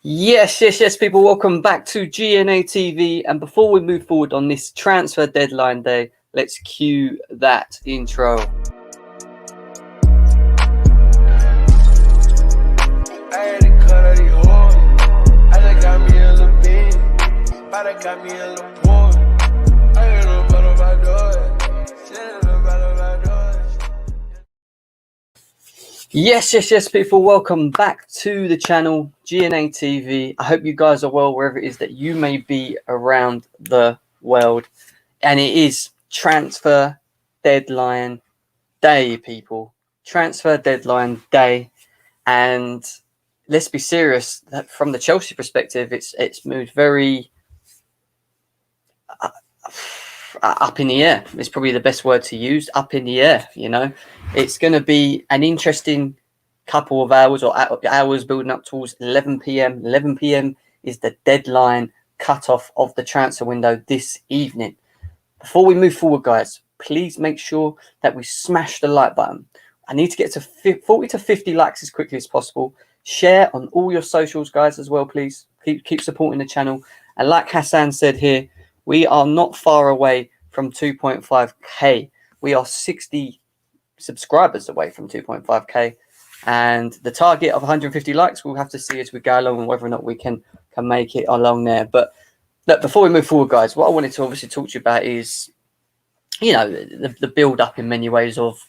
Yes, people. Welcome back to GNA TV. And before we move forward on this transfer deadline day, let's cue that intro. Yes, people. Welcome back to the channel, GNA TV. I hope you guys are well wherever it is that you may be around the world. And it is transfer deadline day, people. Transfer deadline day. And let's be serious, from the Chelsea perspective, it's moved very up in the air. It's probably the best word to use, up in the air, you know. It's going to be an interesting couple of hours or hours building up towards 11 p.m. 11 p.m. is the deadline cutoff of the transfer window this evening. Before we move forward, guys, please make sure that we smash the like button. I need to get to 40 to 50 likes as quickly as possible. Share on all your socials, guys, as well, please. Keep supporting the channel. And like Hassan said here, we are not far away from 2.5k. We are 60 subscribers away from 2.5k. And the target of 150 likes, we'll have to see as we go along and whether or not we can make it along there. But look, before we move forward, guys, what I wanted to obviously talk to you about is, you know, the build up in many ways of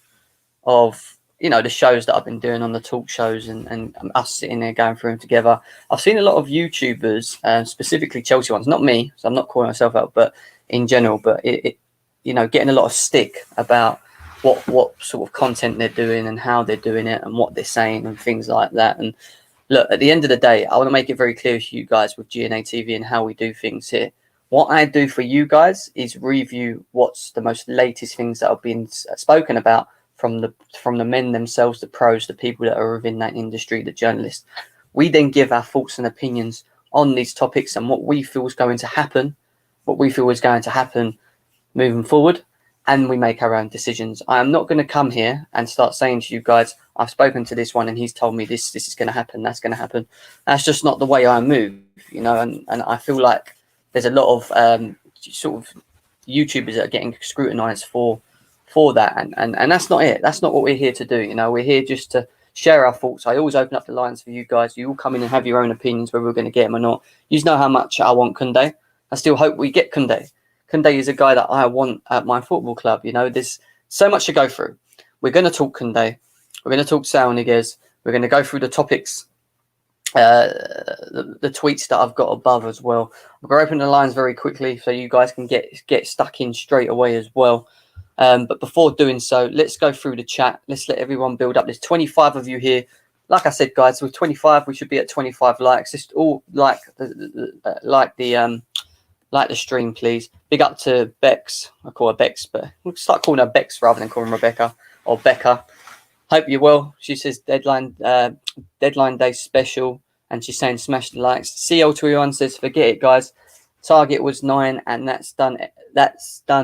you know, the shows that I've been doing on the talk shows and us sitting there going through them together. I've seen a lot of YouTubers, specifically Chelsea ones, not me, so I'm not calling myself out, but in general, but it you know, getting a lot of stick about what sort of content they're doing and how they're doing it and what they're saying and things like that. And look, at the end of the day, I want to make it very clear to you guys with GNA TV and how we do things here. What I do for you guys is review what's the most latest things that have been spoken about from the men themselves, the pros, the people that are within that industry, the journalists. We then give our thoughts and opinions on these topics and what we feel is going to happen, moving forward, and we make our own decisions. I am not going to come here and start saying to you guys, I've spoken to this one and he's told me this is going to happen, that's going to happen. That's just not the way I move, you know, and I feel like there's a lot of sort of YouTubers that are getting scrutinized for that, and that's not it. That's not what we're here to do. You know, we're here just to share our thoughts. I always open up the lines for you guys. You all come in and have your own opinions whether we're going to get him or not. You know how much I want Koundé. I still hope we get Koundé. Koundé is a guy that I want at my football club. You know, there's so much to go through. We're going to talk Koundé. We're going to talk Saúl Niguez. We're going to go through the topics, the tweets that I've got above as well. I'm going to open the lines very quickly so you guys can get stuck in straight away as well. But before doing so, let's go through the chat. Let's let everyone build up. There's 25 of you here. Like I said, guys, with 25, we should be at 25 likes. Just all like the stream, please. Big up to Bex. I call her Bex, but we'll start calling her Bex rather than calling Rebecca or Becca. Hope you're well. She says deadline day special, and she's saying smash the likes. CL21 says forget it, guys. Target was 9, and that's done.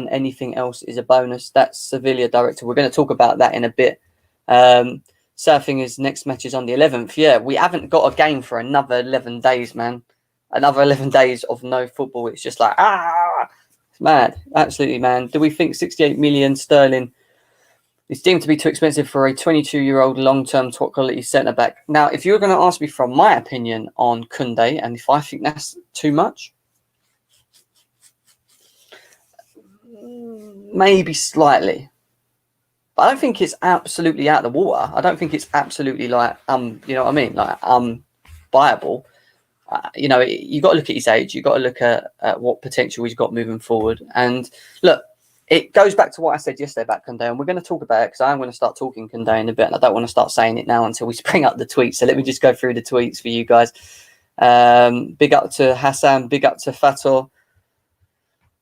Anything else is a bonus. That's Sevilla director. We're going to talk about that in a bit. Surfing is next match is on the 11th. Yeah, we haven't got a game for another 11 days, man. Another 11 days of no football. It's just like, it's mad. Absolutely, man. Do we think 68 million sterling is deemed to be too expensive for a 22-year-old long-term top quality centre-back? Now, if you're going to ask me from my opinion on Koundé, and if I think that's too much, maybe slightly. But I don't think it's absolutely out of the water. I don't think it's absolutely like, you know what I mean? Like, viable. You know, you got to look at his age. You got to look at what potential he's got moving forward. And look, it goes back to what I said yesterday about Koundé, and we're going to talk about it because I'm going to start talking Koundé in a bit, and I don't want to start saying it now until we bring up the tweets. So let me just go through the tweets for you guys. Big up to Hassan. Big up to Fator.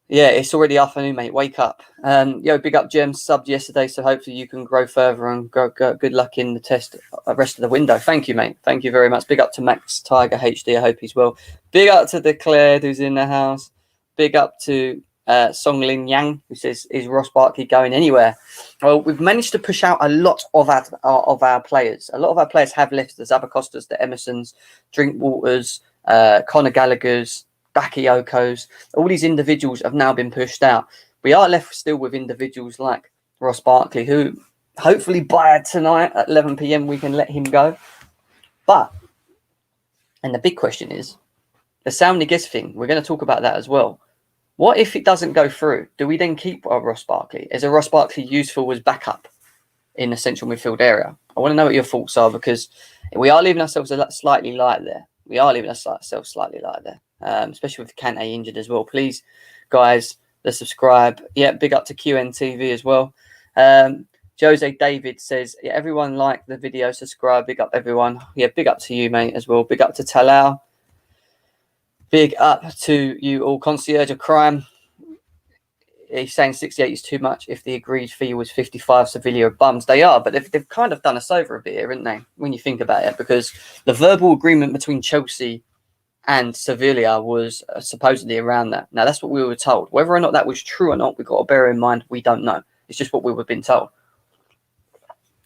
Yeah, it's already afternoon, mate. Wake up. Yo, big up Jem. Subbed yesterday, so hopefully you can grow further and go good luck in the test rest of the window. Thank you, mate. Thank you very much. Big up to Max Tiger HD. I hope he's well. Big up to Declared, who's in the house. Big up to Song Lin Yang, who says, is Ross Barkley going anywhere? Well, we've managed to push out a lot of our players. A lot of our players have left. The Zabakostas, the Emersons, Drinkwaters, Conor Gallagher's, Bakayoko's, all these individuals have now been pushed out. We are left still with individuals like Ross Barkley, who hopefully by tonight at 11 p.m. we can let him go. But, and the big question is, the Saúl Niguez thing, we're going to talk about that as well. What if it doesn't go through? Do we then keep Ross Barkley? Is a Ross Barkley useful as backup in the central midfield area? I want to know what your thoughts are, because we are leaving ourselves slightly light there. We are leaving ourselves slightly light there, especially with Koundé injured as well. Please, guys, subscribe. Yeah, big up to QNTV as well. Jose David says, yeah, everyone like the video, subscribe. Big up, everyone. Yeah, big up to you, mate, as well. Big up to Talal. Big up to you all. Concierge of Crime. He's saying 68 is too much. If the agreed fee was 55, Sevilla are bums. They are, but they've kind of done us over a bit here, haven't they? When you think about it, because the verbal agreement between Chelsea and Sevilla was supposedly around that. Now, that's what we were told. Whether or not that was true or not, we've got to bear in mind, we don't know. It's just what we were being told.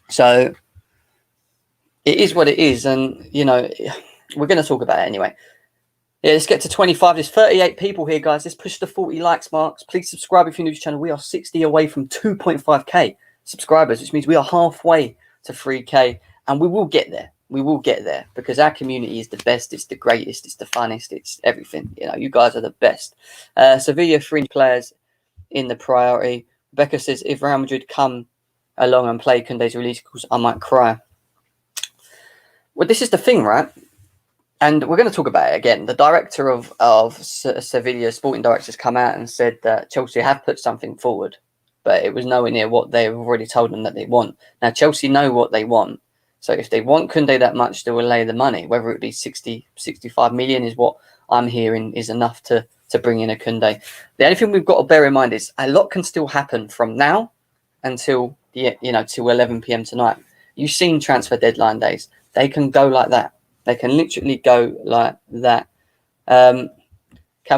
So, it is what it is. And, you know, we're going to talk about it anyway. Yeah, let's get to 25. There's 38 people here, guys. Let's push the 40 likes marks. Please subscribe if you're new to the channel. We are 60 away from 2.5k subscribers, which means we are halfway to 3k. And we will get there. We will get there, because our community is the best. It's the greatest. It's the funnest. It's everything. You know, you guys are the best. Sevilla fringe players in the priority. Becca says, if Real Madrid come along and play Koundé's release calls, I might cry. Well, this is the thing, right? And we're going to talk about it again. The director of Sevilla, sporting director, has come out and said that Chelsea have put something forward, but it was nowhere near what they've already told them that they want. Now, Chelsea know what they want. So if they want Koundé that much, they will lay the money. Whether it be 60, 65 million is what I'm hearing is enough to bring in a Koundé. The only thing we've got to bear in mind is a lot can still happen from now until, till 11 p.m. tonight. You've seen transfer deadline days. They can go like that. They can literally go like that. Can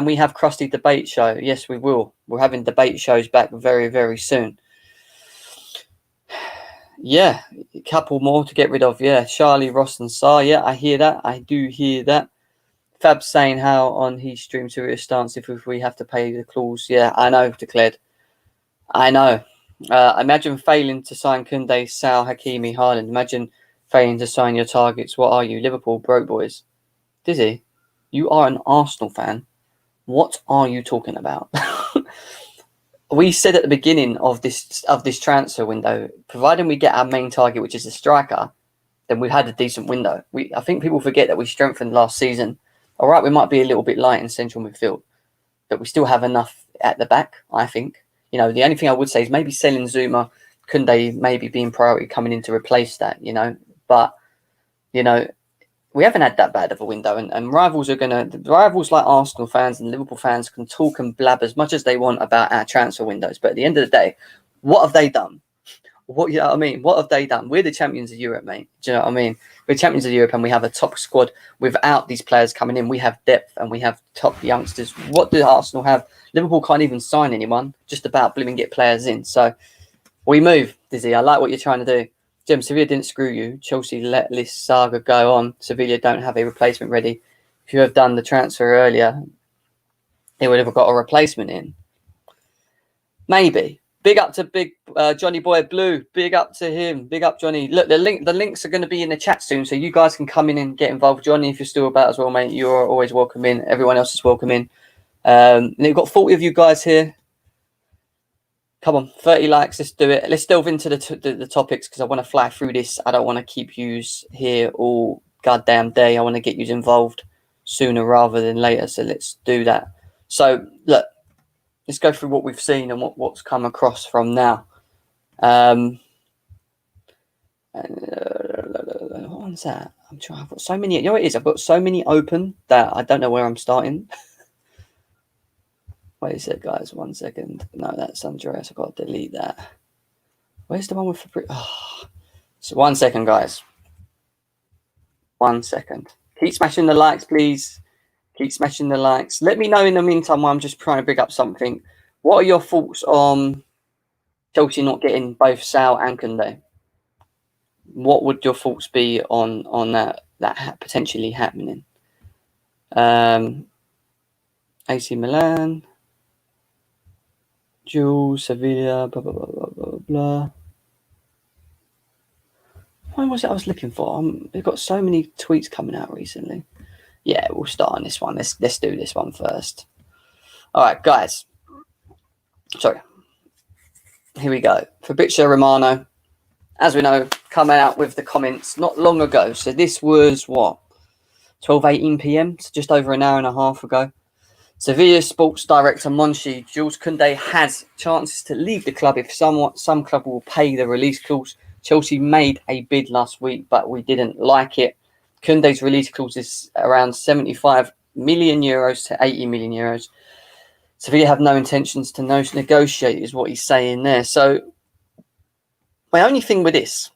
we have Krusty debate show? Yes, we will. We're having debate shows back very, very soon. Yeah, a couple more to get rid of. Yeah, Charlie, Ross and Saar. Yeah, I hear that. I do hear that. Fab saying how on his stream to a stance if we have to pay the clause. Yeah, I know, declared. I know. Imagine failing to sign Koundé, Saul, Hakimi, Haaland. Imagine failing to sign your targets. What are you, Liverpool broke boys? Dizzy, you are an Arsenal fan. What are you talking about? We said at the beginning of this transfer window, providing we get our main target, which is a striker, then we've had a decent window. I think people forget that we strengthened last season. All right, we might be a little bit light in central midfield, but we still have enough at the back, I think. You know, the only thing I would say is maybe selling Zuma, Koundé maybe being priority coming in to replace that, But, we haven't had that bad of a window, and rivals like Arsenal fans and Liverpool fans can talk and blab as much as they want about our transfer windows. But at the end of the day, what have they done? What have they done? We're the champions of Europe, mate. Do you know what I mean? We're champions of Europe, and we have a top squad without these players coming in. We have depth and we have top youngsters. What do Arsenal have? Liverpool can't even sign anyone, just about blooming get players in. So we move, Dizzy. I like what you're trying to do. Jim, Sevilla didn't screw you. Chelsea let this saga go on. Sevilla don't have a replacement ready. If you have done the transfer earlier, they would have got a replacement in. Maybe. Big up to big Johnny Boy Blue. Big up to him. Big up, Johnny. Look, the links are going to be in the chat soon, so you guys can come in and get involved. Johnny, if you're still about as well, mate, you're always welcome in. Everyone else is welcome in. And we've got 40 of you guys here. Come on, 30 likes. Let's do it. Let's delve into the topics, because I want to fly through this. I don't want to keep yous here all goddamn day. I want to get yous involved sooner rather than later. So let's do that. So look, let's go through what we've seen and what's come across from now. What one's that? I'm trying. I've got so many. You know what it is? I've got so many open that I don't know where I'm starting. Wait a sec, guys. 1 second. No, that's Andreas. I've got to delete that. Where's the one with Fabrizio? Oh. So 1 second, guys. 1 second. Keep smashing the likes, please. Keep smashing the likes. Let me know in the meantime while I'm just trying to bring up something. What are your thoughts on Chelsea not getting both Saul and Koundé? What would your thoughts be on that potentially happening? AC Milan, Jules, Sevilla, blah, blah, blah, blah, blah, blah. What was it I was looking for? We've got so many tweets coming out recently. Yeah, we'll start on this one. Let's do this one first. All right, guys. Sorry. Here we go. Fabrizio Romano, as we know, coming out with the comments not long ago. So this was what? 12:18 p.m. So just over an hour and a half ago. Sevilla sports director Monchi, Jules Kounde has chances to leave the club if some club will pay the release clause. Chelsea made a bid last week, but we didn't like it. Koundé's release clause is around 75 million euros to 80 million euros. Sevilla have no intentions to negotiate, is what he's saying there. So my only thing with this,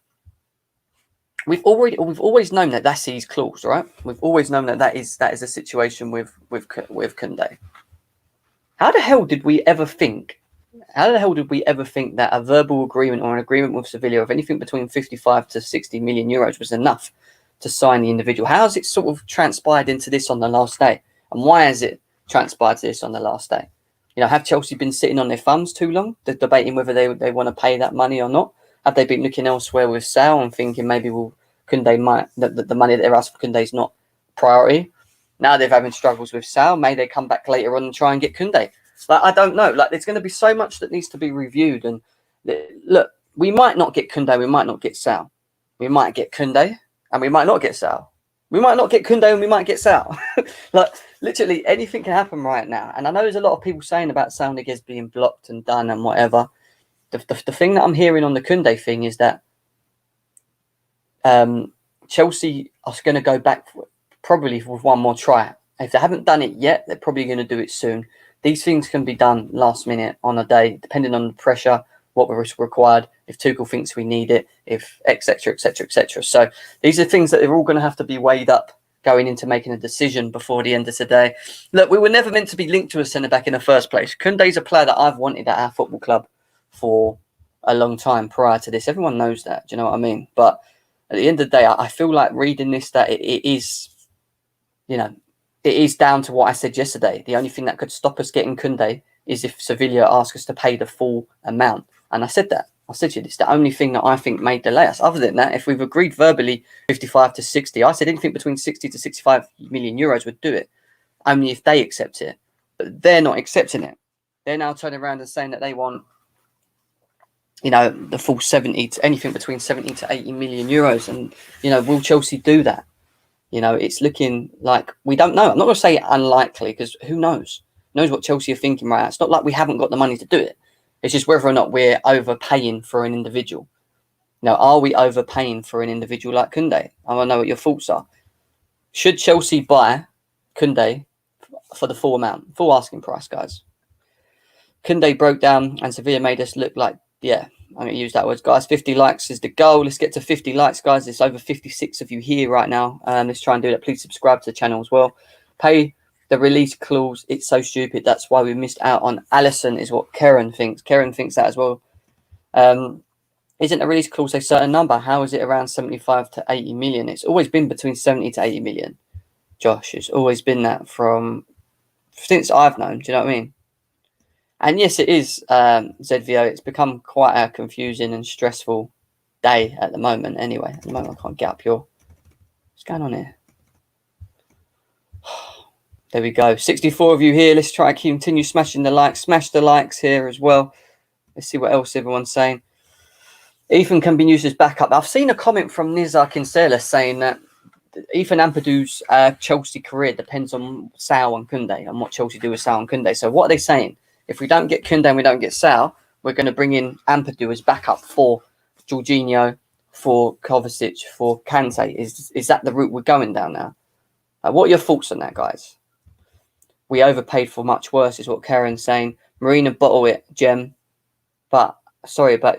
we've always known that that's his clause, right? We've always known that is a situation with Koundé. How the hell did we ever think that a verbal agreement or an agreement with Sevilla of anything between 55 to 60 million euros was enough to sign the individual? How has it sort of transpired into this on the last day? And why has it transpired to this on the last day? You know, have Chelsea been sitting on their thumbs too long, debating whether they want to pay that money or not? Have they been looking elsewhere with Saul and thinking maybe Koundé might the money that they're asking for Koundé is not priority? Now they're having struggles with Saul. May they come back later on and try and get Koundé? Like, I don't know. Like, there's going to be so much that needs to be reviewed. And look, we might not get Koundé, we might not get Saul. We might get Koundé, and we might not get Saul. We might not get Koundé, and we might get Saul. Like, literally, anything can happen right now. And I know there's a lot of people saying about Saúl Niguez being blocked and done and whatever. The thing that I'm hearing on the Koundé thing is that Chelsea are going to go back probably with one more try. If they haven't done it yet, they're probably going to do it soon. These things can be done last minute on a day, depending on the pressure, what was required, if Tuchel thinks we need it, if etc., etc., etc. So these are things that are all going to have to be weighed up going into making a decision before the end of today. Look, we were never meant to be linked to a centre-back in the first place. Koundé's a player that I've wanted at our football club for a long time prior to this. Everyone knows that. Do you know what I mean? But at the end of the day, I feel like reading this that it is, you know, it is down to what I said yesterday. The only thing that could stop us getting Koundé is if Sevilla ask us to pay the full amount. And I said that. I said to you, it's the only thing that I think may delay us. Other than that, if we've agreed verbally 55 to 60, I said anything between 60 to 65 million euros would do it. Only if they accept it. But they're not accepting it. They're now turning around and saying that they want, you know, the full 70 to anything between 70 to 80 million euros. And, you know, will Chelsea do that? You know, it's looking like we don't know. I'm not going to say unlikely because who knows? Who knows what Chelsea are thinking right now. It's not like we haven't got the money to do it. It's just whether or not we're overpaying for an individual. Now, are we overpaying for an individual like Koundé? I want to know what your thoughts are. Should Chelsea buy Koundé for the full amount, full asking price, guys? Koundé broke down and Sevilla made us look like, yeah, I'm going to use that word, guys. 50 likes is the goal. Let's get to 50 likes, guys. There's over 56 of you here right now. Let's try and do that. Please subscribe to the channel as well. Pay the release clause. It's so stupid. That's why we missed out on Allison, is what Karen thinks. Karen thinks that as well. Isn't a release clause a certain number? How is it around 75 to 80 million? It's always been between 70 to 80 million. Josh, it's always been that since I've known. Do you know what I mean? And yes, it is, ZVO. It's become quite a confusing and stressful day at the moment. Anyway, at the moment, I can't get up here. What's going on here? There we go. 64 of you here. Let's try to continue smashing the likes. Smash the likes here as well. Let's see what else everyone's saying. Ethan can be used as backup. I've seen a comment from Nizar Kinsella saying that Ethan Ampadu's Chelsea career depends on Saul and Koundé and what Chelsea do with Saul and Koundé. So what are they saying? If we don't get Koundé and we don't get Saul, we're going to bring in Ampadu as backup for Jorginho, for Kovacic, for Kante. Is that the route we're going down now? What are your thoughts on that, guys? We overpaid for much worse, is what Karen's saying. Marina bottled it, Gem. But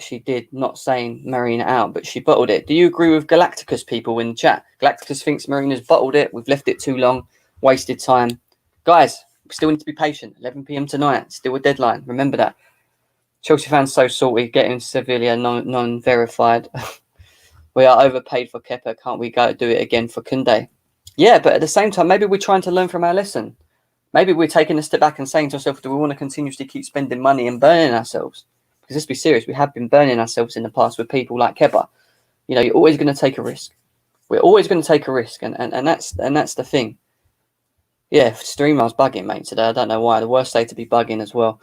she did, not saying Marina out, but she bottled it. Do you agree with Galacticus people in the chat? Galacticus thinks Marina's bottled it. We've left it too long, wasted time. Guys, we still need to be patient. 11 p.m. tonight, still a deadline. Remember that. Chelsea fans so salty, getting Sevilla non-verified. We are overpaid for Kepa. Can't we go do it again for Koundé? Yeah, but at the same time, maybe we're trying to learn from our lesson. Maybe we're taking a step back and saying to ourselves, do we want to continuously keep spending money and burning ourselves? Because let's be serious, we have been burning ourselves in the past with people like Kepa. You know, you're always going to take a risk. We're always going to take a risk, and that's the thing. Yeah, Streamer's bugging, mate, today. I don't know why. The worst day to be bugging as well.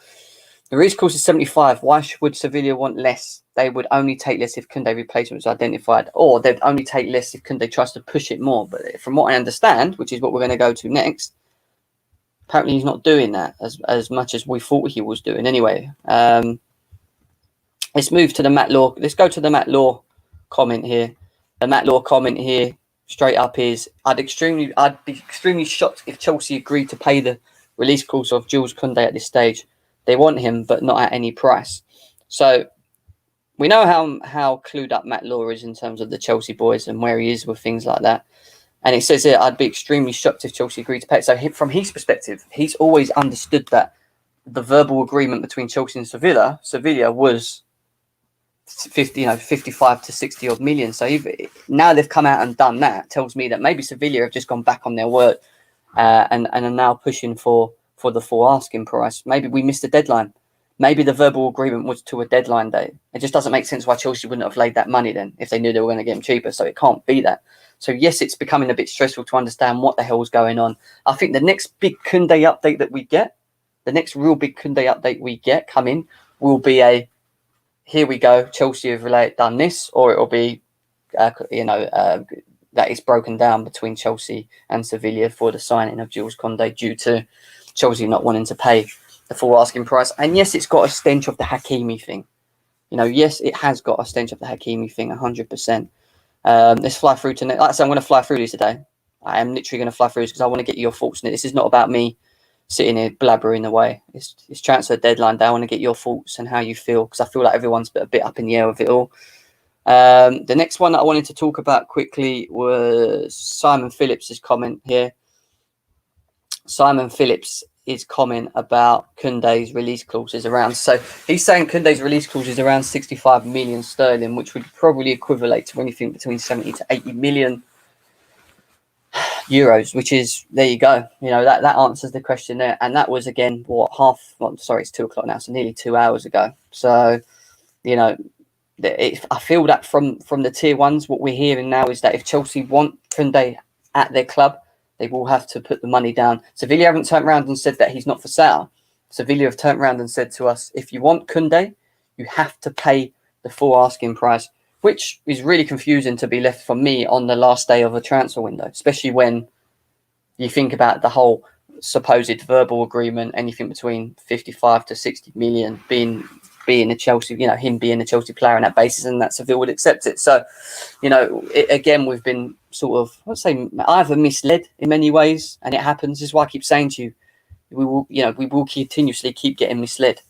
The release clause is 75. Why would Sevilla want less? They would only take less if Koundé replacement was identified, or they'd only take less if Koundé tries to push it more. But from what I understand, which is what we're going to go to next, apparently he's not doing that as much as we thought he was doing. Anyway, let's move to the Matt Law. Let's go to the Matt Law comment here. The Matt Law comment here, straight up, is I'd be extremely shocked if Chelsea agreed to pay the release clause of Jules Kounde at this stage. They want him, but not at any price. So we know how clued up Matt Law is in terms of the Chelsea boys and where he is with things like that. And it says here, I'd be extremely shocked if Chelsea agreed to pay. So from his perspective, he's always understood that the verbal agreement between Chelsea and Sevilla was 55 to 60 odd million. So now they've come out and done that, tells me that maybe Sevilla have just gone back on their word and are now pushing for the full asking price. Maybe we missed the deadline. Maybe the verbal agreement was to a deadline date. It just doesn't make sense why Chelsea wouldn't have laid that money then if they knew they were going to get him cheaper. So it can't be that. So yes, it's becoming a bit stressful to understand what the hell is going on. I think the next big Koundé update that we get, the next real big Koundé update we get coming will be here we go, Chelsea have done this, or it'll be, that it's broken down between Chelsea and Sevilla for the signing of Jules Kounde due to Chelsea not wanting to pay the full asking price. And yes, it's got a stench of the Hakimi thing. Yes, it has got a stench of the Hakimi thing, 100%. Let's fly through to... Like I said, I'm going to fly through this today. I am literally going to fly through this because I want to get your thoughts on it. This is not about me sitting here blabbering away. It's transfer deadline day. I want to get your thoughts and how you feel because I feel like everyone's a bit up in the air with it all. The next one that I wanted to talk about quickly was Simon Phillips' comment here. Simon Phillips' comment about Koundé's release clause is around. So he's saying Koundé's release clause is around 65 million sterling, which would probably equivalent to anything between 70 to 80 million euros, which is, there you go. That answers the question there. And that was, again, it's 2 o'clock now, so nearly 2 hours ago. So, I feel that from the tier ones, what we're hearing now is that if Chelsea want Koundé at their club, they will have to put the money down. Sevilla haven't turned around and said that he's not for sale. Sevilla have turned around and said to us, if you want Koundé, you have to pay the full asking price, which is really confusing to be left for me on the last day of a transfer window, especially when you think about the whole supposed verbal agreement, anything between 55 to 60 million being a Chelsea, him being a Chelsea player on that basis, and that Seville would accept it. So, again, we've been sort of, I'd say, either misled in many ways, and it happens. This is why I keep saying to you, we will continuously keep getting misled,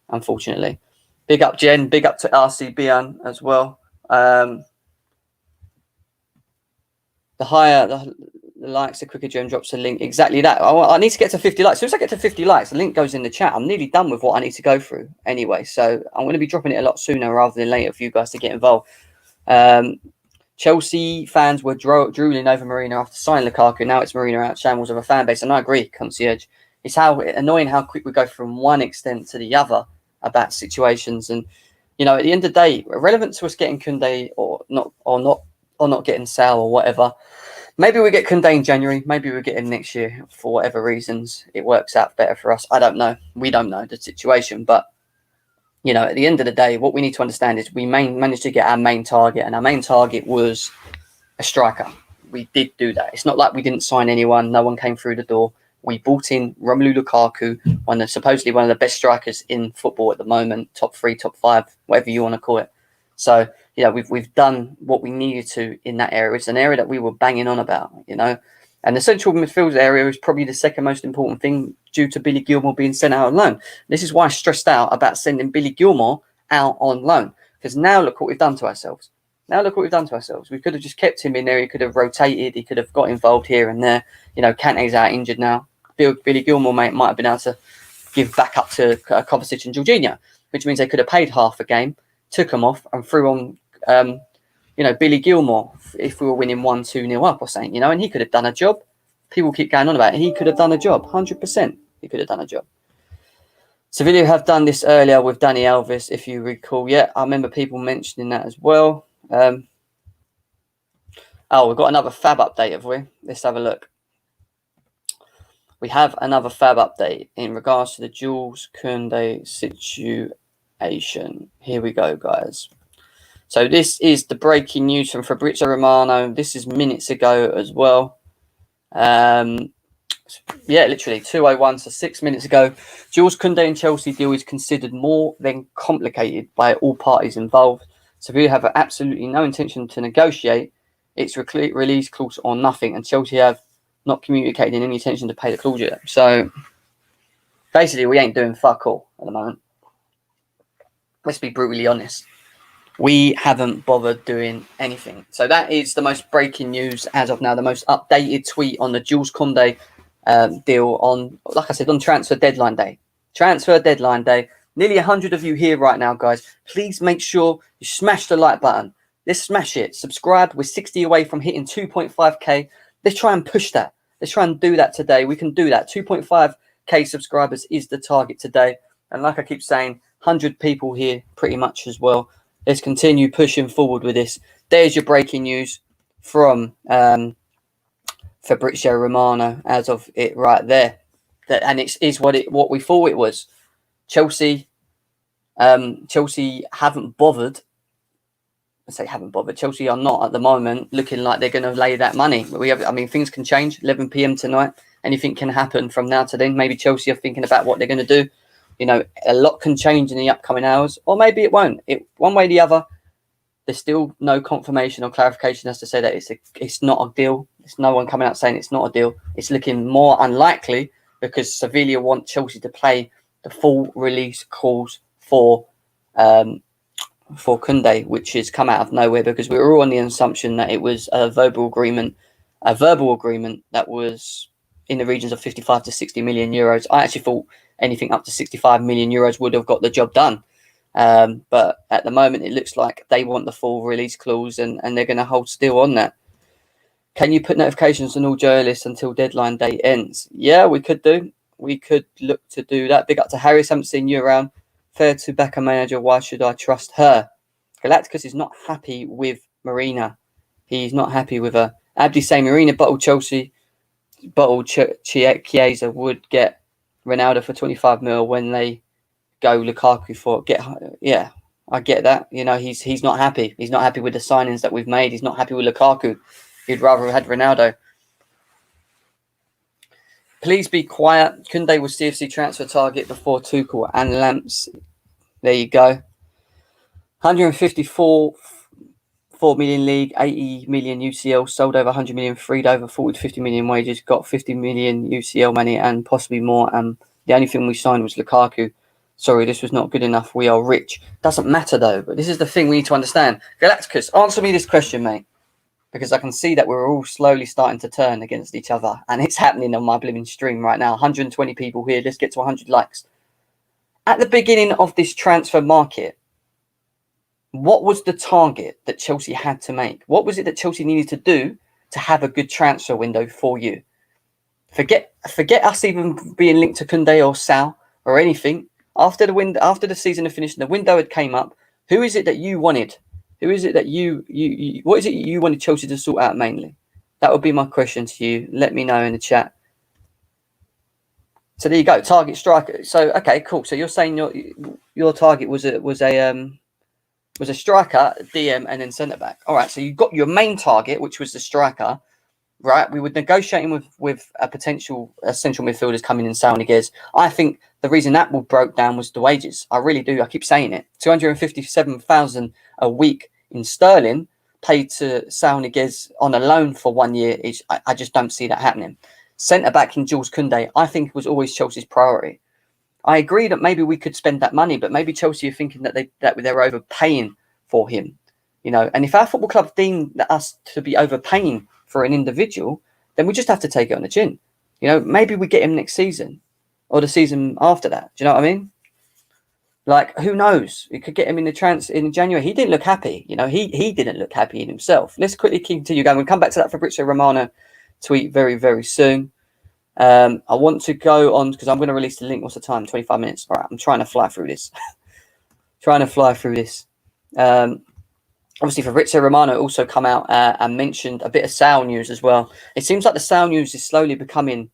unfortunately. Big up Jen, big up to RC Bian as well. The likes, the quicker Jen drops a link. Exactly that. I need to get to 50 likes. As soon as I get to 50 likes, the link goes in the chat. I'm nearly done with what I need to go through anyway. So I'm going to be dropping it a lot sooner rather than later for you guys to get involved. Chelsea fans were drooling over Marina after signing Lukaku. Now it's Marina out shambles of a fan base. And I agree, Concierge. It's how annoying how quick we go from one extent to the other about situations. And, at the end of the day, irrelevant to us getting Koundé or not getting Saul or whatever, maybe we get Koundé in January. Maybe we get him next year for whatever reasons. It works out better for us. I don't know. We don't know the situation. But, at the end of the day, what we need to understand is we managed to get our main target. And our main target was a striker. We did do that. It's not like we didn't sign anyone. No one came through the door. We bought in Romelu Lukaku, supposedly one of the best strikers in football at the moment. Top 3, top 5, whatever you want to call it. So, we've done what we needed to in that area. It's an area that we were banging on about, And the central midfield area is probably the second most important thing due to Billy Gilmour being sent out on loan. This is why I stressed out about sending Billy Gilmour out on loan. Because now look what we've done to ourselves. We could have just kept him in there. He could have rotated. He could have got involved here and there. Kante's out injured now. Billy Gilmour might have been able to give back up to Kovacic and Jorginho, which means they could have paid half a game, took them off and threw on you know, Billy Gilmore, if we were winning 1-2-0 up or something, you know, and he could have done a job. People keep going on about it. He could have done a job, 100%. He could have done a job. Sevilla have done this earlier with Dani Alves, if you recall. Yeah, I remember people mentioning that as well. Oh, we've got another fab update, have we? Let's have a look. We have another fab update in regards to the Jules Kounde situation. Here we go, guys. So this is the breaking news from Fabrizio Romano. This is minutes ago as well. Yeah, literally 2:01, so 6 minutes ago. Jules Kounde and Chelsea deal is considered more than complicated by all parties involved. Sevilla have absolutely no intention to negotiate its release clause or nothing, and Chelsea have not communicated any intention to pay the clause yet. So basically, we ain't doing fuck all at the moment. Let's be brutally honest. We haven't bothered doing anything. So that is the most breaking news as of now, the most updated tweet on the Jules Kounde deal on, like I said, on transfer deadline day. Transfer deadline day. Nearly 100 of you here right now, guys. Please make sure you smash the like button. Let's smash it. Subscribe. We're 60 away from hitting 2.5k. Let's try and push that. Let's try and do that today. We can do that. 2.5k subscribers is the target today. And like I keep saying, 100 people here pretty much as well. Let's continue pushing forward with this. There's your breaking news from Fabrizio Romano as of it right there. And it is what we thought it was. Chelsea haven't bothered. I say haven't bothered. Chelsea are not at the moment looking like they're going to lay that money. I mean, things can change. 11 p.m. tonight. Anything can happen from now to then. Maybe Chelsea are thinking about what they're going to do. You know, a lot can change in the upcoming hours, or maybe it won't. One way or the other, there's still no confirmation or clarification as to say that it's not a deal. There's no one coming out saying it's not a deal. It's looking more unlikely because Sevilla want Chelsea to play the full release clause for Koundé, which has come out of nowhere because we were all on the assumption that it was a verbal agreement that was in the regions of 55 to 60 million euros. I actually thought anything up to 65 million euros would have got the job done. But at the moment, it looks like they want the full release clause and they're going to hold still on that. Can you put notifications on all journalists until deadline day ends? Yeah, we could do. We could look to do that. Big up to Harris. Haven't seen you around. Fair to back a manager. Why should I trust her? Galacticus is not happy with Marina. He's not happy with her. Abdi say Marina bottled Chelsea, bottled Chiesa would get Ronaldo for 25 mil when they go Lukaku for yeah, I get that. You know, he's not happy. He's not happy with the signings that we've made. He's not happy with Lukaku. He'd rather have had Ronaldo. Please be quiet. Koundé was CFC transfer target before Tuchel and Lamps. There you go. 154 4 million league, 80 million UCL, sold over 100 million, freed over 40 to 50 million wages, got 50 million UCL money and possibly more. The only thing we signed was Lukaku. Sorry, this was not good enough. We are rich. Doesn't matter though, but this is the thing we need to understand. Galacticus, answer me this question, mate. Because I can see that we're all slowly starting to turn against each other. And it's happening on my blimmin' stream right now. 120 people here. Let's get to 100 likes. At the beginning of this transfer market, what was the target that Chelsea had to make? What was it that Chelsea needed to do to have a good transfer window for you? Forget us even being linked to Koundé or Saul or anything. After the season had finished and the window had came up, who is it that you wanted? Who is it that what is it you wanted Chelsea to sort out mainly? That would be my question to you. Let me know in the chat. So there you go, target striker. So okay, cool. So you're saying your target was a striker, DM, and then centre back. All right. So you got your main target, which was the striker, right? We were negotiating with a potential central midfielders coming in, Saúl Niguez. I think the reason that broke down was the wages. I really do. I keep saying it. 257,000 a week in sterling paid to Saúl Niguez on a loan for 1 year. I just don't see that happening. Centre back in Jules Kounde, I think was always Chelsea's priority. I agree that maybe we could spend that money, but maybe Chelsea are thinking that they're overpaying for him, you know. And if our football club deem us to be overpaying for an individual, then we just have to take it on the chin. You know, maybe we get him next season or the season after that. Do you know what I mean? Like, who knows? It could get him in the trans in January. He didn't look happy. You know, he didn't look happy in himself. Let's quickly continue going. We'll come back to that Fabrizio Romano tweet very, very soon. I want to go on because I'm going to release the link. What's the time? 25 minutes. All right, I'm trying to fly through this. Obviously, Fabrizio Romano also come out and mentioned a bit of Saúl news as well. It seems like the Saúl news is slowly becoming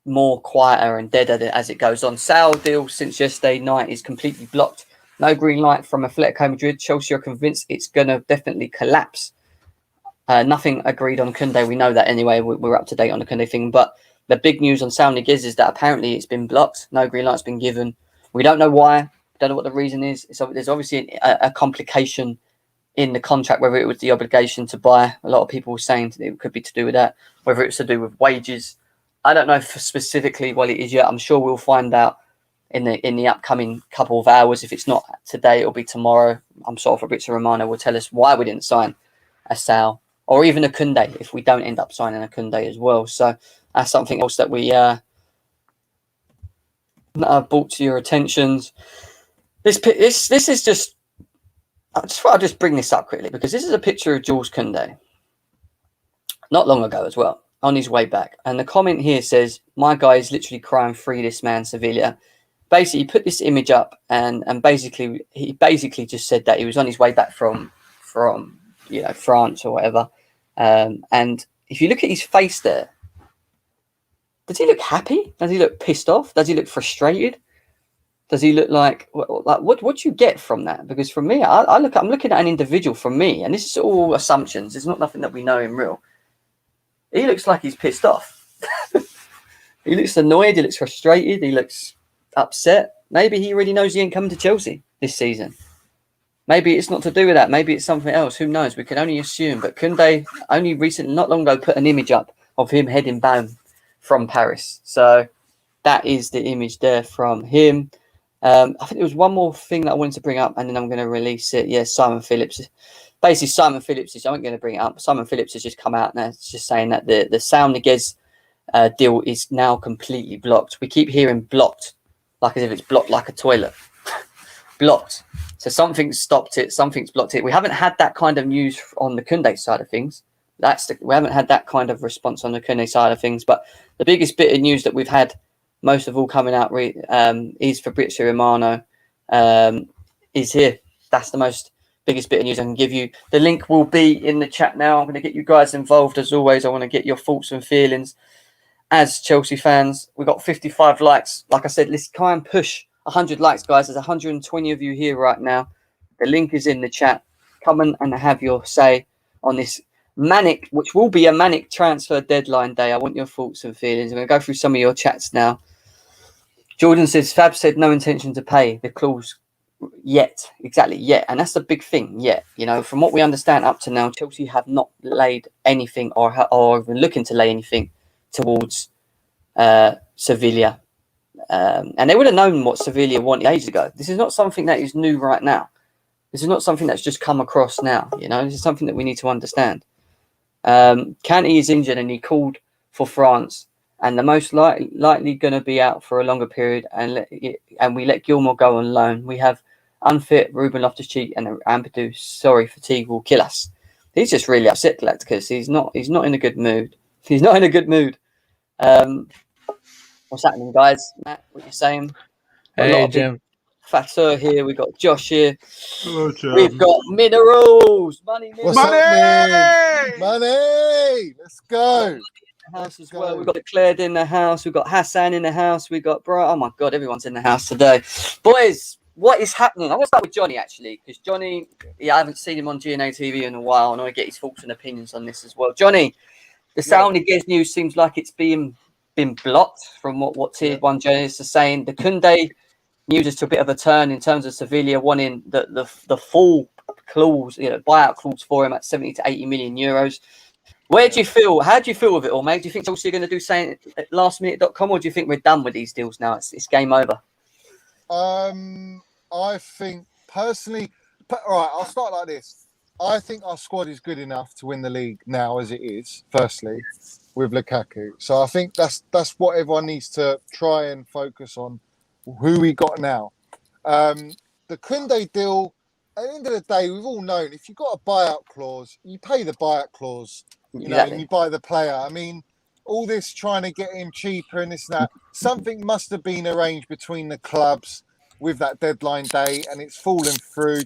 more quieter and deader as it goes on. Saúl deal since yesterday night is completely blocked. No green light from Atletico Madrid. Chelsea are convinced it's going to definitely collapse. Nothing agreed on Koundé. We know that anyway. We're up to date on the Koundé thing. But the big news on Saúl Niguez is that apparently it's been blocked. No green light's been given. We don't know why. We don't know what the reason is. So there's obviously a complication in the contract, whether it was the obligation to buy. A lot of people were saying it could be to do with that, whether it's to do with wages. I don't know specifically what it is yet. I'm sure we'll find out in the upcoming couple of hours. If it's not today, it'll be tomorrow. I'm sure Fabrizio Romano will tell us why we didn't sign a Saúl or even a Koundé if we don't end up signing a Koundé as well. So that's something else that we that I've brought to your attentions. This is just. I just thought I'd just bring this up quickly because this is a picture of Jules Kounde not long ago as well, on his way back. And the comment here says, my guy is literally crying free this man, Sevilla. Basically, he put this image up and basically he just said that he was on his way back from France or whatever. And if you look at his face there, does he look happy? Does he look pissed off? Does he look frustrated? Does he look like what do you get from that? Because from me, I'm looking at an individual from me, and this is all assumptions. It's not nothing that we know in real. He looks like he's pissed off. He looks annoyed. He looks frustrated. He looks upset. Maybe he already knows he ain't coming to Chelsea this season. Maybe it's not to do with that. Maybe it's something else. Who knows? We can only assume. But Koundé only recently, not long ago, put an image up of him heading down from Paris. So that is the image there from him. I think there was one more thing that I wanted to bring up, and then I'm going to release it. Yeah, Simon Phillips. Basically, Simon Phillips is. I wasn't going to bring it up. Simon Phillips has just come out and it's just saying that the Saúl Niguez deal is now completely blocked. We keep hearing blocked, like as if it's blocked like a toilet. Blocked. So something's stopped it. Something's blocked it. We haven't had that kind of news on the Koundé side of things. We haven't had that kind of response on the Koundé side of things. But the biggest bit of news that we've had, most of all coming out, is Fabrizio Romano is here. That's the biggest bit of news I can give you. The link will be in the chat now. I'm going to get you guys involved as always. I want to get your thoughts and feelings as Chelsea fans. We've got 55 likes. Like I said, let's try and push 100 likes, guys. There's 120 of you here right now. The link is in the chat. Come and have your say on this which will be a manic transfer deadline day. I want your thoughts and feelings. I'm going to go through some of your chats now. Jordan says, Fab said no intention to pay the clause yet. Exactly, yet. And that's the big thing, yet. You know, from what we understand up to now, Chelsea have not laid anything or even looking to lay anything towards Sevilla. And they would have known what Sevilla wanted ages ago. This is not something that is new right now. This is not something that's just come across now. You know, this is something that we need to understand. Kanté is injured and he called for France. And the most likely going to be out for a longer period, and we let Gilmour go on loan. We have unfit Ruben Loftus-Cheek and Ampadu. Sorry, fatigue will kill us. He's just really upset, lads, because he's not in a good mood. He's not in a good mood. What's happening, guys? Matt, what you saying? Hey, Jim. Fatur here. We've got Josh here. Hello, Jim. We've got Minerals. Money. What's up, Money! Let's go. House as well. We've got Claire in the house. We've got Hassan in the house. We've got Bro. Oh my God, everyone's in the house today. Boys, what is happening? I'm going to start with Johnny, actually, because Johnny, I haven't seen him on GNA TV in a while, and I want to get his thoughts and opinions on this as well. Johnny, the Saúl Niguez news seems like it's been blocked from what Tier 1 journalists are saying. The Koundé news is to a bit of a turn in terms of Sevilla wanting the full clause, buyout clause for him at 70 to 80 million euros. Where do you feel? How do you feel with it all, mate? Do you think Chelsea are going to do something at lastminute.com, or do you think we're done with these deals now? It's game over. I think personally, right, I'll start like this. I think our squad is good enough to win the league now as it is, firstly, with Lukaku. So I think that's what everyone needs to try and focus on who we got now. The Koundé deal, at the end of the day, we've all known if you've got a buyout clause, you pay the buyout clause, you know, and you buy the player. I mean, all this trying to get him cheaper and this and that, something must have been arranged between the clubs with that deadline day, and it's fallen through.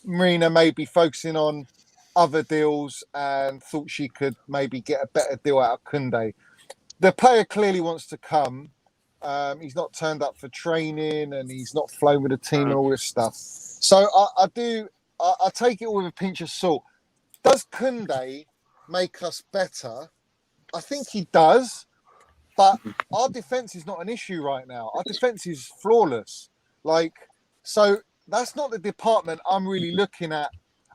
Marina may be focusing on other deals and thought she could maybe get a better deal out of Koundé. The player clearly wants to come. He's not turned up for training and he's not flown with the team and all this stuff. So I take it with a pinch of salt. Does Koundé make us better? I think he does, but our defence is not an issue right now. Our defence is flawless. So that's not the department I'm really looking at.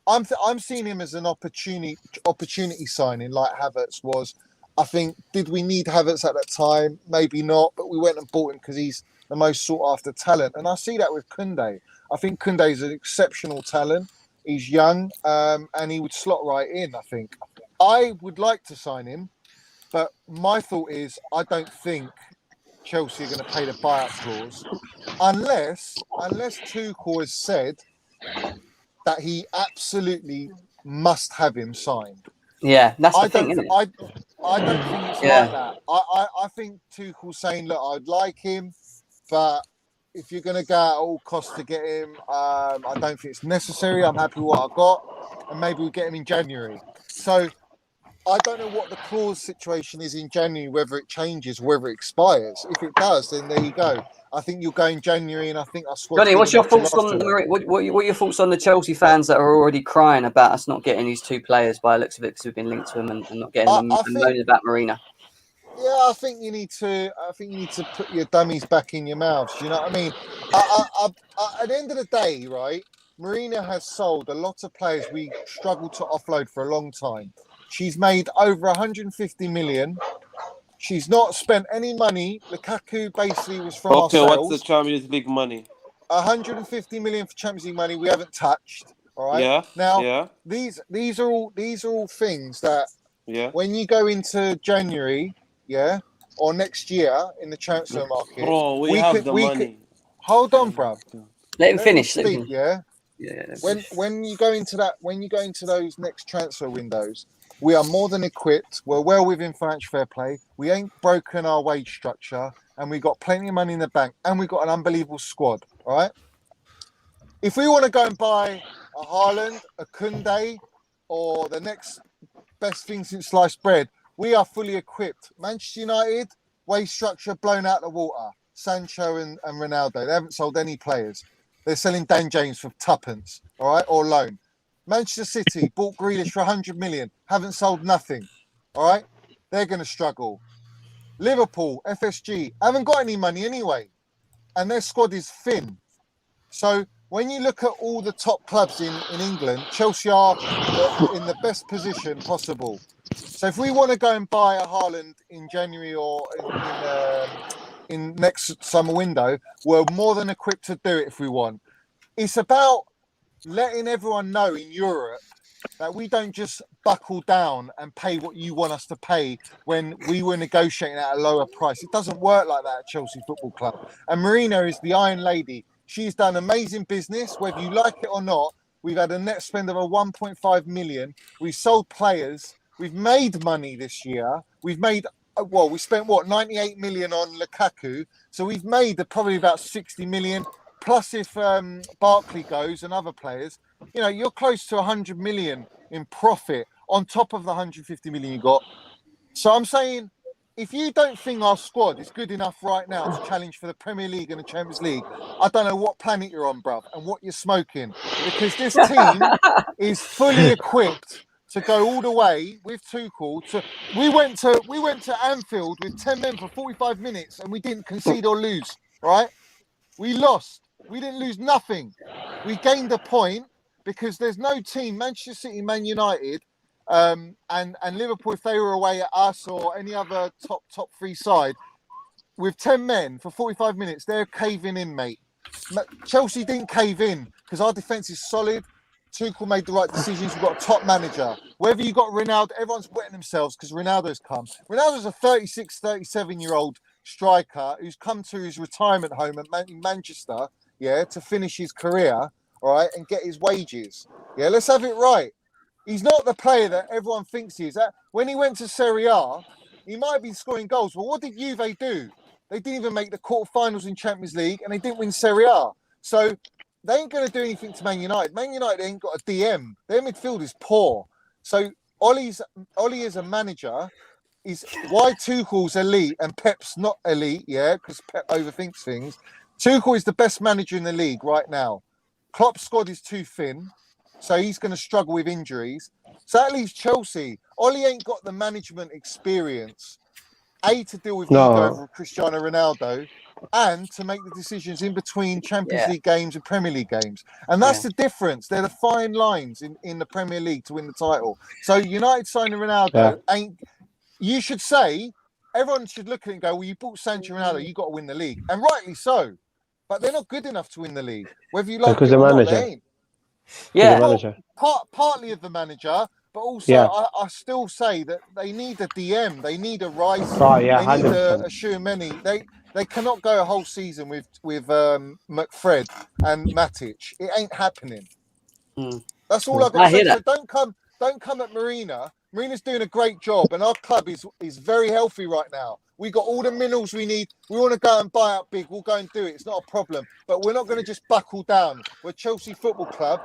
I'm seeing him as an opportunity signing like Havertz was. I think, did we need Havertz at that time? Maybe not, but we went and bought him because he's the most sought-after talent. And I see that with Koundé. I think Koundé is an exceptional talent. He's young, and he would slot right in, I think. I would like to sign him, but my thought is I don't think Chelsea are going to pay the buyout clause unless Tuchel has said that he absolutely must have him signed. Yeah, that's the thing, isn't it? I don't think it's like that. I think Tuchel's saying, look, I'd like him, but if you're going to go at all costs to get him, I don't think it's necessary. I'm happy with what I've got, and maybe we'll get him in January. So I don't know what the clause situation is in January, whether it changes, whether it expires. If it does, then there you go. I think you'll go in January, and I think our squad. Johnny, what's your thoughts on what are your thoughts on the Chelsea fans that are already crying about us not getting these two players by the looks of it because we've been linked to them and not getting them and moaning about Marina? Yeah, I think you need to put your dummies back in your mouths. Do you know what I mean? At the end of the day, right? Marina has sold a lot of players we struggled to offload for a long time. She's made over 150 million. She's not spent any money. Lukaku basically was from our sales. Okay, what's the Champions League money? 150 million for Champions League money we haven't touched. All right. Yeah. Now these are all things that when you go into January, or next year in the transfer market, bro, we have the money. Hold on, bro. Let him finish. Speak, yeah. When you go into those next transfer windows, we are more than equipped. We're well within financial fair play. We ain't broken our wage structure, and we got plenty of money in the bank, and we got an unbelievable squad. All right. If we want to go and buy a Haaland, a Koundé, or the next best thing since sliced bread, we are fully equipped. Manchester United, wage structure blown out the water. Sancho and Ronaldo, they haven't sold any players. They're selling Dan James for tuppence, all right, or loan. Manchester City bought Grealish for 100 million, haven't sold nothing, all right? They're going to struggle. Liverpool, FSG, haven't got any money anyway, and their squad is thin. So when you look at all the top clubs in England, Chelsea are in the best position possible. So if we want to go and buy a Haaland in January or in next summer window, we're more than equipped to do it if we want. It's about letting everyone know in Europe that we don't just buckle down and pay what you want us to pay when we were negotiating at a lower price. It doesn't work like that at Chelsea Football Club. And Marina is the Iron Lady. She's done amazing business, whether you like it or not. We've had a net spend of 1.5 million. We've sold players. We've made money this year. We spent 98 million on Lukaku. So we've made probably about 60 million. Plus, if Barkley goes and other players, you're close to 100 million in profit on top of the 150 million you got. So I'm saying, if you don't think our squad is good enough right now to challenge for the Premier League and the Champions League, I don't know what planet you're on, bruv, and what you're smoking. Because this team is fully equipped to go all the way with Tuchel. We went to Anfield with 10 men for 45 minutes and we didn't concede or lose, right? We lost. We didn't lose nothing. We gained a point because there's no team, Manchester City, Man United, and Liverpool, if they were away at us or any other top three side, with 10 men for 45 minutes, they're caving in, mate. Chelsea didn't cave in because our defence is solid. Tuchel made the right decisions. We've got a top manager. Whether you got Ronaldo, everyone's wetting themselves because Ronaldo's come. Ronaldo's a 36, 37-year-old striker who's come to his retirement home at Manchester, to finish his career, all right, and get his wages. Yeah, let's have it right. He's not the player that everyone thinks he is. When he went to Serie A, he might be scoring goals, but what did Juve do? They didn't even make the quarterfinals in Champions League, and they didn't win Serie A. So they ain't going to do anything to Man United. Man United ain't got a DM. Their midfield is poor. So Ollie as a manager is why Tuchel's elite and Pep's not elite, because Pep overthinks things. Tuchel is the best manager in the league right now. Klopp's squad is too thin, so he's going to struggle with injuries. So that leaves Chelsea. Ollie ain't got the management experience, to deal with ego over Cristiano Ronaldo, and to make the decisions in between Champions League games and Premier League games. And that's the difference. They're the fine lines in the Premier League to win the title. So United signing Ronaldo ain't... You should say, everyone should look at it and go, well, you bought Sancho Ronaldo, you got to win the league. And rightly so. But they're not good enough to win the league. Whether you like it or not, they ain't. Yeah. Partly of the manager, but also I still say that they need a DM. They need a Rice. They need a Tchouaméni. They cannot go a whole season with McFred and Matic. It ain't happening. That's all I've got to say. So don't come at Marina. Marina's doing a great job, and our club is very healthy right now. We got all the minerals we need. We want to go and buy out big. We'll go and do it. It's not a problem. But we're not going to just buckle down. We're Chelsea Football Club,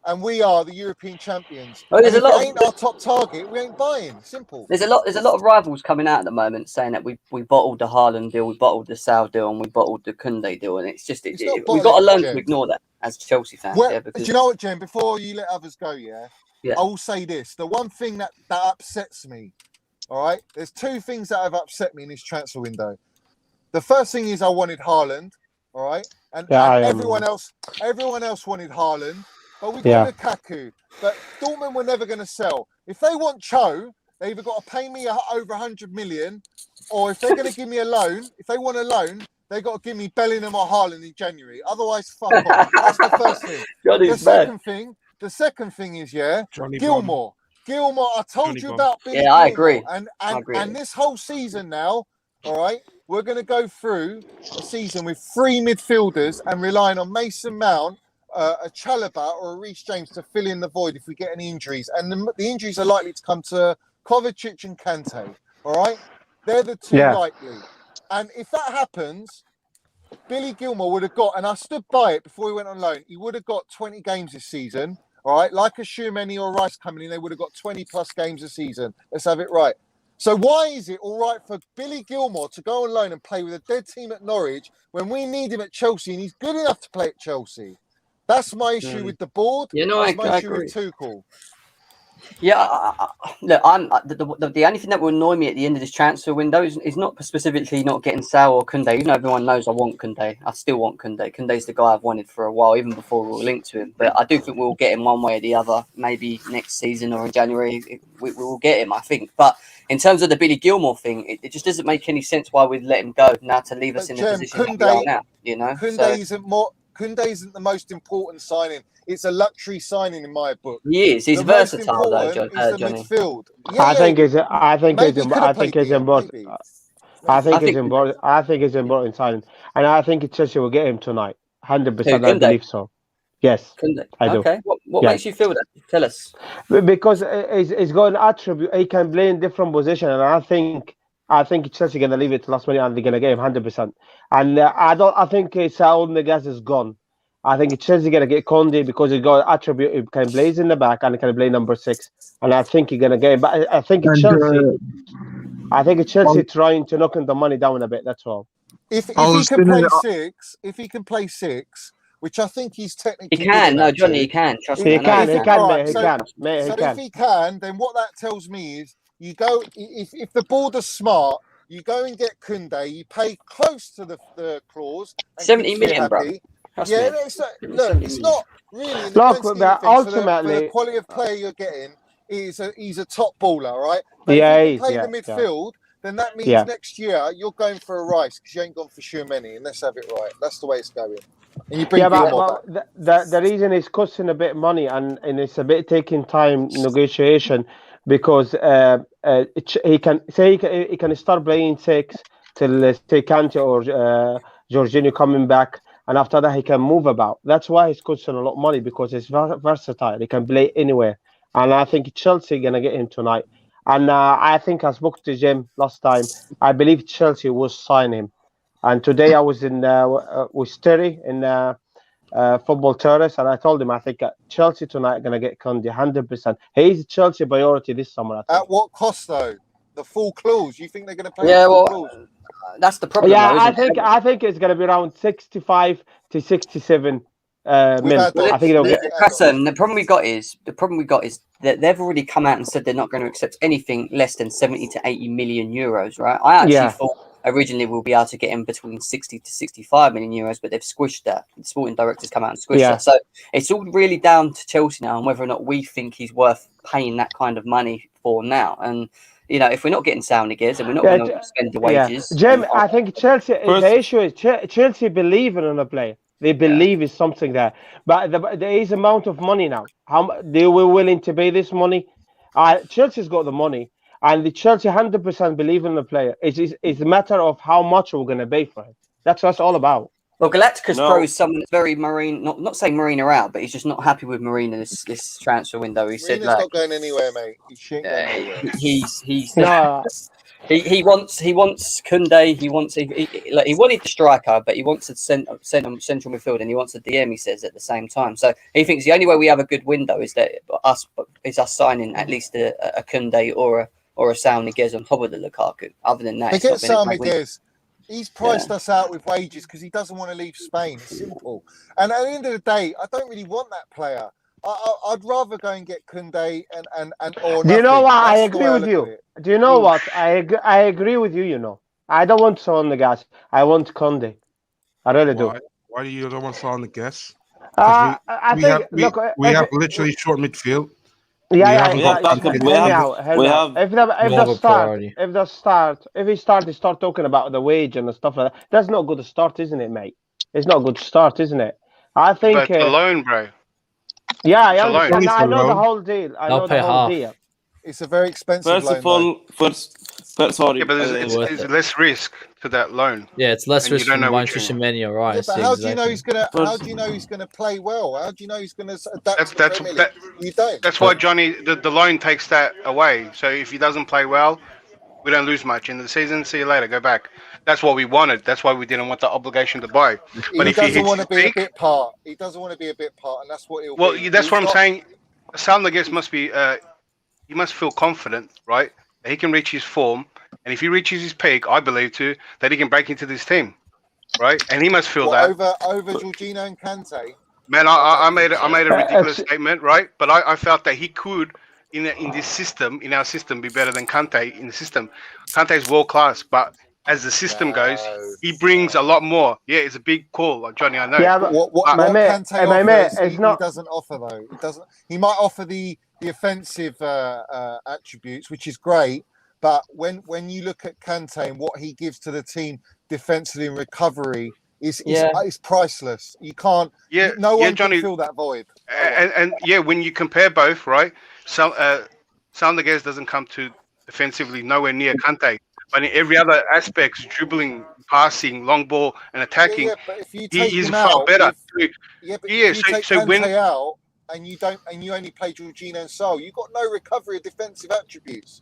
and we are the European champions. Well, there's if it ain't our top target, we ain't buying. Simple. There's a lot of rivals coming out at the moment saying that we bottled the Haaland deal, we bottled the Saul deal, and we bottled the Koundé deal, and it's just we've got to learn to ignore that as Chelsea fans. Do you know what, Jen? Before you let others go, I will say this: the one thing that upsets me. All right, there's two things that have upset me in this transfer window. The first thing is I wanted Haaland, all right, and everyone else wanted Haaland, but we got Lukaku. But Dortmund were never going to sell. If they want Cho, they either got to pay me over 100 million, or if they're going to give me a loan, if they want a loan, they got to give me Bellingham or Haaland in January. Otherwise, fuck off. That's the first thing. The second thing is Gilmour. Gilmour, I told you about Billy Gilmour. I agree. And this whole season now, all right, we're going to go through a season with 3 midfielders and relying on Mason Mount, a Chalobah or a Reece James to fill in the void if we get any injuries. And the injuries are likely to come to Kovacic and Kante, all right? They're the two likely. And if that happens, Billy Gilmour would have got, and I stood by it before he went on loan, he would have got 20 games this season. All right, like a Tchouaméni or Rice coming in, they would have got 20 plus games a season. Let's have it right. So why is it all right for Billy Gilmour to go on loan and play with a dead team at Norwich when we need him at Chelsea and he's good enough to play at Chelsea? That's my issue with the board. That's my issue with Tuchel. Yeah, look, the only thing that will annoy me at the end of this transfer window is not specifically not getting Saul or Koundé. Even though everyone knows I want Koundé, I still want Koundé. Koundé's the guy I've wanted for a while, even before we were linked to him. But I do think we'll get him one way or the other. Maybe next season or in January, we will get him, I think. But in terms of the Billy Gilmour thing, it just doesn't make any sense why we'd let him go now to leave us in the position that we are now. You know, Koundé isn't the most important signing. It's a luxury signing in my book. He is. He's versatile, though, Johnny. Midfield. I think it's important signing, and I think Chelsea will get him tonight. 100%, I believe so. Yes, I do. Okay, what makes you feel that? Tell us. Because he's got an attribute. He can play in different positions, and I think Chelsea going to leave it to last minute, and they're going to get him 100%. And I think Saúl Niguez is gone. I think Chelsea going to get Koundé because he got an attribute. He can play in the back and he can play number 6. And I think he's going to get him. But I think Chelsea trying to knock the money down a bit. That's all. If he can play 6, which I think he's technically he can. No, Johnny, he can. Trust me. He can. If he can, then what that tells me is you go. If the board are smart, you go and get Koundé. You pay close to the clause. 70 million, bro. It's not really. Look, ultimately, for the quality of player you're getting, he's a top baller, right? But if you play the midfield, then that means next year you're going for a Rice because you ain't gone for Tchouaméni. And let's have it right. That's the way it's going. And you bring the reason it's costing a bit of money and it's a bit taking time negotiation because he can start playing 6 till say Kante or Jorginho coming back, and after that he can move about. That's why he's costing a lot of money, because he's versatile. He can play anywhere, and I think Chelsea gonna get him tonight. And I think I spoke to Jim last time. I believe Chelsea will sign him. And today I was in with Terry in Football Terrace, and I told him I think Chelsea tonight gonna get Koundé 100%. He's Chelsea priority this summer. I think. At what cost though? The full clause? You think they're gonna pay? Yeah, the full well, clause? that's the problem. Yeah, though, I think it's gonna be around 65 to 67 mil. Without I think they'll get. Hassan, the problem we got is that they've already come out and said they're not going to accept anything less than 70 to 80 million euros, right? I actually thought originally we'll be able to get him between 60 to 65 million euros, but they've squished that. The sporting directors come out and squished that. So it's all really down to Chelsea now and whether or not we think he's worth paying that kind of money for now. And you know, if we're not getting Saúl Niguez and we're not going to spend the wages, Jim, I think Chelsea. The issue is Chelsea believe in a player. They believe is something there, but there is amount of money now. How they were willing to pay this money? Chelsea's got the money, and the Chelsea 100% believe in the player. It's a matter of how much we're going to pay for it. That's what it's all about. Well, Galacticos Pro is someone that's very Marine. Not saying Marina out, but he's just not happy with Marina this transfer window. He said, "Marina's not going anywhere, mate. He's no." He wants Koundé. He wanted the striker, but he wants a central midfield, and he wants a DM. He says at the same time. So he thinks the only way we have a good window is us signing at least a Koundé or a Saúl Niguez on top of the Lukaku. Other than that, forget Saúl Niguez. He's priced us out with wages because he doesn't want to leave Spain. It's simple. And at the end of the day, I don't really want that player. I'd rather go and get Koundé and or. Do you know what? I agree with you. Do you know what? I agree with you. You know, I don't want Saul Niguez. I want Koundé. I really do. Why do you don't want Saul Niguez? We have literally short midfield. If he start talking about the wage and the stuff like that, that's not a good start, isn't it, mate? It's not a good start, isn't it? I think. But the loan, bro. Yeah, I understand. I know the whole deal. I know the whole deal. It's a very expensive loan. First of all, sorry. Yeah, but it's less risk to that loan. Yeah, it's less risk than Manchester City, right? Yeah, but how do you know he's gonna? How do you know he's gonna play well? How do you know he's gonna adapt? You don't. That's why Johnny, the loan takes that away. So if he doesn't play well, we don't lose much in the season. See you later. Go back. That's what we wanted. That's why we didn't want the obligation to buy. But he doesn't want to be a bit part. He doesn't want to be a bit part, and that's what he'll. Well, that's what I'm saying. Saúl Niguez must be. He must feel confident, right? That he can reach his form, and if he reaches his peak, I believe too that he can break into this team, right? And he must feel that over Jorginho and Kante. Man, I made a ridiculous statement, right? But I felt that he could in this system, in our system, be better than Kante in the system. Kante is world class, but as the system goes, he brings a lot more. Yeah, it's a big call, like Johnny. I know. Yeah, but what Kante offers, he doesn't offer though. He doesn't. He might offer the offensive attributes, which is great. But when you look at Kante and what he gives to the team defensively and recovery, it's priceless. You can't. Yeah, no one Johnny, can fill that void. And when you compare both, right? Saúl Niguez doesn't come to defensively nowhere near Kante. But in every other aspect, dribbling, passing, long ball, and attacking, he is far better. If you take Kante out and you only play Jorginho and Saul, you've got no recovery of defensive attributes.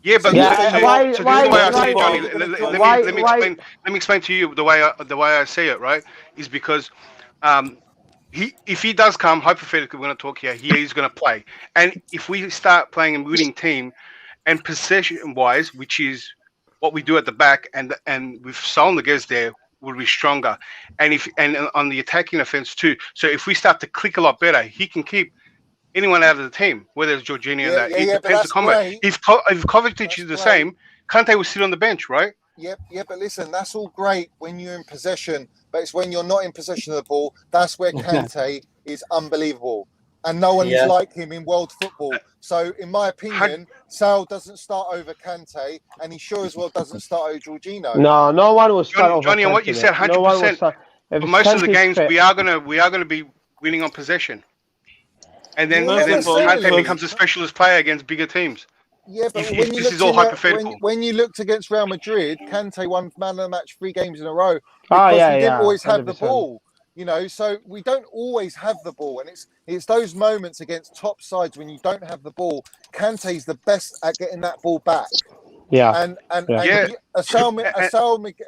Yeah, but why? Let me explain to you the way I say it. Right, is because if he does come, hypothetically, we're going to talk here. He is going to play, and if we start playing a winning team, and possession-wise, which is what we do at the back, and with Saúl Niguez there, will be stronger, and on the attacking offense too. So if we start to click a lot better, he can keep anyone out of the team, whether it's Jorginho or that. It depends on combat. If Kovacic is the same, Kante will sit on the bench, right? Yeah, but listen, that's all great when you're in possession, but it's when you're not in possession of the ball, that's where Kante is unbelievable. And no one is like him in world football. So, in my opinion, Saul doesn't start over Kante, and he sure as well doesn't start over Jorginho. No one will start over Johnny, and what you said, 100%. For most of the games, we are gonna be winning on possession, and then Kante becomes a specialist player against bigger teams. Yeah, but if this is all hypothetical. When you looked against Real Madrid, Kante won man of the match 3 games in a row Oh, because yeah, we didn't always have 100%. the ball. You know, so we don't always have the ball, and it's those moments against top sides when you don't have the ball. Kante's the best at getting that ball back. Yeah. And Yeah. Saúl,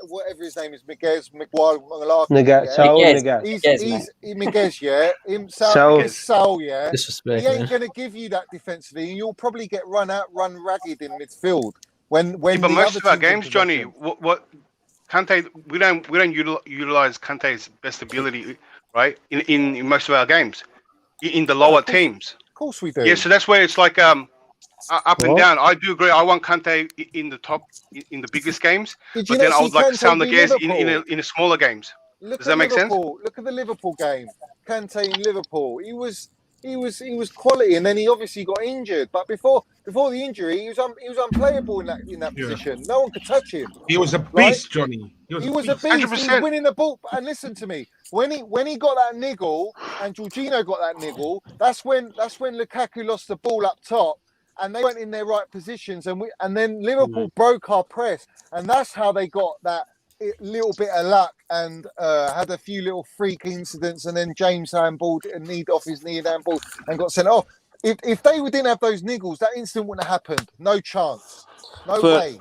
whatever his name is, Niguez, Saúl Niguez. He's Niguez, yeah. Saúl, yeah. Disrespect, He ain't man. gonna give you that defensively, and you'll probably get run ragged in midfield when but the most other of our team's in games, Johnny, possession. what Kante, we don't utilize Kante's best ability, right? In most of our games, in the lower teams. Of course we do. Yeah, so that's where it's like up and down. I do agree. I want Kante in the top, in the biggest games, Did you but then not I see would like Kante Saúl v Niguez in the smaller games. Does that make sense? Look at the Liverpool game. Kante in Liverpool. He was quality, and then he obviously got injured. But before the injury, he was unplayable in that position. No one could touch him. He was a beast, Johnny. He was a beast. 100%. He was winning the ball. And listen to me, when he got that niggle and Jorginho got that niggle, that's when Lukaku lost the ball up top, and they weren't in their right positions, and then Liverpool broke our press, and that's how they got that little bit of luck and had a few little freak incidents, and then James handballed and kneed off his knee and handballed and got sent off. If they didn't have those niggles, that incident wouldn't have happened. No chance. No way.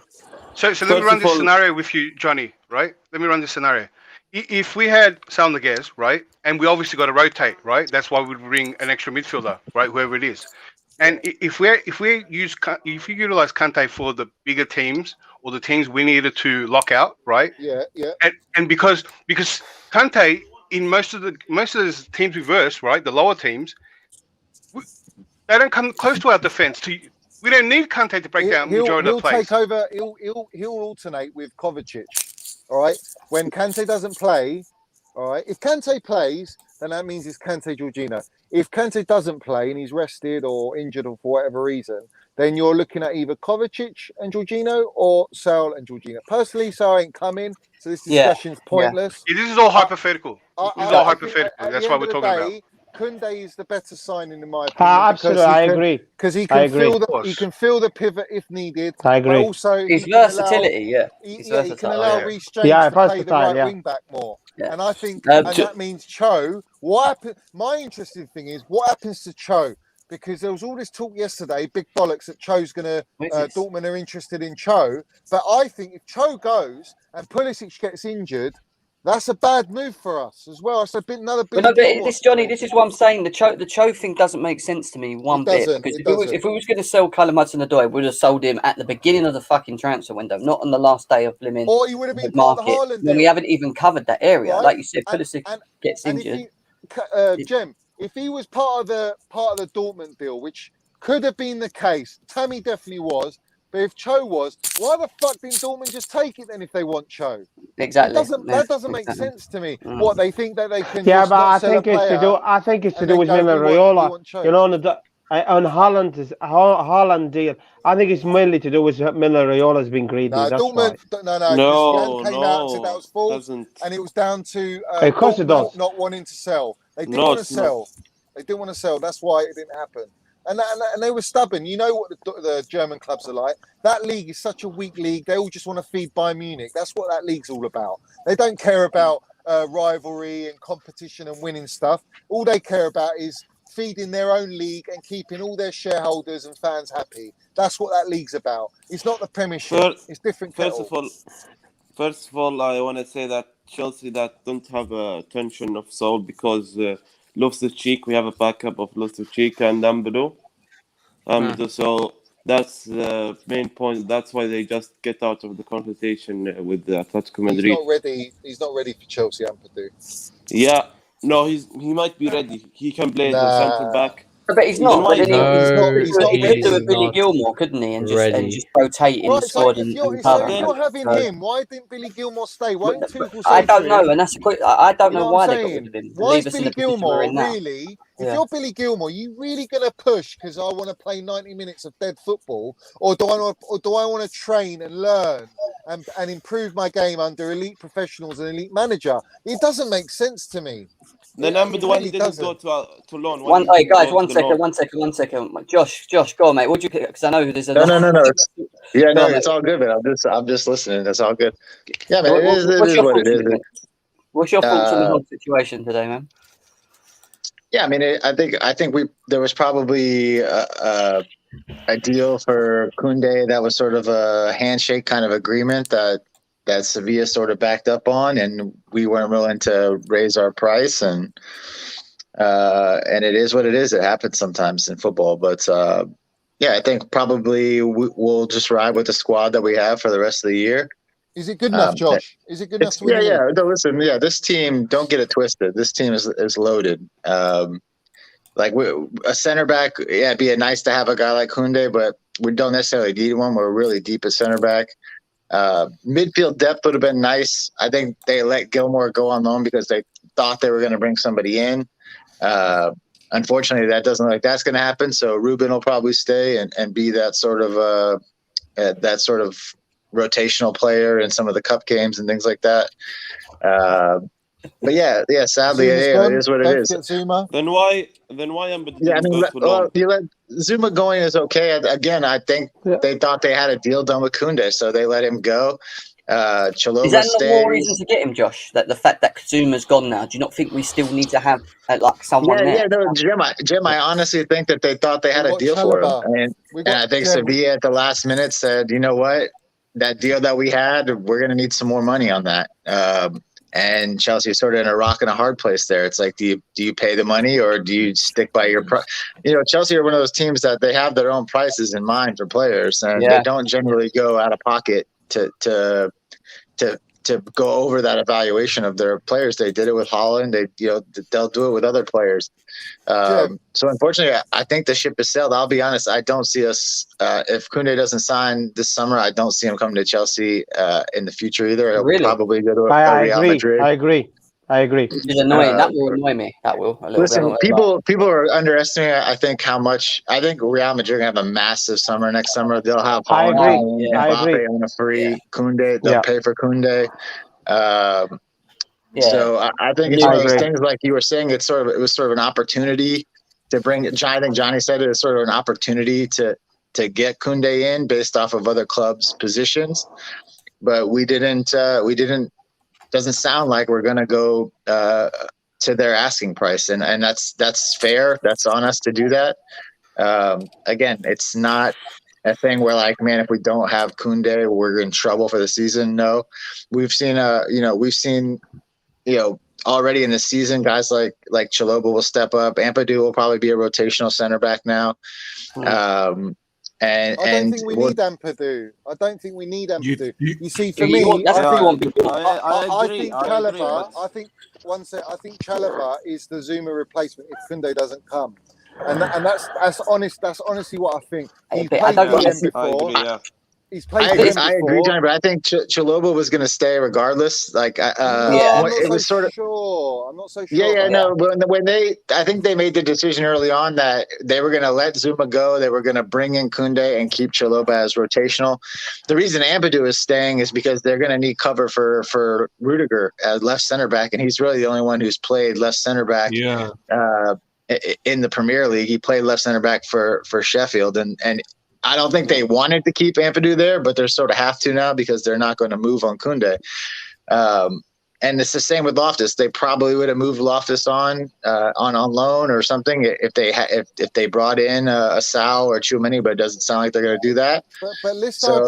So let me run this scenario with you, Johnny, right? Let me run this scenario. If we had Saúl Niguez, right, and we obviously got to rotate, right? That's why we bring an extra midfielder, right, whoever it is. And if we utilize Kante for the bigger teams or the teams we needed to lock out, right? Yeah. And because Kante in most of the teams we verse, right, the lower teams, they don't come close to our defense. We don't need Kante to break down majority of the plays. He'll take over. He'll alternate with Kovacic. All right. When Kante doesn't play, all right. If Kante plays, then that means it's Kante Jorginho. If Kante doesn't play and he's rested or injured or for whatever reason, then you're looking at either Kovacic and Jorginho or Saúl and Jorginho. Personally, Saúl ain't coming, so this discussion's pointless. This is all hypothetical. This is all hypothetical. That's why we're talking about. Koundé is the better signing in my opinion. Absolutely, I agree. Because he can feel the pivot if needed. I agree. But also, his versatility, he can allow Reece James to play the right wing back more. Yeah. And I think that means Cho. My interesting thing is what happens to Cho, because there was all this talk yesterday, big bollocks, that Cho's going to Dortmund are interested in Cho. But I think if Cho goes and Pulisic gets injured, that's a bad move for us as well. It's another big. But Johnny, this is what I'm saying. The Cho thing doesn't make sense to me one bit. Because if we was going to sell Callum Hudson-Odoi, we would have sold him at the beginning of the fucking transfer window, not on the last day of blimmin'. Or he would have been part of the Haaland deal. We haven't even covered that area, like you said. Pulisic gets injured. Jem, if he was part of the Dortmund deal, which could have been the case, Tammy definitely was. But if Cho was, why the fuck didn't Dortmund just take it then if they want Cho? Exactly. That doesn't make sense to me. What, they think that they can but I think it's to do with Miller Raiola. You know, on Haaland deal, I think it's mainly to do with Miller Raiola being greedy. No, Dortmund, no, came out and said that was false, and it was down to of course it does. Not wanting to sell. They didn't want to sell. They didn't want to sell. That's why it didn't happen. And they were stubborn. You know what the German clubs are like. That league is such a weak league. They all just want to feed Bayern Munich. That's what that league's all about. They don't care about rivalry and competition and winning stuff. All they care about is feeding their own league and keeping all their shareholders and fans happy. That's what that league's about. It's not the Premiership. It's different. First of all, I want to say that Chelsea don't have attention of Saul because Loftus-Cheek, we have a backup of Loftus-Cheek and Ampadu. So that's the main point. That's why they just get out of the conversation with the Atletico Madrid. He's not ready for Chelsea, Ampadu. Yeah, no, he might be ready. He can play as a centre back. But he's not. He's not. He could do a Billy not Gilmore, couldn't he? And just rotate in the squad. If you're having him, why didn't Billy Gilmore stay? Why didn't Tuchel I don't know, and that's a quick. I don't know why they got rid of him. Why is Billy Gilmore really? If you're Billy Gilmore, you really going to push because I want to play 90 minutes of dead football, or do I want to train and learn and improve my game under elite professionals and elite manager? It doesn't make sense to me. Then Ampadu, why he didn't go to loan? One second. Josh, go on, mate. What do you pick? Because I know there's a no. It's all good, man. I'm just listening. That's all good. Yeah, man. It is what it is. What's your thoughts on the whole situation today, man? Yeah, I mean, I think there was probably a deal for Koundé that was sort of a handshake kind of agreement that Sevilla sort of backed up on, and we weren't willing to raise our price, and it is what it is. It happens sometimes in football, but I think probably we'll just ride with the squad that we have for the rest of the year. Is it good enough, Josh? Is it good enough to win? Yeah. No, listen, this team, don't get it twisted. This team is loaded. Like a center back, it'd be nice to have a guy like Koundé, but we don't necessarily need one. We're really deep at center back. Midfield depth would have been nice. I think they let Gilmore go on loan because they thought they were going to bring somebody in. Unfortunately, that doesn't look like that's going to happen. So Ruben will probably stay and be that sort of rotational player in some of the cup games and things like that. But yeah, sadly, it is what it is. Then why Ampadu? Yeah, I mean, you let Zuma going is okay. Again, I think they thought they had a deal done with Koundé, so they let him go. Chalobah is that not more reason to get him, Josh? That the fact that Zuma's gone now, do you not think we still need to have someone there? Yeah, no, Jim, I honestly think that they thought they had a deal for him, and I think Sevilla at the last minute said, you know what, that deal that we had, we're going to need some more money on that. And Chelsea is sort of in a rock and a hard place there. It's like, do you pay the money or do you stick by your price? Chelsea are one of those teams that they have their own prices in mind for players, and they don't generally go out of pocket to go over that evaluation of their players. They did it with Holland. They'll do it with other players. So unfortunately, I think the ship has sailed. I'll be honest. I don't see us, if Koundé doesn't sign this summer, I don't see him coming to Chelsea in the future either. He'll probably go to Real Madrid. I agree. It's annoying. That will annoy me. That will. Listen, people are underestimating, I think, how much. I think Real Madrid are going to have a massive summer next summer. They'll have Holland and Mbappe on a free. Koundé, they'll pay for Koundé. So I think it's one of those things, like you were saying, it was sort of an opportunity to bring. I think Johnny said it was sort of an opportunity to get Koundé in based off of other clubs' positions, but we didn't. Doesn't sound like we're going to go to their asking price, and that's fair. That's on us to do that. Again, it's not a thing where, like, man, if we don't have Koundé, we're in trouble for the season. No, we've seen already in the season, guys like Chalobah will step up. Ampadu will probably be a rotational center back now. I don't think we need Ampadu. You see, for me, I think Chalobah is the Zuma replacement if Koundé doesn't come, and that's honest. That's honestly what I think. He's played VM before. He's played. I agree, Johnny, but I think Chalobah was going to stay regardless. Like, it was sort of. Sure, I'm not so sure. Yeah. No, when I think they made the decision early on that they were going to let Zuma go. They were going to bring in Koundé and keep Chalobah as rotational. The reason Ampadu is staying is because they're going to need cover for Rudiger as left center back, and he's really the only one who's played left center back. Yeah. In the Premier League, he played left center back for Sheffield, and I don't think they wanted to keep Ampadu there, but they sort of have to now because they're not going to move on Koundé. And it's the same with Loftus. They probably would have moved Loftus on loan or something if they brought in a Saúl or Tchouaméni, but it doesn't sound like they're going to do that. But list our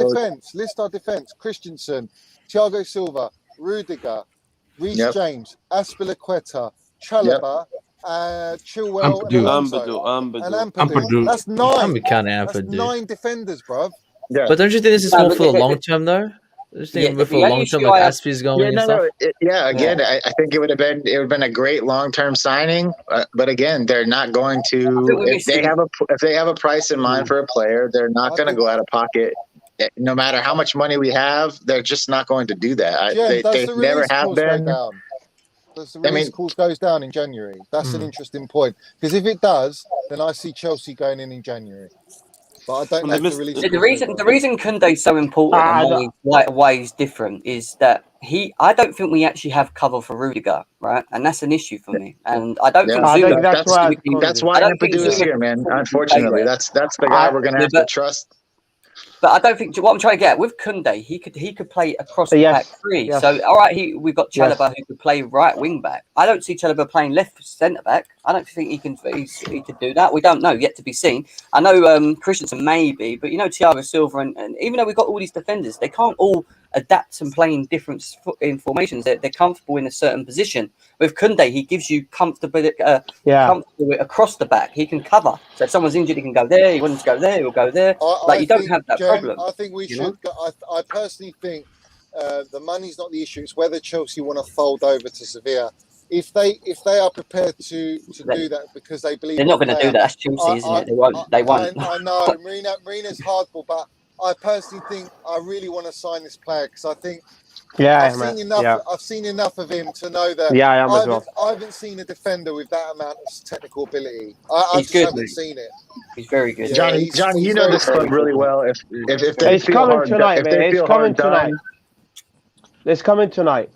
defense. Christensen, Thiago Silva, Rudiger, Reece James, Aspilicueta, Chalobah. Chilwell and Ampadu. That's 9. That's 9 defenders, bruv. Yeah. But don't you think this is more for the long term, though? Just thinking for the long term, like Aspi's going and stuff. Again, I think it would have been a great long term signing. But again, they're not going to. If they have a price in mind for a player, they're not going to go out of pocket. No matter how much money we have, they're just not going to do that. They never have been. The release clause goes down in January. That's an interesting point, because if it does, then I see Chelsea going in January. but I don't know if the release. The reason Koundé's so important and why he's different is that I don't think we actually have cover for Rudiger, right? And that's an issue for me. And I don't think Zuma. That's why Ampadu is here, man. Unfortunately, that's the guy we're gonna have to trust. But I don't think what I'm trying to get at with Koundé, he could play across the back three. Yes. So all right, we've got Chalobah who could play right wing back. I don't see Chalobah playing left centre back. I don't think he could do that. We don't know, yet to be seen. I know Christensen maybe, but Thiago Silva and even though we've got all these defenders, they can't all adapt and play in different formations. They're comfortable in a certain position. With Koundé, he gives you comfortable across the back. He can cover. So if someone's injured, he can go there. He wants to go there, he'll go there. You don't have that problem. I think we should. I personally think the money's not the issue. It's whether Chelsea want to fold over to Sevilla. If they are prepared to do that because they believe they're not going to do that. That's Chelsea, isn't it? They won't. I know Marina's hardball, but I personally think I really want to sign this player because I think I've seen enough of him to know that I haven't seen a defender with that amount of technical ability. I just haven't seen it. He's very good. Johnny, you know this club really well. If they it's coming tonight, man. It's coming tonight. It's coming tonight.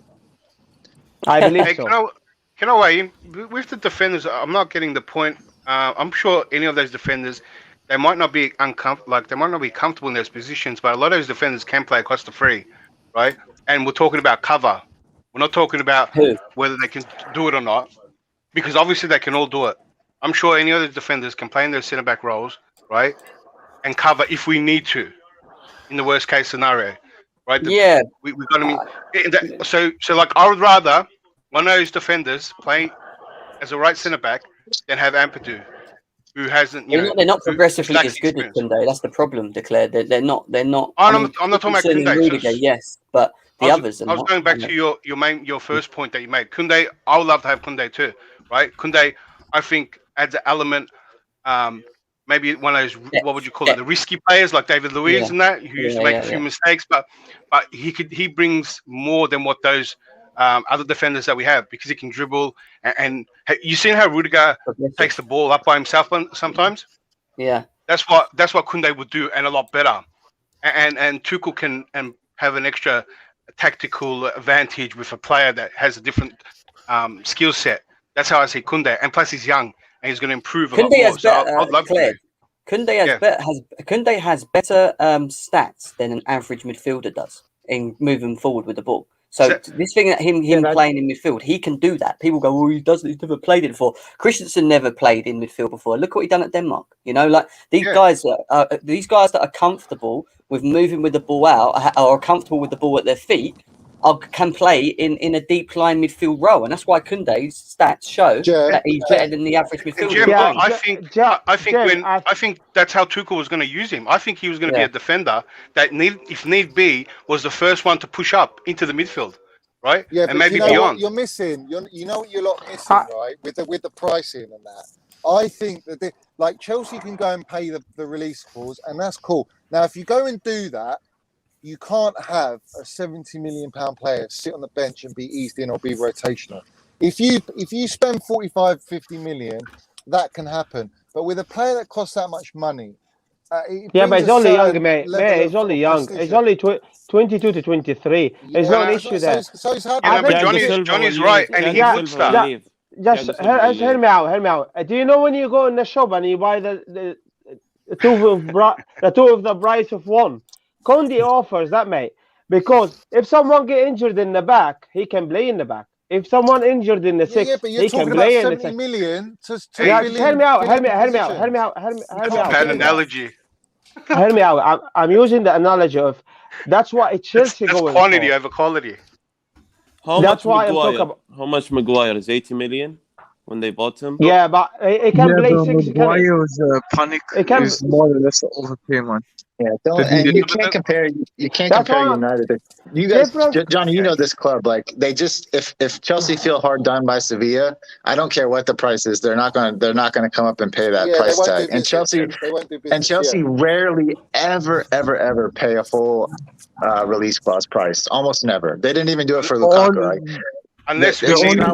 I believe so. You know what? With the defenders, I'm not getting the point. I'm sure any of those defenders, they might not be they might not be comfortable in those positions, but a lot of those defenders can play across the free, right? And we're talking about cover. We're not talking about whether they can do it or not, because obviously they can all do it. I'm sure any other defenders can play in those centre back roles, right, and cover if we need to, in the worst case scenario, right? We've got to mean. So like I would rather one of those defenders play as a right centre back than have Ampadu, who hasn't. They're not progressively as good as Koundé. That's the problem. Declared they're not. I'm not talking about Koundé. Yes, but I was going back to your first point that you made. Koundé, I would love to have Koundé too, right? Koundé, I think adds an element. Maybe one of those what would you call it? The risky players like David Luiz and that who used to make a few mistakes, but he brings more than what those other defenders that we have because he can dribble and you seen how Rudiger takes the ball up by himself sometimes. Yeah, that's what Koundé would do and a lot better. And Tuchel can have an extra tactical advantage with a player that has a different skill set. That's how I see Koundé, and plus he's young and he's going to improve a lot more. So I'd love to. Koundé has better stats than an average midfielder does in moving forward with the ball. So this thing that him playing in midfield, he can do that. People go, he doesn't. He's never played it before. Christensen never played in midfield before. Look what he done at Denmark. Like these guys that are comfortable with moving with the ball out or are comfortable with the ball at their feet, can play in a deep line midfield role, and that's why Koundé's stats show that he's better than the average midfielder. I think that's how Tuchel was going to use him. I think he was going to be a defender that, if need be, was the first one to push up into the midfield, right? Yeah, and maybe beyond. What you're missing. You know what you're not missing, right? With the pricing and that. I think that Chelsea can go and pay the release clause, and that's cool. Now, if you go and do that, you can't have a £70 million player sit on the bench and be eased in or be rotational. If you spend 45, 50 million, that can happen. But with a player that costs that much money, but he's only young, mate. He's only young. He's only 22 to 23. There's no issue there. So he's happy. But Johnny's right, and he would start. Just hear me out. Do you know when you go in the shop and you buy the two of the price of one? Koundé offers that, mate, because if someone get injured in the back, he can play in the back. If someone injured in the six, he can play in the six. Million to hear me out. Bad analogy. Hear me out. I'm using the analogy of that's what Chelsea that's going quantity for. over quality. How much Maguire is 80 million when they bought him? Yeah, but he can play six. Maguire was panic. It was more or less overpayment. Yeah, you can't compare. You can't compare United. You guys, Johnny, you know this club. Like they just, if Chelsea feel hard done by Sevilla, I don't care what the price is. They're not going to come up and pay that price tag. And Chelsea rarely ever pay a full release clause price. Almost never. They didn't even do it for Lukaku. Right? Unless we only do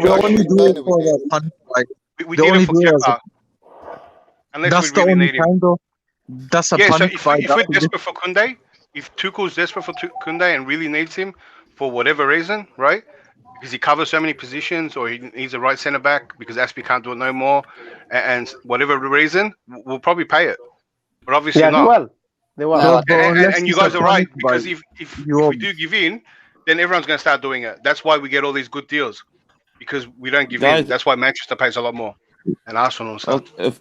it for the we need it for Kepa. That's the only time though. That's a Yeah, so panic if, buy. if we're desperate for Koundé, if Tuchel's desperate for Koundé and really needs him for whatever reason, right? Because he covers so many positions, or he needs a right centre back because Aspie can't do it no more, and whatever reason, we'll probably pay it. But obviously Yeah, they not. will. They will. No, And you guys are right, because if we do give in, then everyone's going to start doing it. That's why we get all these good deals, because we don't give in. That's why Manchester pays a lot more, and Arsenal and stuff.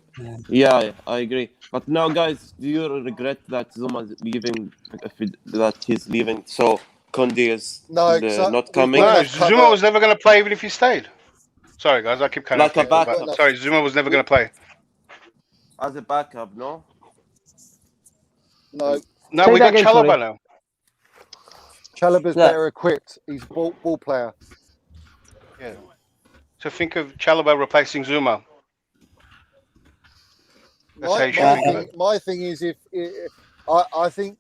Yeah, I agree. But now, guys, do you regret that Zuma is leaving? That he's leaving, so Koundé is not coming? No, Zuma was never going to play even if he stayed. Sorry, guys, I keep cutting like off a people, backup. but sorry, Zuma was never going to play As a backup, no. No, we got Chalobah now. Chalobah's better equipped. He's a ball player. Yeah. So think of Chalobah replacing Zuma. My thing is, I think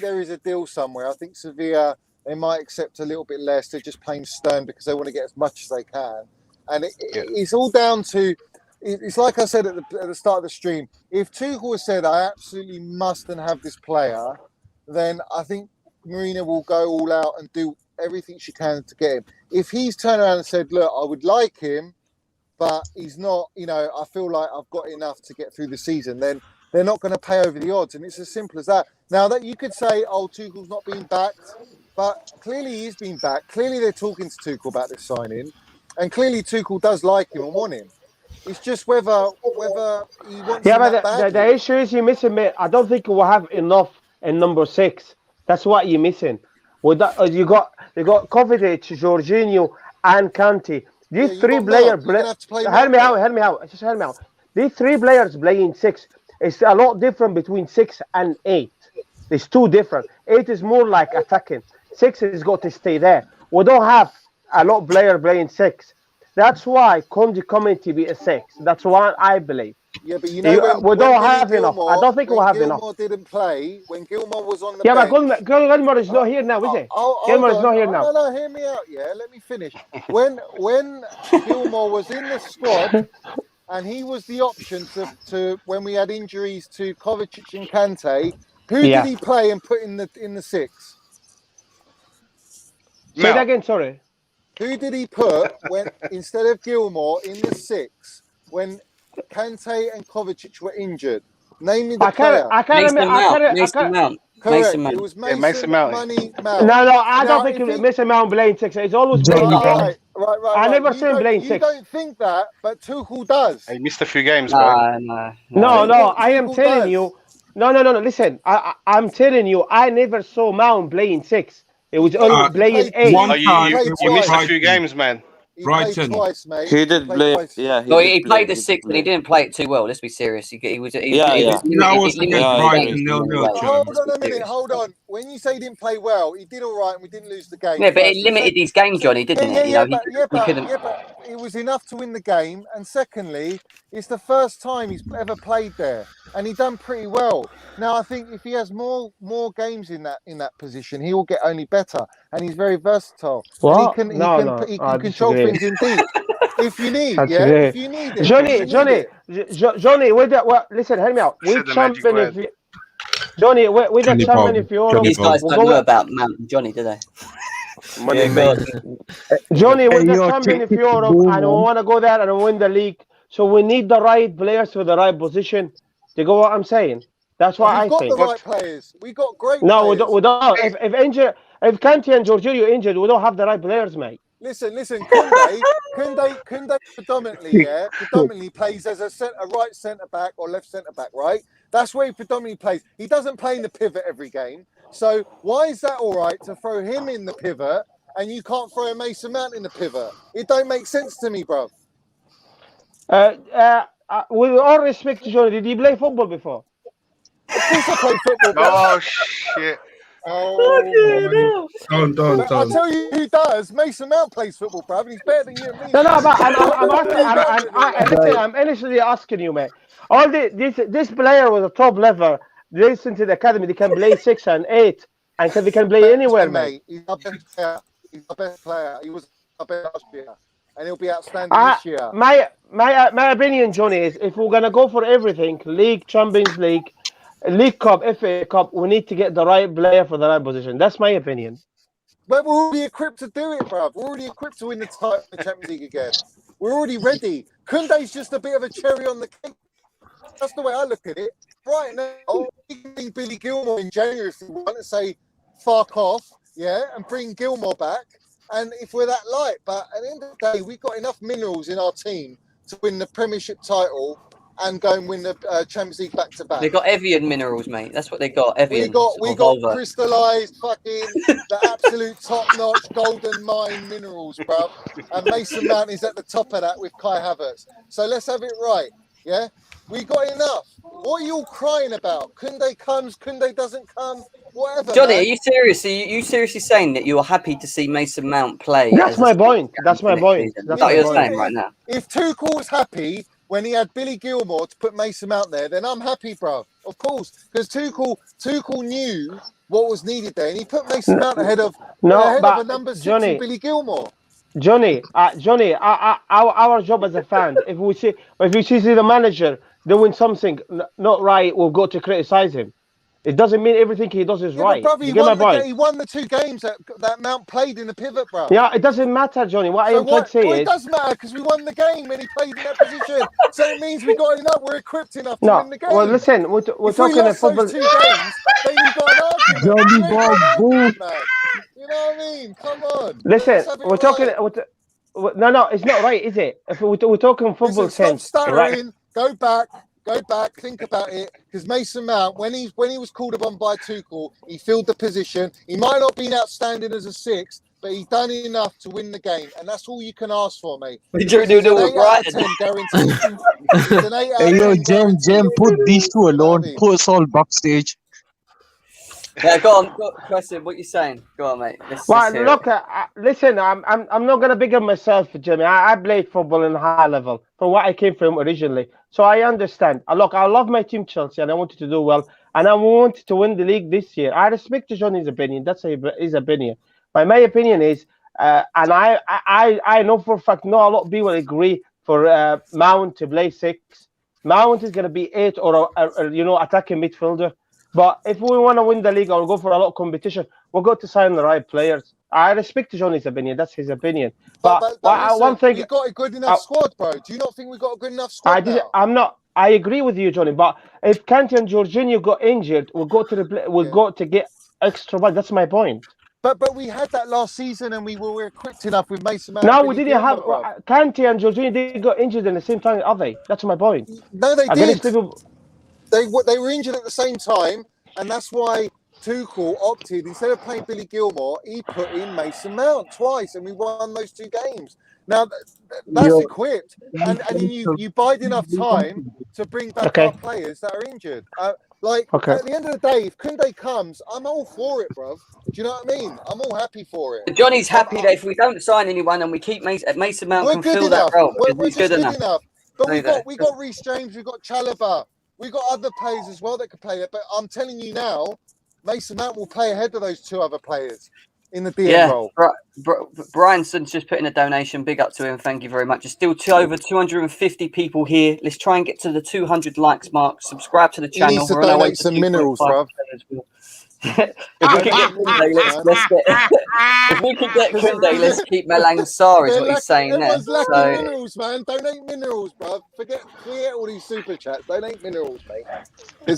there is a deal somewhere. I think Sevilla, they might accept a little bit less. They're just playing stern because they want to get as much as they can, and it's all down to. It's like I said at the start of the stream. If Tuchel has said, I absolutely must and have this player, then I think Marina will go all out and do everything she can to get him. If he's turned around and said, look, I would like him, but he's not, I feel like I've got enough to get through the season, then they're not going to pay over the odds. And it's as simple as that. Now, that you could say, Tuchel's not being backed, but clearly he's been backed. Clearly they're talking to Tuchel about this signing, and clearly Tuchel does like him and want him. It's just whether he wants. Yeah, but the issue is you're missing, mate. I don't think we'll have enough in number 6. That's what you're missing. With that, you got Kovacic, Jorginho, and Kanté. These three players. Hear me out. Just hear me out. These 3 players playing 6. It's a lot different between 6 and 8. It's too different. 8 is more like attacking. 6 has got to stay there. We don't have a lot of players playing 6. That's why Koundé coming to be a 6. That's what I believe. Yeah, but we don't have enough. I don't think we'll have enough. Gilmour didn't play when Gilmour was on the bench. But Gilmour is not here now, is he? Gilmour is not here now. No, hear me out. Yeah, let me finish. When Gilmour was in the squad, and he was the option to when we had injuries to Kovacic and Kanté, who did he play and put in the 6? Say that again. Sorry. Who did he put when instead of Gilmour in the 6 when Kanté and Kovacic were injured? Name me the player. Mason Mount. Correct. It was Mason Mount. No, I don't think Mason Mount playing 6. It's always playing 6. Right. I never seen him playing 6. You don't think that, but Tuchel does. He missed a few games, bro. No. I am telling you. No. Listen, I'm telling you, I never saw Mount playing 6. It was only playing 8. You missed a few games, man. He played twice, mate. He did play. Yeah, he played the 6, but he didn't play it too well. Let's be serious. He was. Hold on a minute. Hold on. When you say he didn't play well, he did all right, and we didn't lose the game. Yeah, but it limited his game, Johnny, didn't it? But it was enough to win the game. And secondly, it's the first time he's ever played there, and he done pretty well. Now, I think if he has more games in that position, he will get only better, and he's very versatile. What? And he can control things in deep. If you need, if you need it. Johnny, listen, hear me out. We champion if you... Johnny, we're the champion if you're... These guys don't know about Mount and Johnny, do they? Johnny, we're the champion of Europe, and we want to go there and win the league. So we need the right players for the right position. Do you get what I'm saying? That's what I think. We've got the right players. We got great players. No, we don't. If Kanté and Jorginho injured, we don't have the right players, mate. Listen. Koundé predominantly plays as a right centre back or left centre back, right? That's where he predominantly plays. He doesn't play in the pivot every game. So why is that all right to throw him in the pivot and you can't throw a Mason Mount in the pivot? It don't make sense to me, bro. With all respect to Johnny, did he play football before? Of course I played football, bro. Oh, shit. Don't. I'll tell you who does. Mason Mount plays football, bro, and he's better than you and me. No, but I'm honestly asking you, mate. All this player was a top level. Listen to the academy. They can play 6 and 8, and they can play anywhere, mate. He's our best player. He's our best player. He was our best last year, and he'll be outstanding this year. My opinion, Johnny, is if we're gonna go for everything, league, Champions League, League Cup, FA Cup, we need to get the right player for the right position. That's my opinion. But we're already equipped to do it, bruv. We're already equipped to win the title of the Champions League again. We're already ready. Koundé's just a bit of a cherry on the cake. That's the way I look at it. Right now, we can bring Billy Gilmore in January if we want to say, fuck off, yeah, and bring Gilmore back. And if we're that light, but at the end of the day, we've got enough minerals in our team to win the Premiership title and go and win the Champions League back to back. They got Evian minerals, mate. That's what they got. Evian. We got crystallized, fucking the absolute top-notch golden mine minerals, bruv. And Mason Mount is at the top of that with Kai Havertz. So let's have it right, yeah. We got enough. What are you all crying about? Koundé comes, Koundé doesn't come, whatever. Johnny, man. are you serious? Are you seriously saying that you are happy to see Mason Mount play? That's my point. That's my point. That's what you're saying right now. If Tuchel was happy when he had Billy Gilmore to put Mason Mount there, then I'm happy, bruv. Of course, because Tuchel knew what was needed there, and he put Mason Mount ahead of a number 6 in Billy Gilmore. Johnny, our job as a fan, if we see the manager doing something not right, we'll go to criticize him. It doesn't mean everything he does is right. But he won the 2 games that Mount played in the pivot, bro. Yeah, it doesn't matter, Johnny. What I'm trying to say is... It does matter because we won the game and he played in that position. So it means we got enough, we're equipped enough to win the game. Well, listen, we're talking about football... Those 2 games, then you've got an argument. You know what I mean? Come on. Listen, we're talking... No, it's not right, is it? If we're talking football sense... Stop stuttering, go back, think about it. Because Mason Mount, when he was called upon by Tuchel, he filled the position. He might not have been outstanding as a 6, but he done enough to win the game, and that's all you can ask for, mate. Hey, yo, Jem, put these 2 alone. Put us all backstage. Yeah, go on, question. What you saying? Go on, mate. Listen, I'm not gonna big up myself, Jimmy. I played football in high level from what I came from originally, so I understand. I love my team Chelsea, and I wanted to do well, and I wanted to win the league this year. I respect Johnny's opinion. That's his opinion. But my opinion is, and I know for a fact, not a lot of people agree for Mount to play 6. Mount is gonna be 8 or attacking midfielder. But if we want to win the league or go for a lot of competition, we'll go to sign the right players. I respect Johnny's opinion. That's his opinion. But listen, one thing... You got a good enough squad, bro. Do you not think we got a good enough squad I agree with you, Johnny. But if Kante and Jorginho got injured, we'll go to get extra money. That's my point. But we had that last season and we were equipped enough with Mason Mount. No, we didn't have... Kante and Jorginho didn't got injured in the same time, are they? That's my point. No, they did. They were injured at the same time, and that's why Tuchel opted, instead of playing Billy Gilmore, he put in Mason Mount twice, and we won those 2 games. Now, that's equipped, and you bide enough time to bring back our players that are injured. At the end of the day, if Koundé comes, I'm all for it, bruv. Do you know what I mean? I'm all happy for it. Johnny's happy that if we don't sign anyone and we keep Mason Mount can fill that role. We're just good enough. But we got Reece James, we got Chalobah. We got other players as well that could play it, but I'm telling you now, Mason Mount will play ahead of those 2 other players in the DM role. Bryanson's just put in a donation. Big up to him. Thank you very much. There's still over 250 people here. Let's try and get to the 200 likes mark. Subscribe to the channel. He needs to donate some minerals, bruv. If we can get Koundé, let's keep Malang Sarr, is what he's saying there. Everyone's lacking minerals, man. Donate minerals, bruv. Forget all these super chats. Donate minerals, mate. We're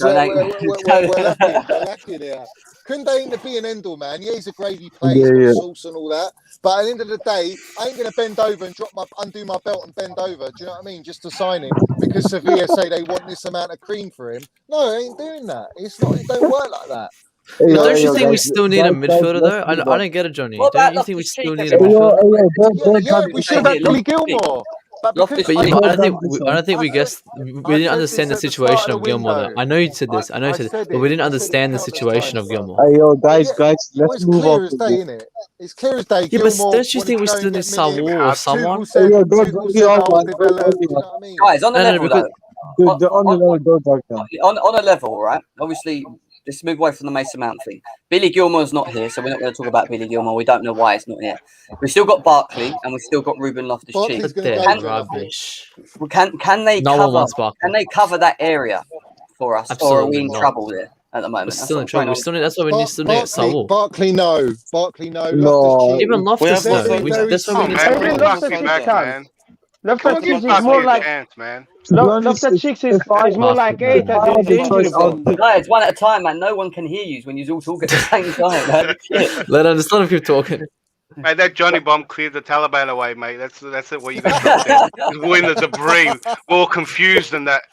lacking here. Koundé ain't the be and end all, man. Yeah, he's a gravy player, sauce and all that. But at the end of the day, I ain't going to bend over and undo my belt and bend over. Do you know what I mean? Just to sign him because Sevilla say they want this amount of cream for him. No, I ain't doing that. It don't work like that. Don't you think we still need a midfielder though? I don't get it, Johnny. Don't you think we still need a midfielder? Yeah, we should have Billy Gilmore. But I don't think we didn't understand the situation of Gilmore though. I know you said this, but we didn't understand the situation of Gilmore. Guys, let's move on. It's clear as day. Yeah, but don't you think we still need Saúl or someone? Guys, on a level, right? Obviously, let's move away from the Mason Mount thing. Billy Gilmore's not here, so we're not going to talk about Billy Gilmore. We don't know why it's not here. We've still got Barkley and we've still got Ruben Loftus-Cheek. They're rubbish. Can they cover that area for us, Absolutely or are we in not. trouble there at the moment? We're still in trouble. That's why we need to need Saul. Barkley, no. Barkley, no. No. Even Loftus, We have no. also That's why we need man, Saul. bring Loftus back, man. Loftus-Cheek Give is more a like chance, man. Loftus-Cheek is more like if eight as I in had the danger choice, zone. Guys, one at a time, man. No one can hear you when you all talk at the same time, man. Shit. Let him keep talking. Mate, that Johnny Bomb cleared the Taliban away, mate. That's it. What you got to there? We're in the debris. We're all confused and that.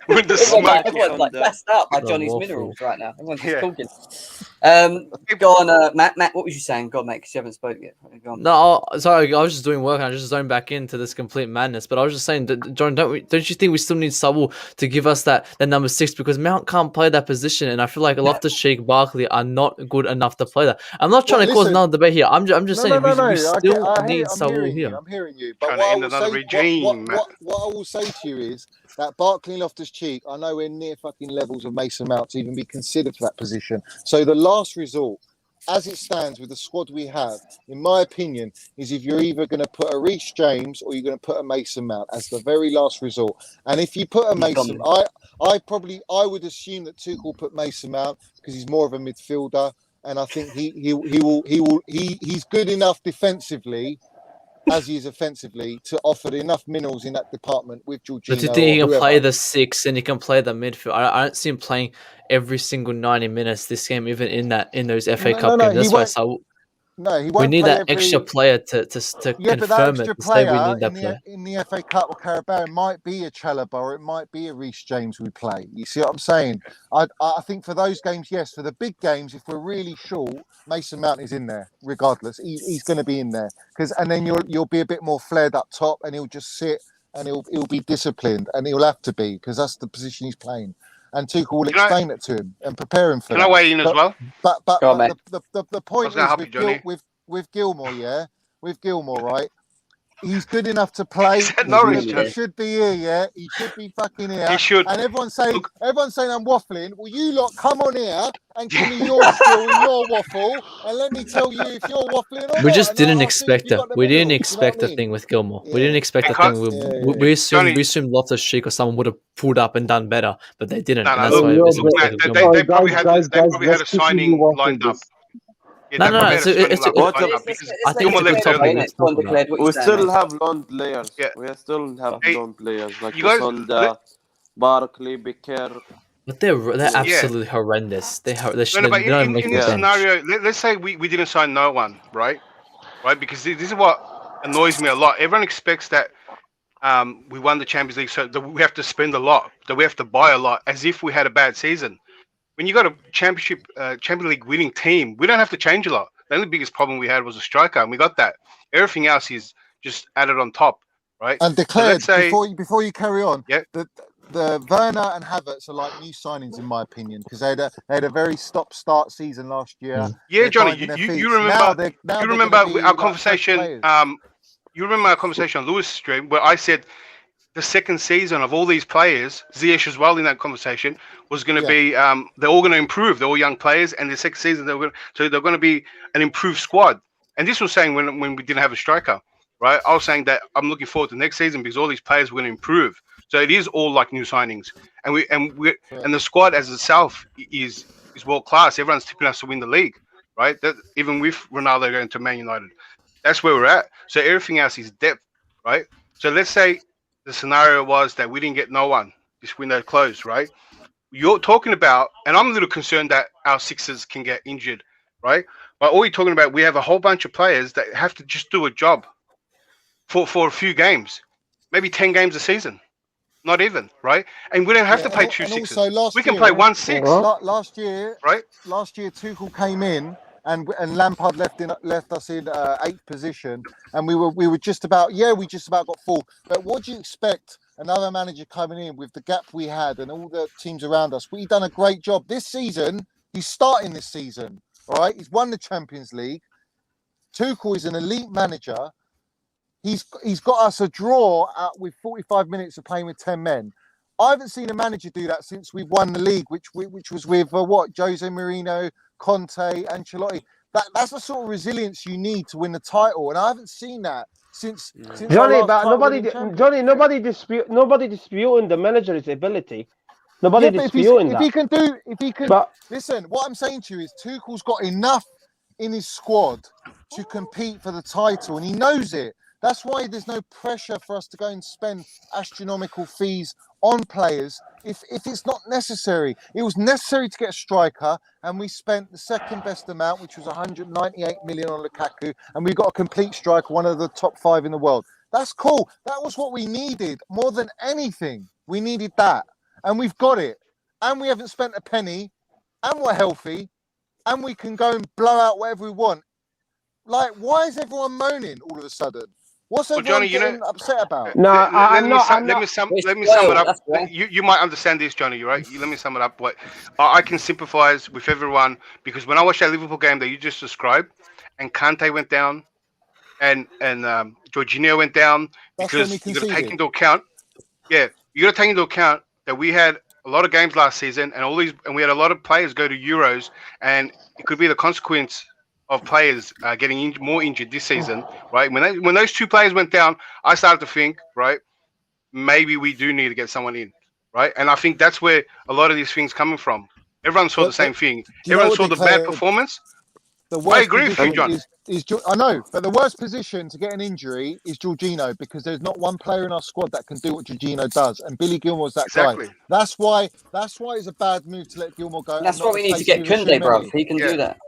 We're in the smoke. Everyone's like gassed up by So Johnny's awful. minerals right now. Everyone's Yeah. just talking. Go on, Matt. Matt, what was you saying? God, mate, because you haven't spoken yet. Go on. No, sorry, I was just doing work and I just zoned back into this complete madness. But I was just saying, John, don't you think we still need Saúl to give us that number 6 because Mount can't play that position, and I feel like Loftus-Cheek, Barkley are not good enough to play that. I'm not trying to cause another debate here. I'm just saying we still need Saúl here. I'm hearing you. But Trying to end another regime. what I will say to you is that Barkley and Loftus-Cheek are nowhere near fucking levels of Mason Mount to even be considered for that position. So the last resort, as it stands with the squad we have, in my opinion, is if you're either going to put a Reece James or you're going to put a Mason Mount as the very last resort. And if you put a Mason, I would assume that Tuchel put Mason Mount because he's more of a midfielder, and I think he's good enough defensively as he is offensively to offer enough minerals in that department with Jorginho. But you think he can play the 6 and he can play the midfield? I don't see him playing every single 90 minutes this game, even in those FA Cup games. That's why he won't. We need that extra player to confirm it. To say we need that player. In the FA Cup or Carabao, it might be a Chalobah or it might be a Reece James we play. You see what I'm saying? I think for those games, yes. For the big games, if we're really short, Mason Mount is in there regardless. He's going to be in there and then you'll be a bit more flared up top, and he'll just sit and he'll be disciplined, and he'll have to be because that's the position he's playing. And Tuchel will explain it to him and prepare him for that. Can I weigh in as well? But Go on, the point is with Gilmore, with Gilmore, right? He's good enough to play. He should be here, yeah. He should be fucking here. He should. And everyone's saying I'm waffling. Well, you lot come on here and give me your skill and your waffle, and let me tell you if you're waffling or not. We just didn't expect it. We didn't expect the thing with Gilmore. We didn't expect the thing. We assumed Loftus-Cheek or someone would have pulled up and done better, but they didn't. They probably had a signing lined up. No. I think we still have loan players. Yeah. We still have loan players like Koundé, Barkley, Becker. But they're absolutely horrendous. They in this scenario, let's say we didn't sign no one, right? Because this is what annoys me a lot. Everyone expects that we won the Champions League, so that we have to spend a lot, that we have to buy a lot, as if we had a bad season. When you got a Champions League winning team, we don't have to change a lot. The only biggest problem we had was a striker, and we got that. Everything else is just added on top, right? And declared, before you carry on, the Werner and Havertz are like new signings in my opinion, because they had a very stop-start season last year. Yeah, Johnny, you remember our conversation. You remember our conversation on Lewis' stream where I said the second season of all these players, Ziyech as well in that conversation, was going to be they're all going to improve. They're all young players, and the second season they're going to be an improved squad. And this was saying when we didn't have a striker, right? I was saying that I'm looking forward to next season because all these players were going to improve. So it is all like new signings, and the squad as itself is world class. Everyone's tipping us to win the league, right? That even with Ronaldo going to Man United, that's where we're at. So everything else is depth, right? So let's say the scenario was that we didn't get no one. This window closed, right? You're talking about, and I'm a little concerned that our sixers can get injured, right? But all you're talking about, we have a whole bunch of players that have to just do a job for a few games, maybe 10 games a season, not even, right? And we don't have to play two sixes. We can play 1 6. Last year, right? Last year, Tuchel came in. And Lampard left us in 8th position, and we were just about got full. But what do you expect another manager coming in with the gap we had and all the teams around us? We've done a great job this season. He's starting this season, all right. He's won the Champions League. Tuchel is an elite manager. He's got us a draw with 45 minutes of playing with 10 men. I haven't seen a manager do that since we've won the league, which was with Jose Mourinho, Conte, Ancelotti. That's the sort of resilience you need to win the title, and I haven't seen that since Johnny. But nobody disputing the manager's ability. Nobody Yeah, but disputing that. if he can, But listen, what I'm saying to you is Tuchel's got enough in his squad to compete for the title, and he knows it. That's why there's no pressure for us to go and spend astronomical fees on players if it's not necessary. It was necessary to get a striker, and we spent the second best amount, which was 198 million on Lukaku, and we got a complete striker, one of the top 5 in the world. That's cool. That was what we needed more than anything. We needed that, and we've got it, and we haven't spent a penny, and we're healthy, and we can go and blow out whatever we want. Like, why is everyone moaning all of a sudden? What's everyone getting upset about? No, let me sum it up. You might understand this, Johnny. Right? Let me sum it up. What I can sympathise with everyone, because when I watched that Liverpool game that you just described, and Kante went down, and Jorginho went down, because you got to take into account. Yeah, you got to take into account that we had a lot of games last season, and we had a lot of players go to Euros, and it could be the consequence of players getting more injured this season, right? When those 2 players went down, I started to think, right, maybe we do need to get someone in, right? And I think that's where a lot of these things coming from. Everyone saw the same thing. Everyone saw the bad performance. I agree with you, John. I know, but the worst position to get an injury is Jorginho, because there's not one player in our squad that can do what Jorginho does, and Billy Gilmore's that guy. That's why it's a bad move to let Gilmore go. That's why we need to get Koundé, bro. He can do that.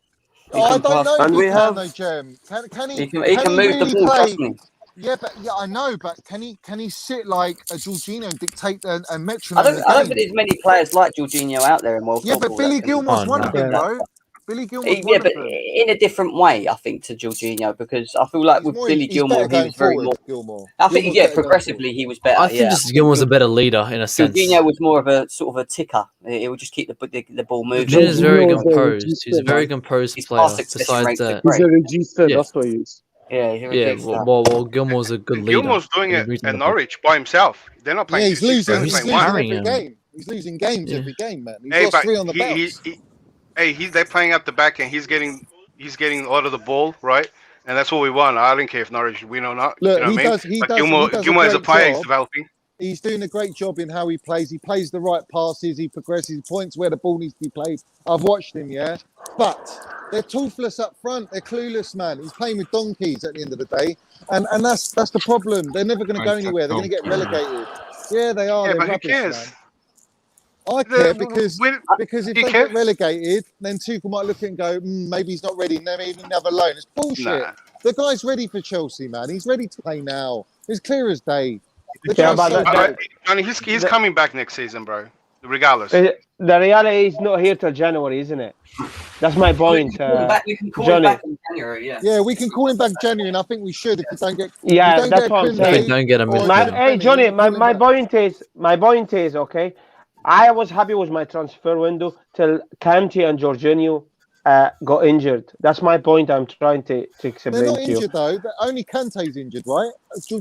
I don't know. And we have Jem. Can he? He can move the ball. Trust me. Yeah, I know, but can he sit like a Jorginho and dictate a metronome? I don't think there's many players like Jorginho out there in world football. Yeah, but Billy Gilmore's one of them, bro. Billy Gilmore's one of them. In a different way, I think, to Jorginho, because I feel like with Billy Gilmore, he was very more. I think, progressively he was better. I think just Gilmore's a better leader in a sense. Jorginho was more of a sort of a ticker. It would just keep the ball moving. Jorginho's very composed. He's a very composed player. Besides that, he's a register. That's what he is. Yeah, well, Gilmore's a good leader. Gilmore's doing it at Norwich by himself. They're not playing. Yeah, he's losing every game. He's losing games every game, man. He's lost 3 on the bounce. They're playing up the back, and he's getting a lot of the ball, right? And that's what we want. I don't care if Norwich win or not. Look, you know Gilmour as a player is developing. He's doing a great job in how he plays. He plays the right passes. He progresses. He points where the ball needs to be played. I've watched him, yeah. But they're toothless up front. They're clueless, man. He's playing with donkeys at the end of the day, and that's the problem. They're never going to go anywhere. They're going to get relegated. Yeah, they are. Yeah, they're but rubbish, who cares? Man. I care because if they get relegated, then Tuchel might look at it and go, maybe he's not ready. Maybe even have a loan. It's bullshit. Nah. The guy's ready for Chelsea, man. He's ready to play now. It's clear as day. Johnny, he's coming back next season, bro. Regardless. The reality is not here till January, isn't it? That's my point. We can call him back in January, yeah, we can call him back January, and I think we should if we don't get. Yeah, that's what I'm saying. Don't get him. Hey, Johnny, my point is, okay. I was happy with my transfer window till Kante and Jorginho got injured. That's my point. I'm trying to explain to you. They're not injured though. Only Kante's injured, right?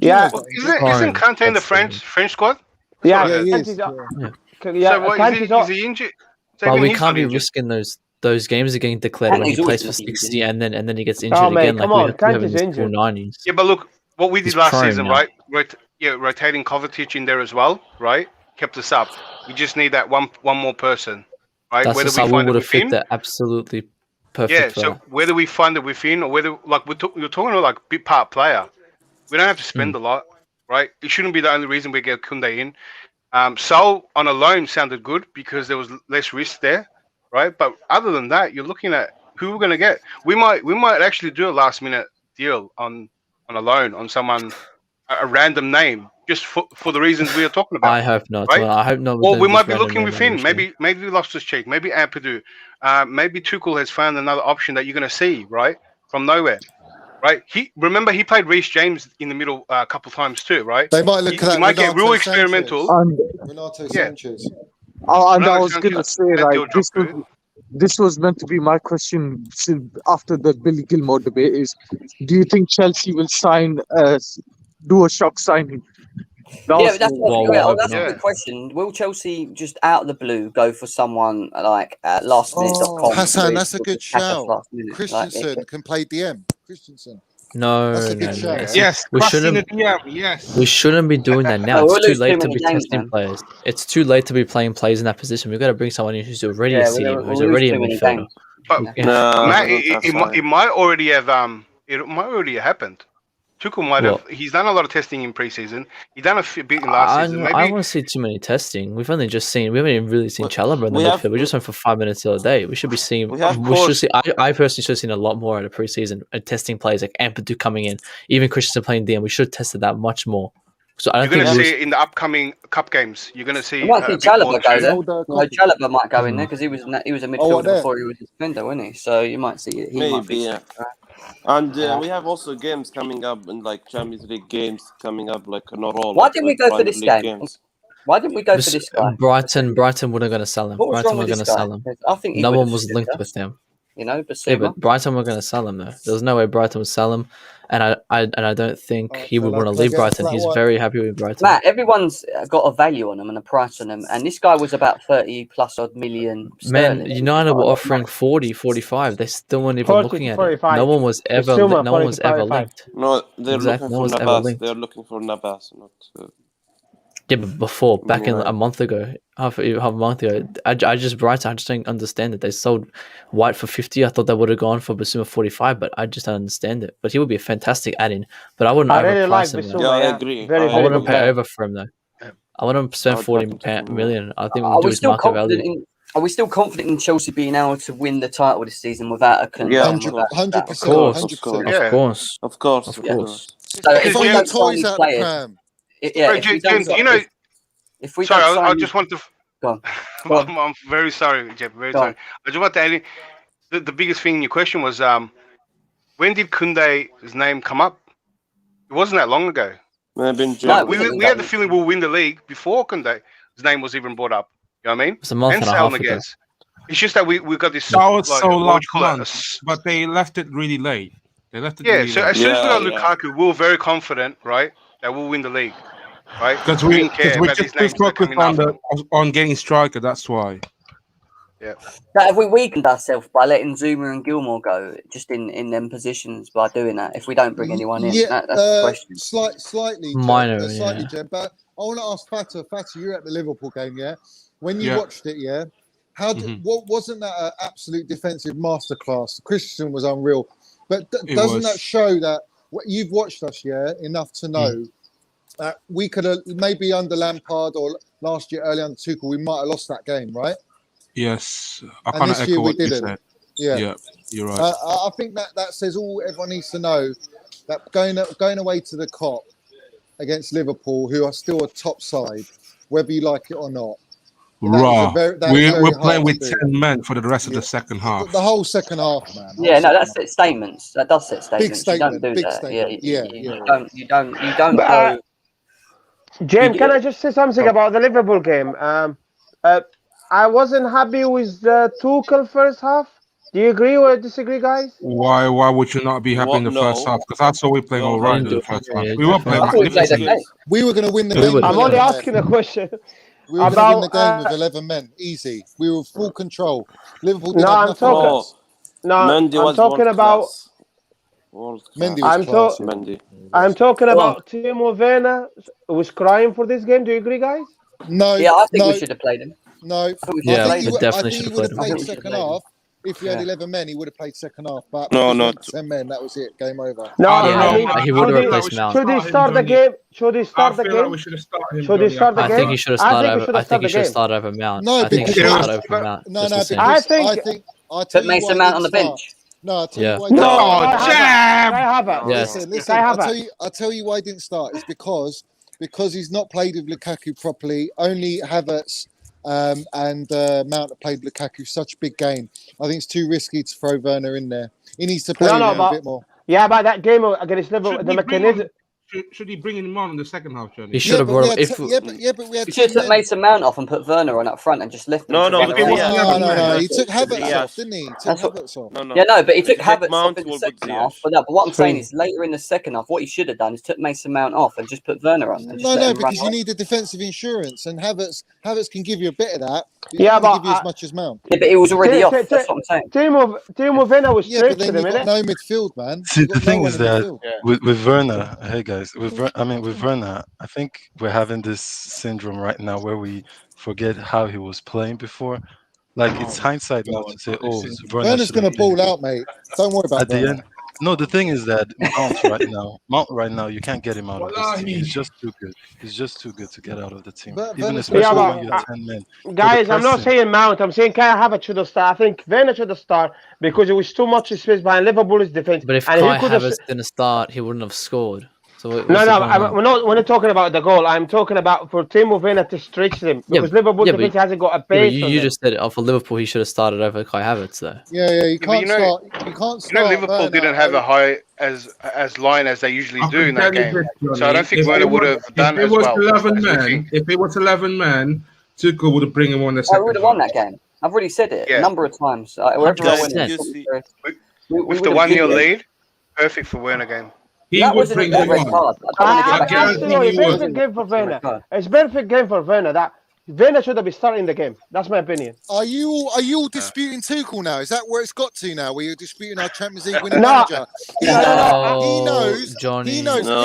Yeah. Isn't Koundé in the French squad? Yeah, he is. So what, is he injured? Well, we can't be risking those games are getting declared when he plays for 60 and then he gets injured again. Come on, Kante's injured. 90s. Yeah, but look what we did last season, right? Rotating Kovacic in there as well, right? Kept us up. We just need that one more person, right? That's whether we find would have fit that absolutely perfect. Yeah. So whether we find it within, or whether we're talking about like big part player, we don't have to spend a lot, right? It shouldn't be the only reason we get Koundé in. Saul on a loan sounded good because there was less risk there, right? But other than that, you're looking at who we're gonna get. We might actually do a last minute deal on a loan on someone, a random name. Just for the reasons we are talking about. I hope not. Right? Well, I hope not. Well, we might be looking within. Maybe Loftus-Cheek. Maybe Ampadu. Maybe Tuchel has found another option that you're going to see, right? From nowhere, right? He played Reece James in the middle a couple times too, right? They might look at that. He might get real experimental. Renato Sanchez. And I was going to say, like, this was meant to be my question after the Billy Gilmour debate is, do you think Chelsea will do a shock signing? That's a good question. Will Chelsea just out of the blue go for someone like lastminute.com? Hassan, that's a good shout. Christensen can play DM. Christensen. No, That's a no, good no. shout. It's, Yeah? Yes, we crossing shouldn't. the DM. Yes. We shouldn't be doing that now. No, we'll It's too lose late too to many be games, testing man. players. It's too late to be playing players in that position. We've got to bring someone in who's already a Yeah, CDM, we'll who's lose already a too many midfielder. games. But Yeah. No, Matt, we don't have time. it might already have happened. Tuchel might have. He's done a lot of testing in preseason. He done a bit in last season. I Maybe want to see too many testing. We haven't even really seen Chalobah in the we have- midfield. We just went for 5 minutes the other day. We should be seeing. We have We should see. I personally should have seen a lot more out of preseason testing players like Ampadu coming in, even Christensen playing DM. We should have tested that much more. So I don't you're think going to we see it in the upcoming cup games. You're going to see. You might see Chalobah go there. Old, Well, copy. Chalobah might go in there because he was a midfielder there? before he was a defender, wasn't he? So you might see it. He might Maybe, be. yeah. And we have also games coming up in like Champions League games coming up like in a row. Why like, didn't we like go for Premier this League game? games. Why didn't we go for this guy? Brighton were going to sell him. What was Brighton wrong were with going to this guy? sell him. I think he No would one have was suited linked us, with him. You know, Yeah, Basuma. but Brighton were going to sell him though. There was no way Brighton would sell him, and I don't think he would want to leave Brighton. He's very happy with Brighton. Matt, everyone's got a value on them and a price on them, and this guy was about 30 plus odd million sterling. Man, United were offering 40, 45. They still weren't even 40 looking to at it. 45. No one was ever, Bissouma, no one 40 was to ever 45. linked. No, they're Exactly, looking no for one's ever Navas. linked. They're looking for Navas, not. Yeah, but before, back in Right. a month ago, half a month ago, I just don't understand it. They sold White for 50. I thought they would have gone for Bissouma 45, but I just don't understand it. But he would be a fantastic add-in. But I wouldn't I really like overprice him. Bissouma. though. Yeah, I agree. Very, I very wouldn't good pay player. over for him though. I wouldn't spend I'd 40 definitely million. I think Are we'll do we his still market confident value. in? Are we still confident in Chelsea being able to win the title this season without a Koundé? Yeah, and without 100%. Of course. 100%. Yeah. Of course. Of course, Of of course. course. So if It's we all don't the sign toys these out the players, pram. if we don't, James, you know. if we Sorry, don't sign, I just want to. Go on. I'm very sorry, Jeff. Very Go sorry. on. I just want to add in, the biggest thing in your question was when did Koundé's name come up? It wasn't that long ago. Maybe in No, January. We had the feeling we'll win the league before Koundé's name was even brought up. You know what I mean? It's a month And and a Saúl half ago. Niguez. It's just that we got this. That was so what would last you call it? month, but they left it really late. They left it Yeah, really so late. as soon as we got Yeah, Lukaku, we were very confident, right, that we'll win the league, right? Because we we didn't care about these just names that focused coming on after. on getting striker. That's why. Yeah. Now, have we weakened ourselves by letting Zuma and Gilmore go just in them positions by doing that? If we don't bring anyone in, Yeah, that's the question. slightly, Minor, slightly, yeah. Jen. But I want to ask Fata. Fata, you're at the Liverpool game, yeah? When you Yeah. watched it, yeah, how what wasn't that an absolute defensive masterclass? Christian was unreal, but It doesn't was. that show that what you've watched us, yeah, enough to know that we could have maybe under Lampard or last year early under Tuchel, we might have lost that game, right? Yes, I And kind of this year echo we what you didn't. said. Yeah. Yeah, you're right. I think that says all everyone needs to know that going away to the Kop against Liverpool, who are still a top side, whether you like it or not. Raw. We're We're playing with 10 men for the rest of the second half. The whole second half, man. Yeah, no, that's set statements. That does set Big statements. You don't statement. do Big that. statement. Yeah, Yeah. you don't But, go. James, can I just say something about the Liverpool game? I wasn't happy with the Tuchel first half. Do you agree or disagree, guys? Why would you not be happy in the first half? Because I saw we playing all right in the first half. We were playing I thought we played magnificently. okay. We were going to win the We game. would. with I'm only 11 asking men. a question. We were going to about, win the game with 11 men. Easy. We were full control. Liverpool did No, have I'm nothing talking. against. No, Mendy I'm was talking world about. class. World class. Mendy was I'm class. to- Mendy. I'm talking Go about Timo Werner was crying for this game. Do you agree, guys? No, Yeah, I think no, we should have played him. no. Yeah, I we think definitely he should have would have played him. I played think we should second have played half. If you had Yeah. 11 men, he would have played second half. But No, because we no. had 10 men, that was it. Game over. No, I don't I know. mean, He would have should replaced Mount. Should he start the game? Should he I start the feel like game? we should have started him. Should he during start the half I game? think he should have I started think he over. should I have think he started should have the game. started over Mount. No, I think he because should have it was- started over Mount. No, Just no, the same. because I think- I'll tell Put you Mason why I Mount on didn't the start. bench. No, I'll tell Yeah. you why. No, Oh, Kai Havertz. Yes. Listen. Kai I'll Havertz. tell you why I didn't start. It's because he's not played with Lukaku properly. Only Havertz and Mount have played Lukaku such a big game. I think it's too risky to throw Werner in there. He needs to play No, with no, him but- a bit more. Yeah, but that game against Liverpool, Should the we bring mechanism. Should he bring him on in the second half, Johnny? He should have but brought we him. had If but we had We should have 10 took men. Mason Mount off and put Werner on up front and just left him. No, to no, run because around. he has- No. He took Havertz Yeah. off, didn't he? He took That's what- Havertz off. No. Yeah, no, but he If took you take Havertz Mount, off in the we'll put second Ziyech. half. But what I'm saying True. is later in the second half, what he should have done is took Mason Mount off and just put Werner on. And just No, let him run because you off. need the defensive insurance, and Havertz can give you a bit of that. He's not going to give you as much as Mount. Yeah, but it was already off. That's what I'm saying. Timo Werner was Yeah, but straight to then the you've got minute. no midfield, man. See, the thing is that Yeah. with Werner, hey guys, with Werner, I think we're having this syndrome right now where we forget how he was playing before. Like it's hindsight now to say, oh, Werner's going to ball out, mate. Don't worry about at the Werner. end. No, the thing is that Mount right now, you can't get him out of this team. He's just too good. He's just too good to get out of the team. Even especially when you're 10 men. Guys, I'm not saying Mount. I'm saying Kai Havertz should have started. I think Werner should have started because it was too much space behind Liverpool's defense. But if Kai Havertz didn't start, he wouldn't have scored. So we're not talking about the goal. I'm talking about for Timo Werner to stretch them because Liverpool defense hasn't got a pace. You just said for Liverpool, he should have started over Kai Havertz though. Yeah, you can't start. You can't start. Liverpool Werner, didn't have a high as line as they usually do in that game, so I don't think Werner would have done as well. If it was 11 men, Tuchel would have bring him on the second. I would have won that game. I've already said it a number of times. With the 1-0 lead, perfect for Werner game. He would bring him on. Absolutely, perfect game for Werner. It's perfect game for Werner. That Werner should have been starting the game. That's my opinion. Are you all disputing Tuchel now? Is that where it's got to now? Where you're disputing our Champions League winning manager? He knows. Johnny. He knows. No.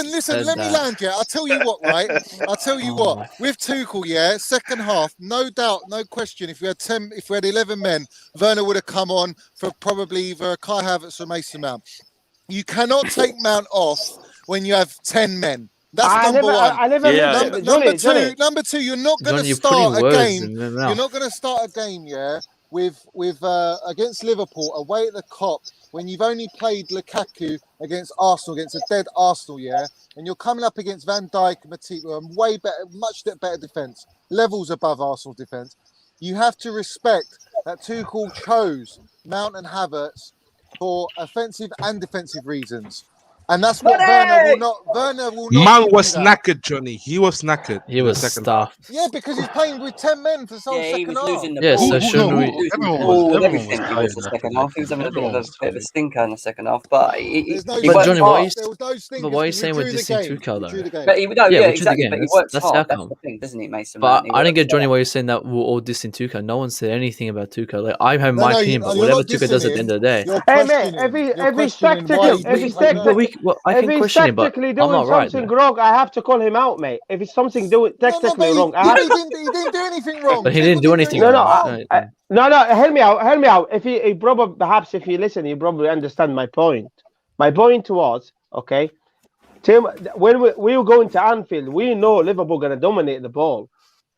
Listen. Let me land here. I'll tell you what, right? I'll tell you what. With Tuchel, second half, no doubt, no question. If we had 11 men, Werner would have come on for probably either Kai Havertz or Mason Mount. You cannot take Mount off when you have 10 men. That's number one. Number two, you're not going to start a game. You're not going to start a game, with against Liverpool away at the Kop when you've only played Lukaku against Arsenal, against a dead Arsenal, and you're coming up against Van Dijk and Matip, who are way better, much better defence, levels above Arsenal defence. You have to respect that Tuchel chose Mount and Havertz for offensive and defensive reasons. And that's what Werner will not. Man was knackered, Johnny. He was knackered. He was stuffed. Yeah, because he's playing with 10 men for the whole second half. Losing the ball. So shouldn't we? Everything was the second half. He was having a bit of a stinker in the second half. But Johnny, why are you saying we're dissing Tuchel though? But exactly. But he works hard. That's the thing, doesn't he, Mason? But I didn't get Johnny why you're saying that we're all dissing Tuchel. No one said anything about Tuchel. Like I have my opinion, but whatever Tuchel does at the end of the day. Hey man, every tactically doing something wrong, I have to call him out, mate. If it's something tactically wrong, he didn't do anything wrong. But he didn't do anything. No. Help me out. If he probably, perhaps if you listen, you probably understand my point. My point was, okay, Tim, when we were going to Anfield, we know Liverpool going to dominate the ball,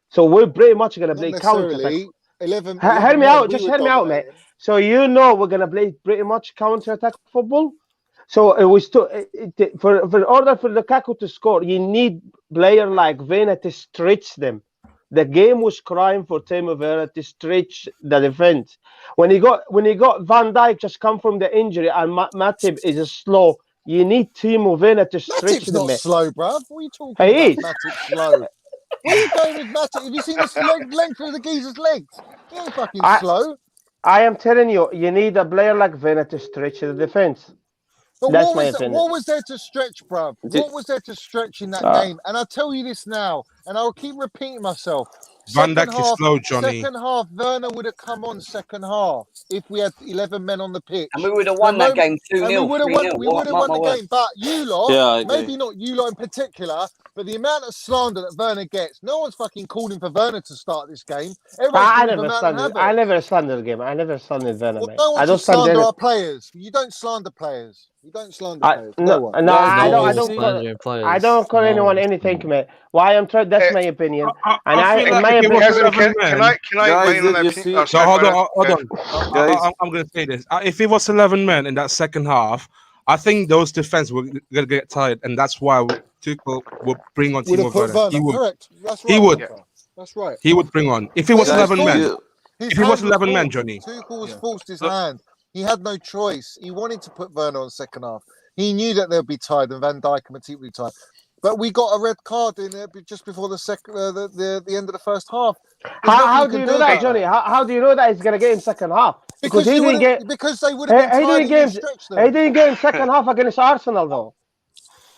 so we're pretty much going to play counter. Help me out, just help me out, mate. So you know we're going to play pretty much counter attack football. So it was for order for Lukaku to score, you need player like Werner to stretch them. The game was crying for Timo Werner to stretch the defense. When he got Van Dijk just come from the injury and Matip is slow, you need Timo Werner to stretch them. Matip's not slow, bruv. What are you talking about? Matip's slow. Where are you going with Matip? Have you seen the length of the geezer's legs? He ain't fucking slow. I am telling you, you need a player like Werner to stretch the defense. But what was there to stretch, bruv? What was there to stretch in that game? And I'll tell you this now, and I'll keep repeating myself. Van Dijk is slow, Johnny. Second half, Werner would have come on second half if we had 11 men on the pitch. And we would have won that game 2-0. We would have won the game. But you lot, maybe not you lot in particular, but the amount of slander that Werner gets, no one's fucking calling for Werner to start this game. I never slandered the game. I never slandered Werner, mate. I don't slander our players. You don't slander players. You don't slander players. I don't call anyone anything, mate. Why I'm trying? That's my opinion. Can I weigh in on that opinion? So hold on. I'm going to say this. If it was 11 men in that second half, I think those defense were going to get tired, and that's why Tuchel would bring on Timo Werner. He would. Correct. That's right. He would. That's right. He would bring on. If it was 11 men. If it was 11 men, Johnny. Tuchel was forced his hand. He had no choice. He wanted to put Werner on second half. He knew that they'd be tired and Van Dijk and Matip would be tired. But we got a red card in it just before the end of the first half. How do you know that, Johnny? How do you know that he's going to get in second half? Because they would have been tired. He didn't get in second half against Arsenal, though.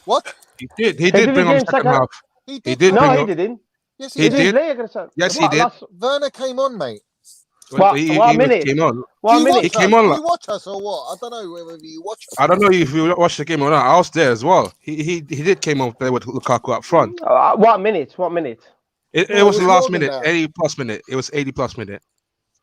What? He did bring on second half. He didn't. Yes, He did. Play against us. Yes, he did. Werner came on, mate. What minute? Came on. He came on. Did you watch us or what? I don't know whether you watch us. I don't know if you watched the game or not. I was there as well. He did came on play with Lukaku up front. What minute? It was the last minute, 80+ minute. It was 80+ minute.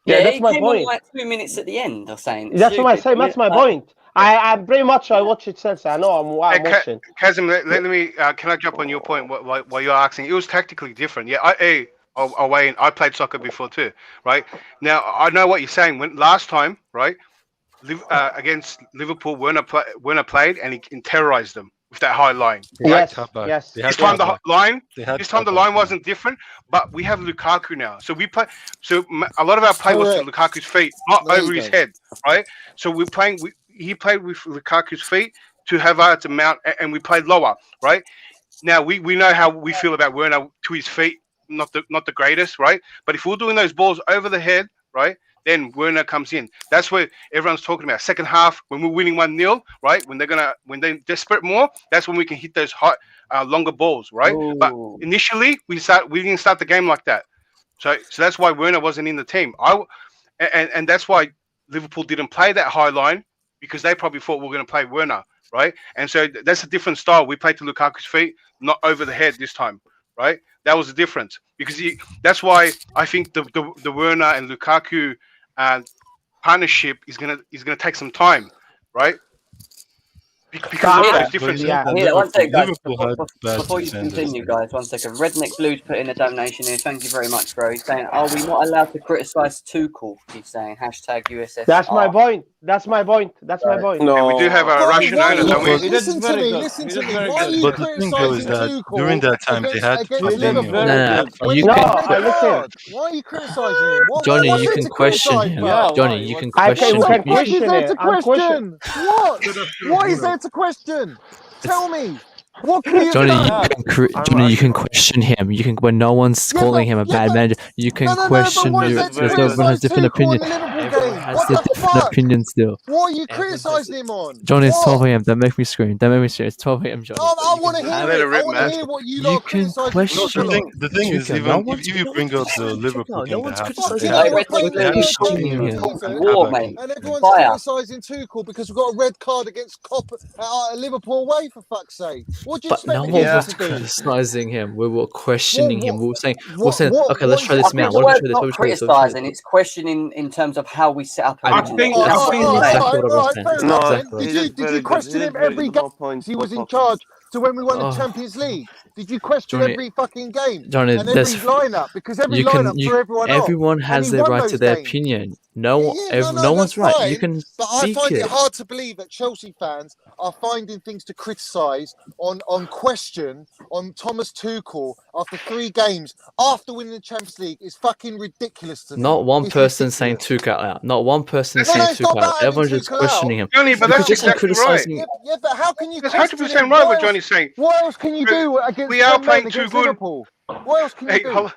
Yeah, that's he my came point. on like 2 minutes at the end or saying. That's what I'm saying. That's my point. I pretty much I watch it since I know I'm watching. Kazim, let me. Can I jump on your point? While you're asking, it was tactically different. Yeah, I played soccer before too, right? Now I know what you're saying. When last time, right, against Liverpool, Werner played and he terrorized them with that high line. Right? Yes. This time the line wasn't different, but we have Lukaku now. So we play. So a lot of our play was to Lukaku's feet, not over his head, right? So we're playing. He played with Lukaku's feet to Havertz and Mount, and we played lower, right? Now we know how we feel about Werner to his feet, not the greatest, right? But if we're doing those balls over the head, right, then Werner comes in. That's where everyone's talking about. Second half, when we're winning 1-0, right? When they're desperate more, that's when we can hit those high, longer balls, right? Ooh. But initially, we didn't start the game like that. So that's why Werner wasn't in the team. And that's why Liverpool didn't play that high line, because they probably thought we were going to play Werner, right? And so that's a different style. We played to Lukaku's feet, not over the head this time, right? That was the difference, because that's why I think the Werner and Lukaku partnership is gonna take some time, right? Because of those differences. One second, guys. Before you continue, guys, 1 second. Redneck Blues put in a donation here. Thank you very much, bro. He's saying, "Are we not allowed to criticise Tuchel?" He's saying #USS. That's my point. No, and we do have a Russian owner, don't we? Listen to me. Why are you but the thing though is that during that time they had Liverpool. Why are you criticising him? Johnny, you can question him. Johnny, you can question him. What is there to question? What is there to question? Tell me. What can you Johnny, you can question him. You can, when no one's calling him a bad manager, you can question him. Everyone has different opinion. Everyone has different opinions still. What are you criticising him on? Johnny, it's 12 a.m. Don't make me scream. It's 12 a.m. Johnny. I want to hear it. I want to hear what you lot criticise. The thing is, even if you bring up the Liverpool game, and everyone's criticising Tuchel because we've got a red card against Liverpool away, for fuck's sake. What do you expect no one was criticizing him. We were questioning him. We were saying, okay, let's try this now. Not criticizing, it's questioning in terms of how we set up. Did you question him every game he was in charge to when we won the Champions League? Did you question every fucking game? Johnny, and every lineup? Because every lineup threw everyone off. Everyone has their right to their opinion. No one's right. Fine, you can but I find it hard to believe that Chelsea fans are finding things to criticise on question on Thomas Tuchel after 3 games after winning the Champions League is fucking ridiculous to me. Not one person saying Tuchel out. Not one person saying Tuchel out. Everyone's just questioning him. Johnny, but that's exactly right. Yeah, but how can you? That's 100% right what Johnny's saying. What else can you do against? We are playing too good. Liverpool? What else can you do?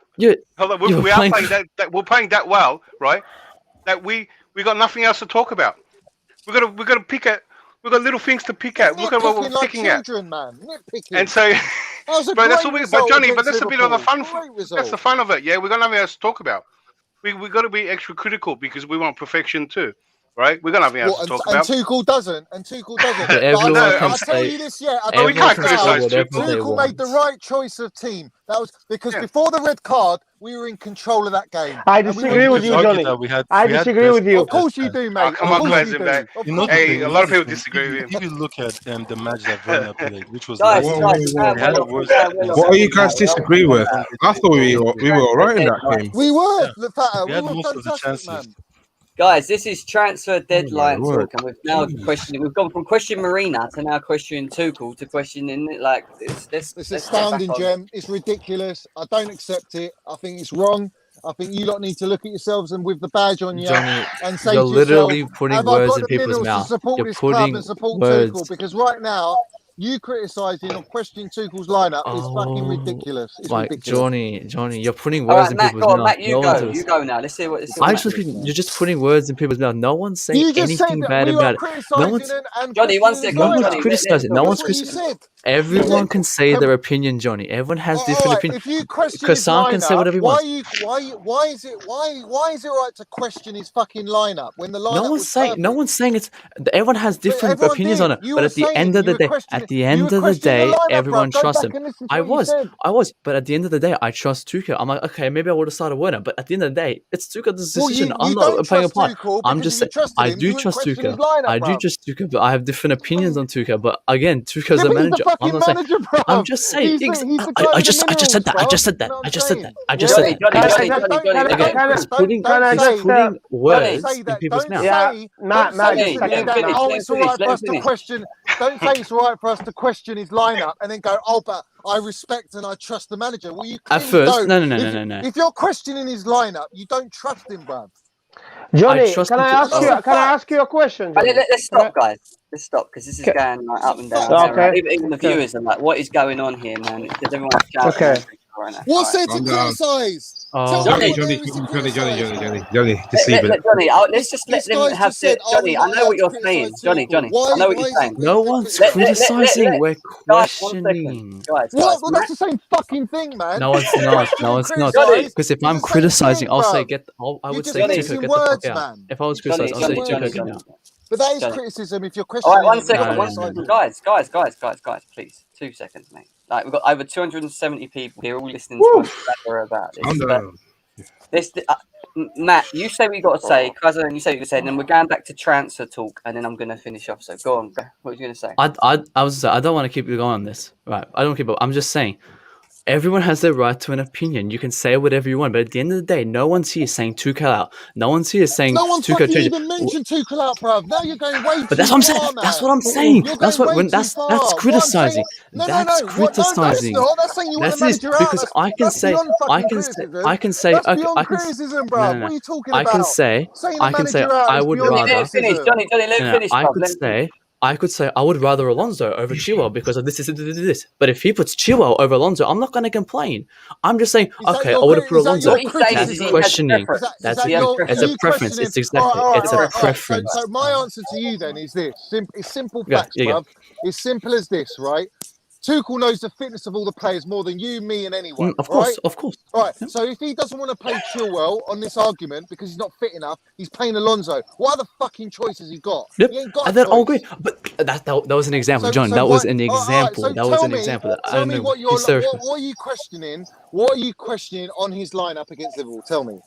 Hold on. We are playing that. We're playing that well, right? That we got nothing else to talk about. We got to pick at. We got little things to pick at. Look at what we're picking at. Man. Nitpicking. And so, but that's all we. But Johnny, but that's a bit of the fun. That's the fun of it. Yeah, we got nothing else to talk about. We got to be extra critical because we want perfection too. Right, we're gonna have else to talk about. And Tuchel doesn't. But everyone I'll tell you this, we can't criticise Tuchel made the right choice of team. That was because before the red card, we were in control of that game. I disagree with you, Johnny. I disagree with you. Of course you do, mate. Come on, guys, hey, a lot of people disagree with him. If you look at the match that Werner played, which was what are you guys disagree with? I thought we were all right in that game. We were. We had most of the chances. Guys, this is transfer deadline talk, and we've now we've gone from question Marina to now questioning Tuchel to questioning it's astounding, Jem. It's ridiculous. I don't accept it. I think it's wrong. I think you lot need to look at yourselves and with the badge on you and say you're to literally yourself, putting words in people's mouth. You're putting words. Because right now, you criticising or questioning Tuchel's lineup is fucking ridiculous. It's ridiculous. Johnny, you're putting words in people's mouth. Matt, you go now. Let's see what. You're just putting words in people's mouth. No one's saying anything bad about it. No one's. Johnny, 1 second. No one's criticizing. No one's criticizing. Everyone can say their opinion, Johnny. Everyone has different opinions. If you question his Kassan can say whatever he lineup, wants. why is it right to question his fucking lineup when the lineup No one's was saying. perfect? No one's saying it's. Everyone has different everyone opinions did. on it. You But were at the saying- end of you the were day, questioning- at the you end were of the questioning the day, lineup, everyone bro. Go trusts back him. and listen to I what he said. was. But at the end of the day, I trust Tuchel. I'm like, okay, maybe I would have started Werner. But at the end of the day, it's Tuchel's Well, decision. you I'm don't not playing a trust part. Tuchel I'm because just if you saying. trusted I him, do you wouldn't trust question his Tuchel. lineup, I do bruv. trust Tuchel, but I have different opinions on Tuchel. But again, Tuchel's Yeah, the but he's manager. the I'm fucking not saying. manager, bruv. I'm just saying. He's the guy I with just the said minerals, that. I just said bruv. that. You know what I I'm just said saying? that. I just said that. He's putting words in people's mouth. Don't say just a second, that, Matt. oh, it's all right for us to question. Don't say it's all right for us to question his lineup and then go, oh, but I respect and I trust the manager. Well, you At clearly first, don't. no. If you're questioning his lineup, you don't trust him, bruv. Johnny, can I ask you a question, Johnny? Let's stop, guys. Let's stop because this is going like, up and down. Okay. Even the viewers are like, "What is going on here, man?" Because everyone's shouting. Okay. Right now. What's there to criticise? Johnny, just leave it. Johnny, let's just let them have it. Johnny, I know what you're saying. Johnny, I know what you're saying. No one's criticizing. We're questioning. Guys, well, that's the same fucking thing, man. No, it's not. No, it's not. Because if I'm criticizing, I'll say I would say Tuchel, get the fuck out. If I was criticizing, I'll say Tuchel, get out. But that is criticism if you're All questioning. right, 1 second. Guys, please. 2 seconds, mate. Like, we've got over 270 people here all listening to us about this. Matt, you say what you got to say. Cousin, you say what you say, and then we're going back to transfer talk, and then I'm going to finish off. So go on. What were you going to say? I don't want to keep you going on this. Right. I don't keep up. I'm just saying. Everyone has their right to an opinion. You can say whatever you want, but at the end of the day, no one's here saying Tuchel out. No one's here saying no one Tuchel fucking change. even mentioned Tuchel out, bruv. Now you're going way But too that's what I'm far, saying. man. That's what I'm saying. That's criticizing. That's criticizing. That's saying you want the manager out. Because I can say, That's beyond criticism, bruv. What are you talking about? I can say, I would rather. Let him finish. I could say I would rather Alonso over Chilwell because of this. But if he puts Chilwell over Alonso, I'm not going to complain. I'm just saying, okay, I would have put Alonso. That's questioning. It's a preference. It's exactly. It's a preference. So my answer to you then is this: it's simple facts, bruv. It's simple as this, right? Tuchel knows the fitness of all the players more than you, me, and anyone. Of course. All right. So if he doesn't want to play Chilwell on this argument because he's not fit enough, he's playing Alonso. What other fucking choices he got? Yep. He ain't got. And then I'll agree. But that was an example, John. That was an example. That was an example. Tell me what are you questioning? What are you questioning on his lineup against Liverpool? Tell me.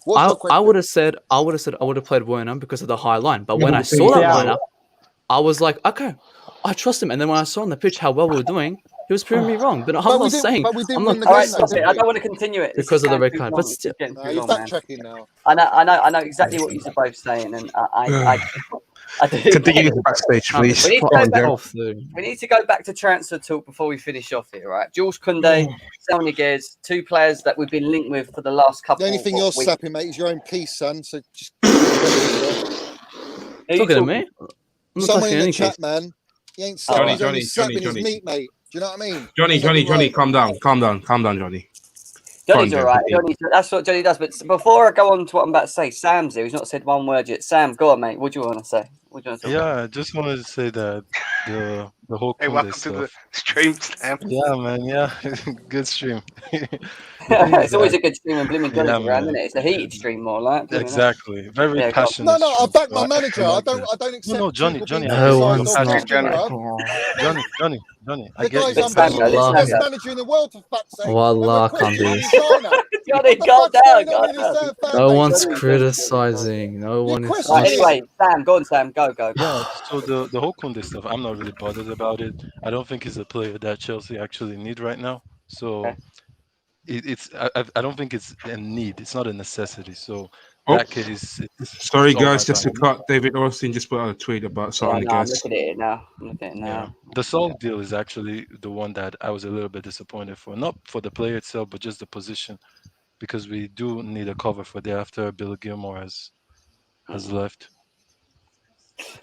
I would have said I would have played Werner because of the high line. But when I saw that lineup, I was like, okay, I trust him. And then when I saw on the pitch how well we were doing, he was proving me wrong. But I'm not saying. I'm not. I don't want to continue it because of the red card. But still, you're backtracking now. I know exactly what you're both saying, and I continue the backstage, please. We need to go back to transfer talk before we finish off here, right? Jules Kounde, Saúl Niguez, 2 players that we've been linked with for the last couple. The only thing you're sapping, mate, is your own piece, son. So just talking to me. Someone in the chat, man. He ain't sapping his meat, mate. Do you know what I mean? Johnny, calm down, Johnny. Johnny's all right. That's what Johnny does. But before I go on to what I'm about to say, Sam's here. He's not said one word yet. Sam, go on, mate. What do you want to say? I just wanted to say that the whole welcome stuff. to the stream, Sam. Yeah, man. Yeah, good stream. It's always a good stream when Blooming Johnny's around, isn't it? It's a heated stream, more like. Exactly. Very passionate. No, I back my manager. I don't accept. No, Johnny. No one's not. Johnny. The guy's unbelievable. He's the best manager in the world, for fuck's sake. Wallah, can't do this. Johnny, calm down. No one's criticizing. No one is. Anyway, Sam, go on, Sam. Go. Yeah, so the whole Koundé stuff, I'm not really bothered about it. I don't think he's a player that Chelsea actually need right now. So I don't think it's a need. It's not a necessity. So that case, sorry guys, just to cut. David Austin just put out a tweet about Saul Niguez. I'm looking at it now. Yeah. The Saul deal is actually the one that I was a little bit disappointed for. Not for the player itself, but just the position. Because we do need a cover for there after Billy Gilmore has left.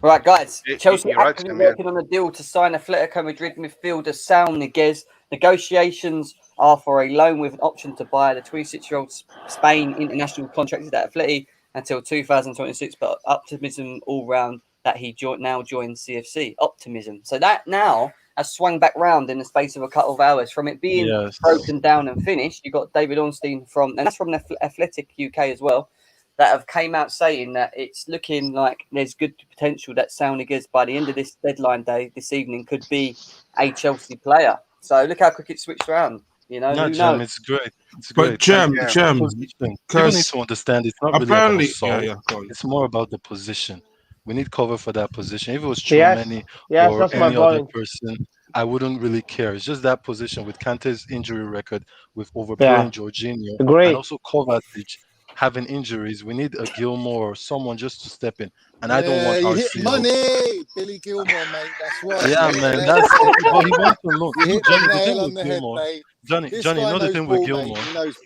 Right, guys. Chelsea actively working on a deal to sign Atletico Madrid midfielder Saúl Niguez. Negotiations are for a loan with an option to buy. The 26-year-old Spain international contracted at Atleti until 2026, but optimism all round that he now joins CFC. Optimism. So that now has swung back round in the space of a couple of hours from it being broken down and finished. You got David Ornstein and that's from Athletic UK as well, that have came out saying that it's looking like there's good potential that Saúl Niguez by the end of this deadline day this evening could be a Chelsea player. So look how quick it switched around. You know, no, Jam, it's great. It's but great. Jam, people need to understand it's not really about Saul. It's more about the position. We need cover for that position. If it was Chouameni or any other person, I wouldn't really care. It's just that position with Kante's injury record, with overplaying Jorginho, and also Kovacic having injuries. We need a Gilmore or someone just to step in. And I don't want our money, Billy Gilmore, mate. That's right. Yeah, man. That's what he wants to look. You hit the nail on the head, mate. Johnny, another thing with Gilmore.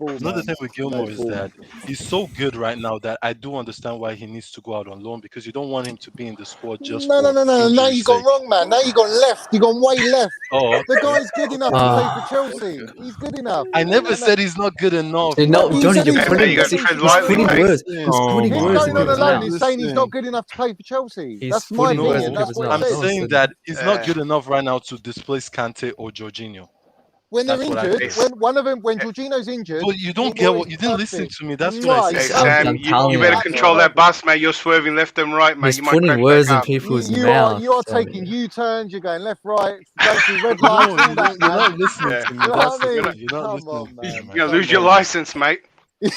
Another thing with Gilmore is that he's so good right now that I do understand why he needs to go out on loan, because you don't want him to be in the squad just No. Now you got wrong, man. Now you got left. You got way left. Oh, the guy's good enough to play for Chelsea. He's good enough. I never said he's not good enough. No, Johnny, you're putting words. He's going on alone. He's saying he's not good enough to play for Chelsea. That's my opinion. That's what I'm saying that he's not good enough right now to displace Kante or Jorginho. When they're injured, when Jorginho's injured, but you don't get what you didn't listen to me. That's what I said. Sam, you better control that bus, mate. You're swerving left and right, mate. He's putting words in people's mouths. You are taking U-turns. You're going left, right, going through red lights. You're not listening to me. You know what I mean? You're not listening. You're gonna lose your license, mate. Know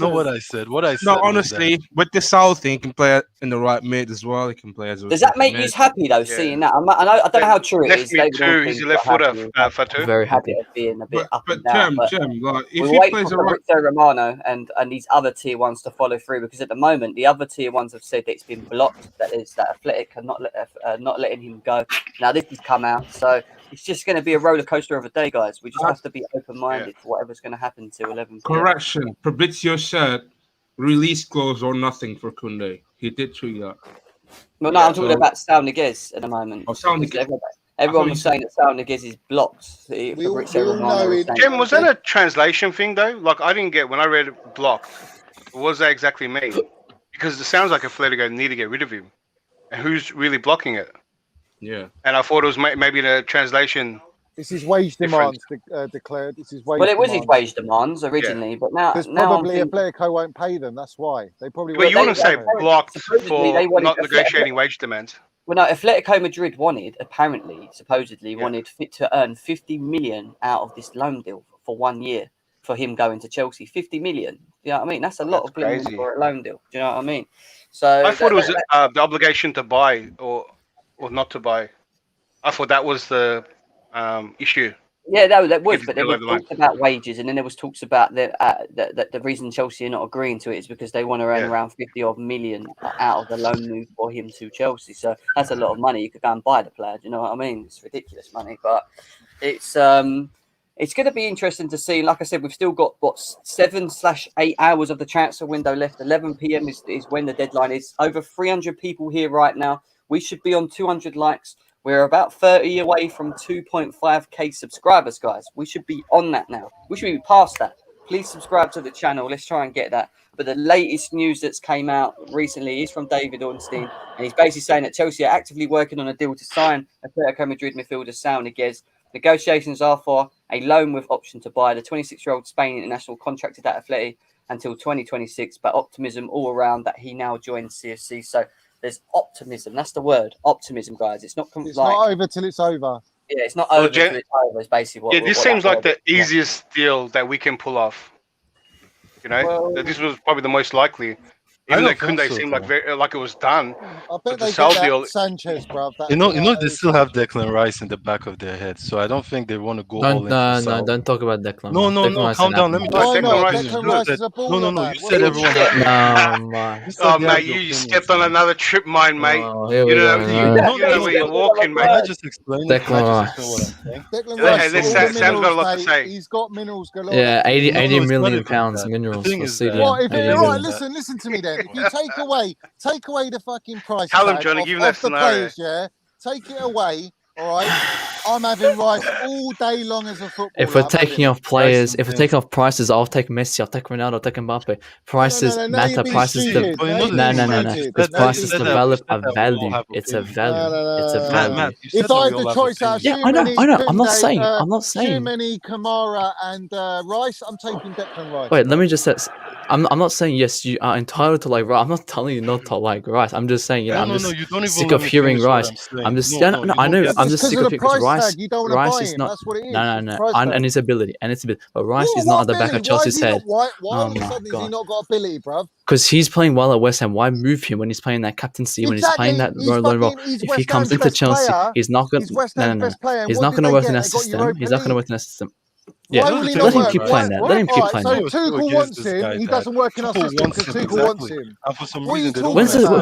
what I said. What I said. No, honestly, with the Saul thing, he can play in the right mid as well. He can play as well. Does that make you happy though? Seeing that, I don't know how true it is. Left too. He's a left footer. Fatu. Very happy at being a bit up and down. Jim, like, if we're he waiting plays for Fabrizio Romano and these other tier ones to follow through, because at the moment the other tier ones have said that it's been blocked. That is that Athletic are not letting him go. Now this has come out, so it's just going to be a roller coaster of a day, guys. We just have to be open-minded for whatever's going to happen till 11 p.m. Correction. Fabrizio said release clause or nothing for Koundé. He did tweet that. Well, no, I'm talking about Saúl Niguez at the moment. Oh, Saúl Niguez. Everyone was saying that Saúl Niguez is blocked. Jim, was that a translation thing, though? Like, I didn't get, when I read it, blocked, what does that exactly mean? Because it sounds like Atletico need to get rid of him. And who's really blocking it? Yeah. And I thought it was maybe the translation. This is wage demands declared. This is wage. Well, it was his wage demands originally, but now probably Atletico won't pay them. That's why they probably. But you wouldn't say blocked for not negotiating wage demands. Well, no, Atletico Madrid supposedly wanted to earn 50 million out of this loan deal for 1 year for him going to Chelsea. 50 million. You know what I mean? That's a lot of money for a loan deal. Do you know what I mean? So I thought it was the obligation to buy or not to buy. I thought that was the issue. Yeah, that was, but there was talks about wages, and then there was talks about the reason Chelsea are not agreeing to it is because they want to earn around 50-odd million out of the loan move for him to Chelsea. So that's a lot of money. You could go and buy the player. Do you know what I mean? It's ridiculous money, but it's going to be interesting to see. Like I said, we've still got 7/8 hours of the transfer window left. 11 p.m. is when the deadline is. Over 300 people here right now. We should be on 200 likes. We're about 30 away from 2.5k subscribers, guys. We should be on that now. We should be past that. Please subscribe to the channel. Let's try and get that. But the latest news that's came out recently is from David Ornstein, and he's basically saying that Chelsea are actively working on a deal to sign Atletico Madrid midfielder Saúl Niguez. Negotiations are for a loan with option to buy. The 26-year-old Spain international contracted at Atleti until 2026, but optimism all around that he now joins CFC. So there's optimism. That's the word. Optimism, guys. It's not not over till it's over. Yeah, it's not over till it's over. It's basically what. Yeah, this seems like the easiest deal that we can pull off. You know, this was probably the most likely. Even though Koundé seemed like it was done. I bet they get that Sanchez, bro. You know, they still have Declan Rice in the back of their head, so I don't think they want to go all in. No, don't talk about Declan. No, calm down. Let me talk. Declan Rice is a baller, No. You said everyone. No, man. Oh, mate, you stepped on another trip mine, mate. You know where you're walking, mate. I just explained Declan Rice. Sam's got a lot to say. He's got minerals galore. Yeah, 80 million pounds minerals for CDM. Right, listen to me then. If you take away the fucking price Tell them, tag Johnny, off give them that the scenario. players, yeah, take it away. All right, I'm having Rice all day long as a footballer. If we're taking off players, if we're taking off prices, I'll take Messi, I'll take Ronaldo, I'll take Mbappe. Prices matter. Prices no. Because prices develop a value. It's a value. It's a value. Matt, if I have the choice out of I know. I'm not saying. Tchouaméni, Kamara, and Rice, I'm taking Declan Rice. Wait, let me just say. I'm not saying yes. You are entitled to like Rice. I'm not telling you not to like Rice. I'm just saying I'm just sick of hearing Rice. I'm just I know. I'm just sick of it because Rice is not. No. And his ability. But Rice is not at the back of Chelsea's head. Why all of a sudden has he not got ability, bruv? Because he's playing well at West Ham. Why move him when he's playing that captaincy? When he's playing that role? If he comes into Chelsea, he's not going. No. He's not going to work in that system. He's not going to work in that system. Yeah, let him keep playing that. Let him keep playing that. So Tuchel wants him. He doesn't work in our system because Tuchel wants him. And for some reason,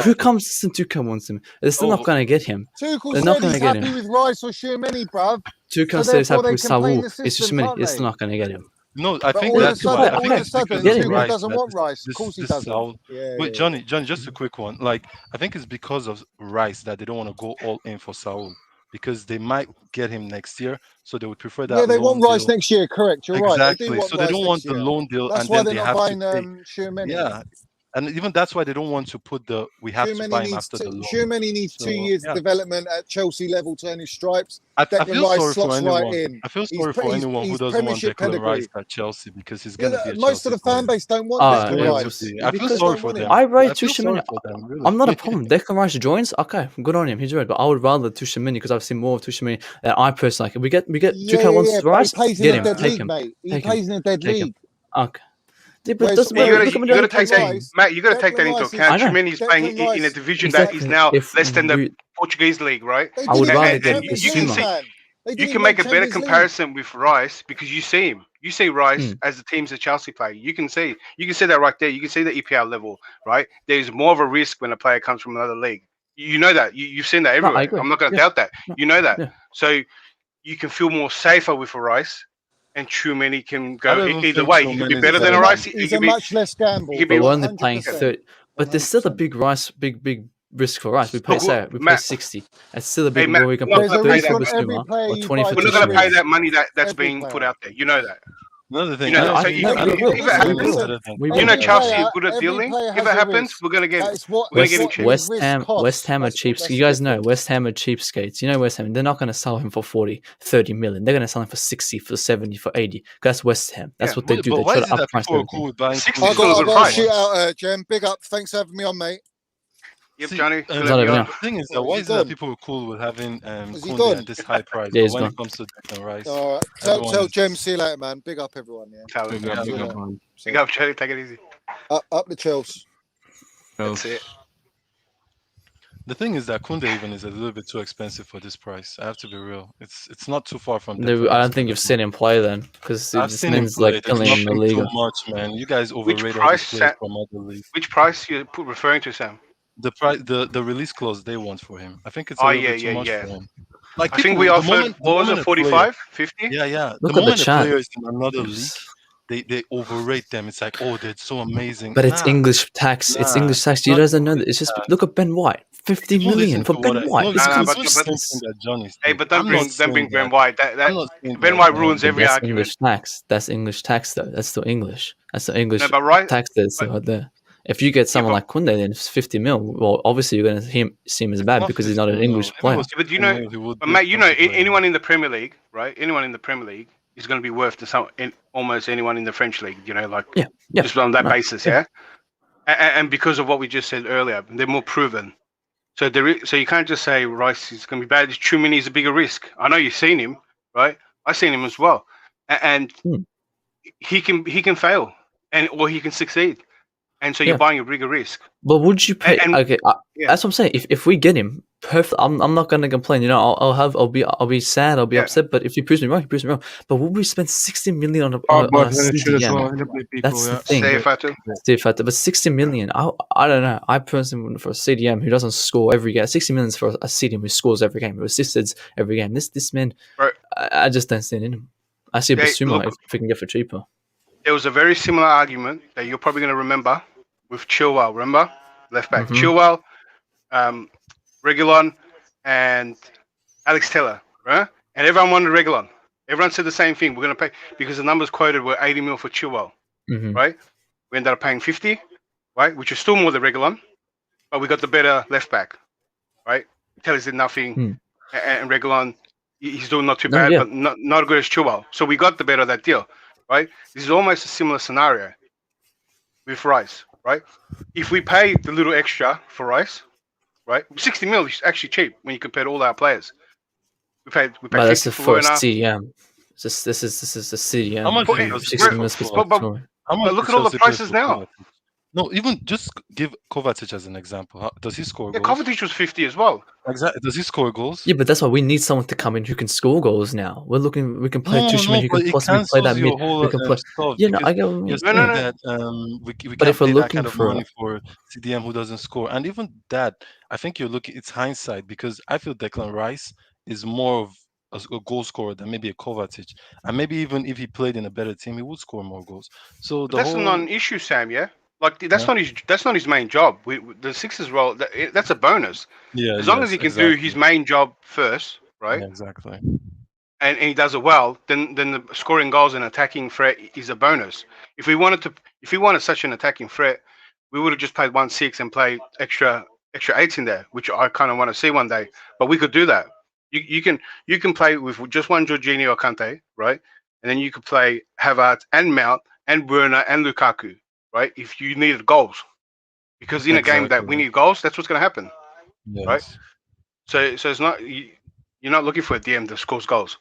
who comes to Tuchel wants him? They're still not going to get him. Tuchel said he's happy with Rice or Tchouaméni, bruv. Tuchel said he's happy with Saúl. It's just Tchouaméni. It's still not going to get him. No, I think that's why. I think it's because Tuchel doesn't want Rice. Of course he doesn't. Wait, Johnny, just a quick one. Like, I think it's because of Rice that they don't want to go all in for Saúl. Because they might get him next year, so they would prefer that. Yeah, they want Rice next year, correct? You're right. Exactly. So they don't want the loan deal, and then they have to pay. Yeah, and even that's why they don't want to put the we have to buy him after the loan. Tchouaméni needs 2 years development at Chelsea level to earn his stripes. I feel sorry for anyone. I feel sorry for anyone who doesn't want Declan Rice at Chelsea because he's going to be. Most of the fan base don't want Declan Rice. I feel sorry for them. I rate Tchouaméni. I'm not a problem. Declan Rice joins. Okay, good on him. He's right, but I would rather Tchouaméni because I've seen more of Tchouaméni than I personally like. We get Tuchel wants Rice. Get him. Take him. He plays in a dead league. Okay. You got to take that, Matt. You got to take that into account. Tchouaméni is playing in a division that is now less than the Portuguese league, right? I would rather get you can make a better comparison with Rice because you see him. You see Rice as the teams that Chelsea play. You can see that right there. You can see the EPL level, right? There's more of a risk when a player comes from another league. You know that. You've seen that everywhere. I'm not going to doubt that. You know that. So you can feel more safer with a Rice. And Tchouaméni can go either way. He could be better than a Rice. He's a much less gamble. We're only playing 30, but there's still a big big risk for Rice. We pay 60. It's still a big risk. We can put 30 for Bissouma or 20 for We're not going to pay that money that's being put out there. You know that. Another thing, Chelsea are good at dealing. If it happens, we're going to get him cheap. West Ham are cheapskates. You guys know West Ham are cheapskates. You know West Ham, they're not going to sell him for 40, 30 million. They're going to sell him for 60, for 70, for 80. That's West Ham. That's what they do. They try to upprice everything. I got a shoot out, Jem. Big up. Thanks for having me on, mate. Yep, Johnny. The thing is that why is it that people are cool with having Koundé at this high price? Yeah, but when it comes to Declan Rice, all right. Tell Jem, see you later, man. Big up, everyone. Yeah. Big up, Johnny. Take it easy. Up the Chelsea. That's it. The thing is that Koundé even is a little bit too expensive for this price. I have to be real. It's not too far from. No, I don't think you've seen him play then, because this man's like killing in the league. Too much, man. You guys overrated him from other leagues. Which price you referring to, Sam? The price, the release clause they want for him. I think it's a little bit too much for him. Like I think we offered 45, 50. Yeah. Look the at moment the a player is in another league, they overrate them. It's like, oh, they're so amazing. But it's English tax. It's English tax. You doesn't know that. It's just look at Ben White. 50 million for Ben White. Hey, but don't bring Ben White. Ben White ruins every argument. English tax. That's English tax, though. That's still English. That's the English tax that's out there. If you get someone like Koundé, then it's 50 mil. Well, obviously you're going to see him as bad because he's not an English player. But you know, Mate, you know, anyone in the Premier League, right? Anyone in the Premier League is going to be worth to almost anyone in the French league. You know, like just on that basis, And because of what we just said earlier, they're more proven. So you can't just say Rice is going to be bad. Tchouaméni is a bigger risk. I know you've seen him, right? I've seen him as well, and he can fail, or he can succeed. And so you're buying a bigger risk. But would you pay? That's what I'm saying. If we get him, perfect. I'm not gonna complain. You know, I'll be sad. I'll be upset. But if he proves me wrong, he proves me wrong. But would we spend 60 million on a CDM? That's the thing. Stay factor. But 60 million, I don't know. I personally, for a CDM who doesn't score every game, 60 million is for a CDM who scores every game, who assists every game. This man, I just don't see it in him. I see Bissouma if we can get for cheaper. There was a very similar argument that you're probably going to remember with Chilwell. Remember, left back Chilwell, Reguilon, and Alex Teller, right? And everyone wanted Reguilon. Everyone said the same thing. We're going to pay because the numbers quoted were 80 mil for Chilwell, right? We ended up paying 50, right? Which is still more than Reguilon, but we got the better left back, right? Teller's did nothing, and Reguilon, he's doing not too bad, but not as good as Chilwell. So we got the better of that deal, right? This is almost a similar scenario with Rice, right? If we pay the little extra for Rice, right, 60 mil is actually cheap when you compare to all our players. We paid But 50 that's the for first Werner. CDM. This is the CDM. How much But, did look at all the prices now. No, even just give Kovacic as an example. Does he score goals? Kovacic was 50 as well. Exactly. Does he score goals? Yeah, but that's why we need someone to come in who can score goals now. We can play Tuchel who can possibly play that mid. We can play. Yeah, no, I get what you mean. That we But can't if we're pay that looking kind of money for CDM who doesn't score, and even that, I think you're looking. It's hindsight because I feel Declan Rice is more of a goal scorer than maybe a Kovacic, and maybe even if he played in a better team, he would score more goals. So that's not an issue, Sam. Yeah, like that's not his main job. The Sixers role that's a bonus. Yeah, as long as he can do his main job first, right? Yeah, exactly. And he does it well, then the scoring goals and attacking threat is a bonus. If we wanted such an attacking threat, we would have just played 1-6 and played extra eights in there, which I kind of want to see one day. But we could do that. You can play with just one Jorginho or Kante, right? And then you could play Havertz and Mount and Werner and Lukaku, right? If you needed goals, because in a game that we need goals, that's what's going to happen, right? So it's not you're not looking for a DM that scores goals.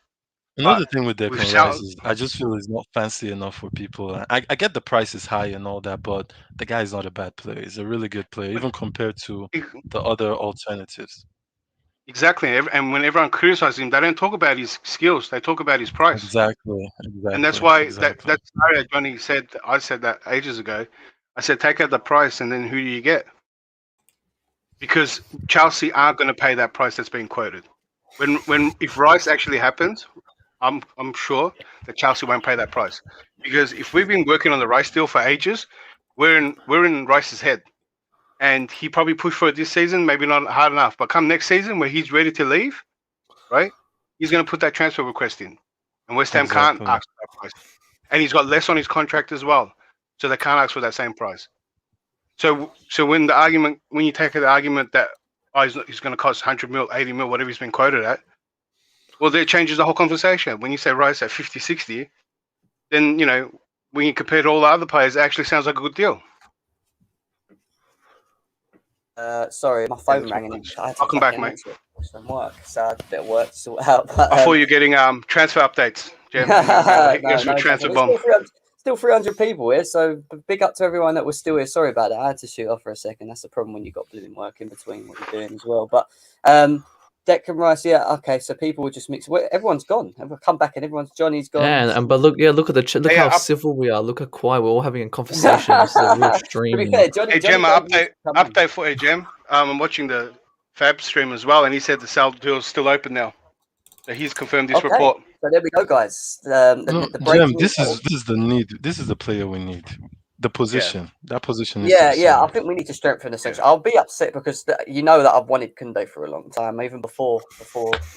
Another thing with Declan Rice is I just feel he's not fancy enough for people. I get the price is high and all that, but the guy is not a bad player. He's a really good player, even compared to the other alternatives. Exactly, and when everyone criticizes him, they don't talk about his skills; they talk about his price. Exactly. And that's why that scenario Johnny said. I said that ages ago. I said take out the price, and then who do you get? Because Chelsea aren't going to pay that price that's being quoted. If Rice actually happens, I'm sure that Chelsea won't pay that price. Because if we've been working on the Rice deal for ages, we're in Rice's head. And he probably pushed for it this season, maybe not hard enough. But come next season, where he's ready to leave, right? He's going to put that transfer request in, and West Ham can't ask for that price. And he's got less on his contract as well, so they can't ask for that same price. So when you take the argument that he's going to cost 100 mil, 80 mil, whatever he's been quoted at, well, that changes the whole conversation. When you say Rice at 50, 60, then when you compare to all the other players, it actually sounds like a good deal. Sorry, my phone rang and I'll come back, mate. Some work, so I had a bit of work to sort out. But, I thought you were getting transfer updates, Jim. Transfer bomb. Still 300 people here, so big up to everyone that was still here. Sorry about that. I had to shoot off for a second. That's the problem when you've got blooming work in between what you're doing as well. But Declan Rice, yeah, okay. So people were just mixed. Everyone's gone. Everyone come back and Johnny's gone. Yeah, but look at how civil we are. Look how quiet we're all having a conversation. This is a real stream. Hey, Jem, update for you, Jem. I'm watching the Fab stream as well, and he said the Saul deal is still open now. So he's confirmed this report. So there we go, guys. Jem, this is the need. This is the player we need. The position, that position. I think we need to strengthen the section. I'll be upset because that I've wanted Koundé for a long time, even before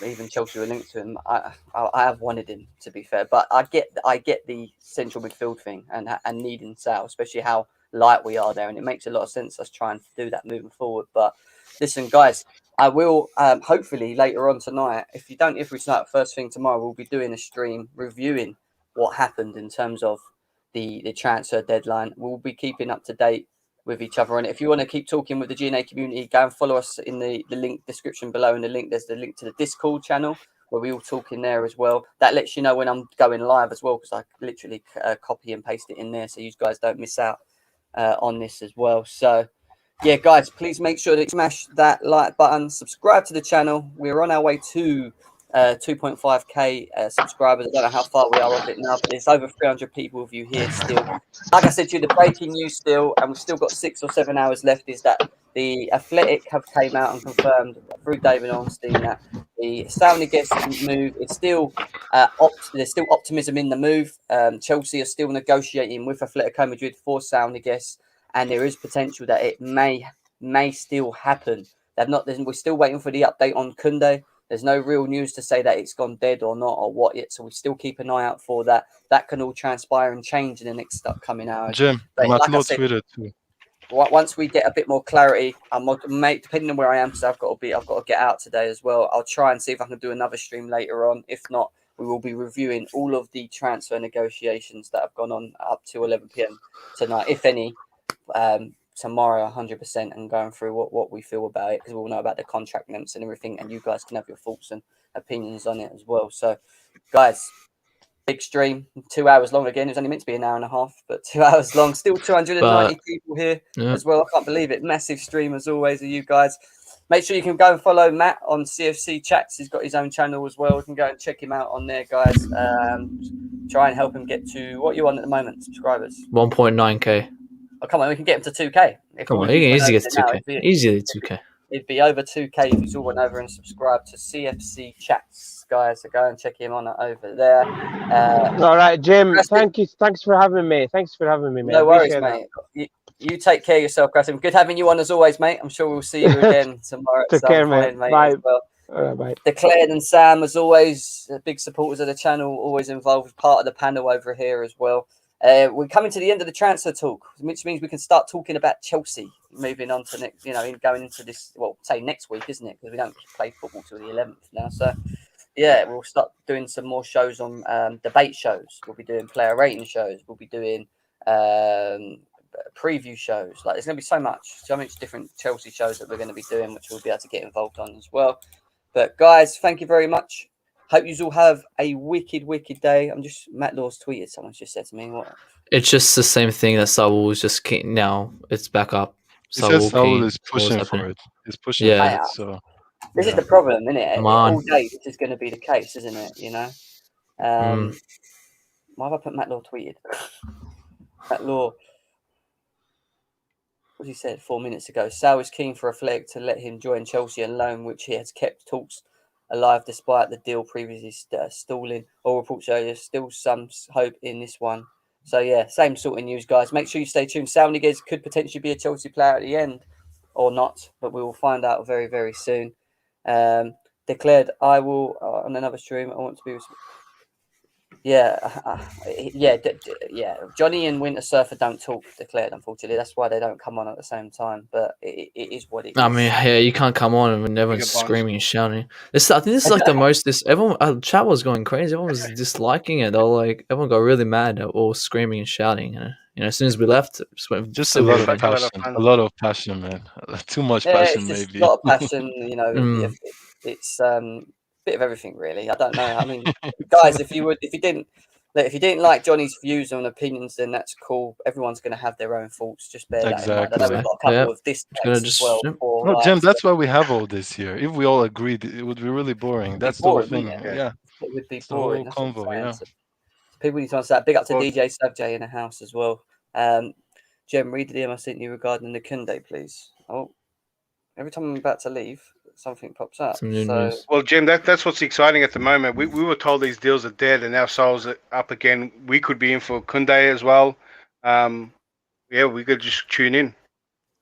even Chelsea were linked to him. I have wanted him, to be fair, but I get the central midfield thing and needing Saul, especially how light we are there, and it makes a lot of sense us trying to do that moving forward. But listen, guys, I will hopefully later on tonight. If you don't hear from me tonight, first thing tomorrow, we'll be doing a stream reviewing what happened in terms of the transfer deadline. We'll be keeping up to date with each other on it. If you want to keep talking with the GNA community, go and follow us in the link description below. In the link, there's the link to the Discord channel where we all talk in there as well. That lets you know when I'm going live as well, because I literally copy and paste it in there, so you guys don't miss out on this as well. So yeah, guys, please make sure that you smash that like button, subscribe to the channel. We're on our way to 2.5k subscribers. I don't know how far we are of it now, but there's over 300 people with you here still. Like I said to you, the breaking news still, and we've still got 6 or 7 hours left, is that the Athletic have came out and confirmed through David Ornstein that the Saúl Niguez move is still there's still optimism in the move. Chelsea are still negotiating with Atletico Madrid for Saúl Niguez, and there is potential that it may still happen. We're still waiting for the update on Koundé. There's no real news to say that it's gone dead or not or what yet. So we still keep an eye out for that. That can all transpire and change in the next upcoming hours. Jim, Like I said, Twitter too. Once we get a bit more clarity, mate, depending on where I am, because I've got to get out today as well. I'll try and see if I can do another stream later on. If not, we will be reviewing all of the transfer negotiations that have gone on up to 11 p.m. tonight, if any, tomorrow 100%, and going through what we feel about it, because we'll know about the contract lengths and everything, and you guys can have your thoughts and opinions on it as well. So, guys, big stream, 2 hours long again. It was only meant to be an hour and a half, but 2 hours long. Still 290 people here as well. I can't believe it. Massive stream as always of you guys. Make sure you can go and follow Matt on CFC Chats. He's got his own channel as well. You can go and check him out on there, guys. Try and help him get to, what are you on at the moment, subscribers? 1.9k. Oh, come on, we can get him to 2k. Come on, he can easily get to 2k. Easily 2k. It'd be over 2k if he's all went over and subscribed to CFC Chats, guys. So go and check him on over there. All right, Jim. Thanks for having me. Thanks for having me, mate. No worries, mate. You take care of yourself, Krasim. Good having you on as always, mate. I'm sure we'll see you again tomorrow. Take care, mate. Bye. Well. All right, bye. Declan and Sam, as always, big supporters of the channel, always involved, part of the panel over here as well. We're coming to the end of the transfer talk, which means we can start talking about Chelsea. Moving on to next, going into this, well, say next week, isn't it? Because we don't play football till the 11th now. So, yeah, we'll start doing some more shows on debate shows. We'll be doing player rating shows. We'll be doing preview shows. Like, there's going to be so much different Chelsea shows that we're going to be doing, which we'll be able to get involved on as well. But guys, thank you very much. Hope you all have a wicked day. Matt Law's tweeted. Someone's just said to me, what? It's just the same thing that Saúl was just now. It's back up. Saúl is pushing for it. He's pushing for it. So this is the problem, isn't it? All day this is going to be the case, isn't it? Why have I put Matt Law tweeted? Matt Law. What he said 4 minutes ago. Saúl is keen for a flag to let him join Chelsea on loan, which he has kept talks alive despite the deal previously stalling. All reports show there's still some hope in this one. So yeah, same sort of news, guys. Make sure you stay tuned. Saúl Niguez could potentially be a Chelsea player at the end, or not, but we will find out very, very soon. Declared, I will on another stream. I want to be. Yeah. Johnny and Winter Surfer don't talk. Declared, unfortunately, that's why they don't come on at the same time. But it is what it is. I mean, yeah, you can't come on when everyone's screaming and shouting. I think this is like the most. Everyone, chat was going crazy. Everyone was disliking it. Everyone got really mad at all screaming and shouting. As soon as we left, just a lot of passion. A lot of passion, man. Too much passion, it's maybe. A lot of passion. It's bit of everything, really. I don't know. I mean, guys, if you didn't like Johnny's views and opinions, then that's cool. Everyone's going to have their own thoughts. Just bear that in mind. I know we've got a couple of discounts as well. No, Jim, that's why we have all this here. If we all agreed, it would be really boring. That's the whole thing. Yeah. It would be boring. Convo, So people need to understand. Big up to DJ Subjay in the house as well. Jem, read the DM I sent you regarding the Koundé, please. Oh, every time I'm about to leave, something pops up. Well, Jim, that's what's exciting at the moment. We were told these deals are dead, and now Saul's up again. We could be in for Koundé as well. We could just tune in.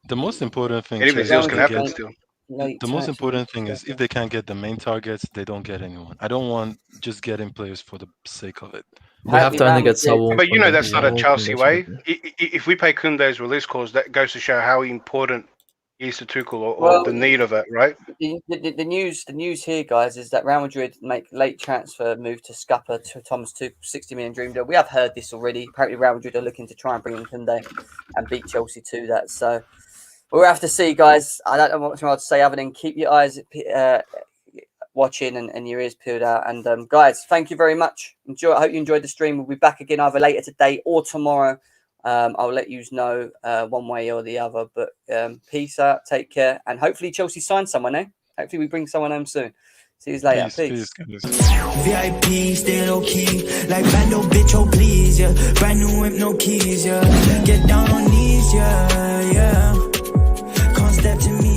The most important thing. The most important thing is if they can't get the main targets, they don't get anyone. I don't want just getting players for the sake of it. We have to only get Saúl. But that's not a Chelsea way. If we pay Koundé's release clause, that goes to show how important is to Tuchel or the need of it, right? The news here, guys, is that Real Madrid make late transfer move to Scupper to Thomas Tuchel, 60 million dream deal. We have heard this already. Apparently, Real Madrid are looking to try and bring in Koundé and beat Chelsea to that. So we'll have to see, guys. I don't know much more to say other than keep your eyes watching and your ears peeled out. And guys, thank you very much. I hope you enjoyed the stream. We'll be back again either later today or tomorrow. I'll let you know one way or the other. But peace out, take care, and hopefully Chelsea sign someone. Hopefully we bring someone home soon. See you later. Peace. VIP still key, like bando bitch, oh please, yeah. Brand new whip, no keys, yeah. Get down on knees, yeah. Can't step to me.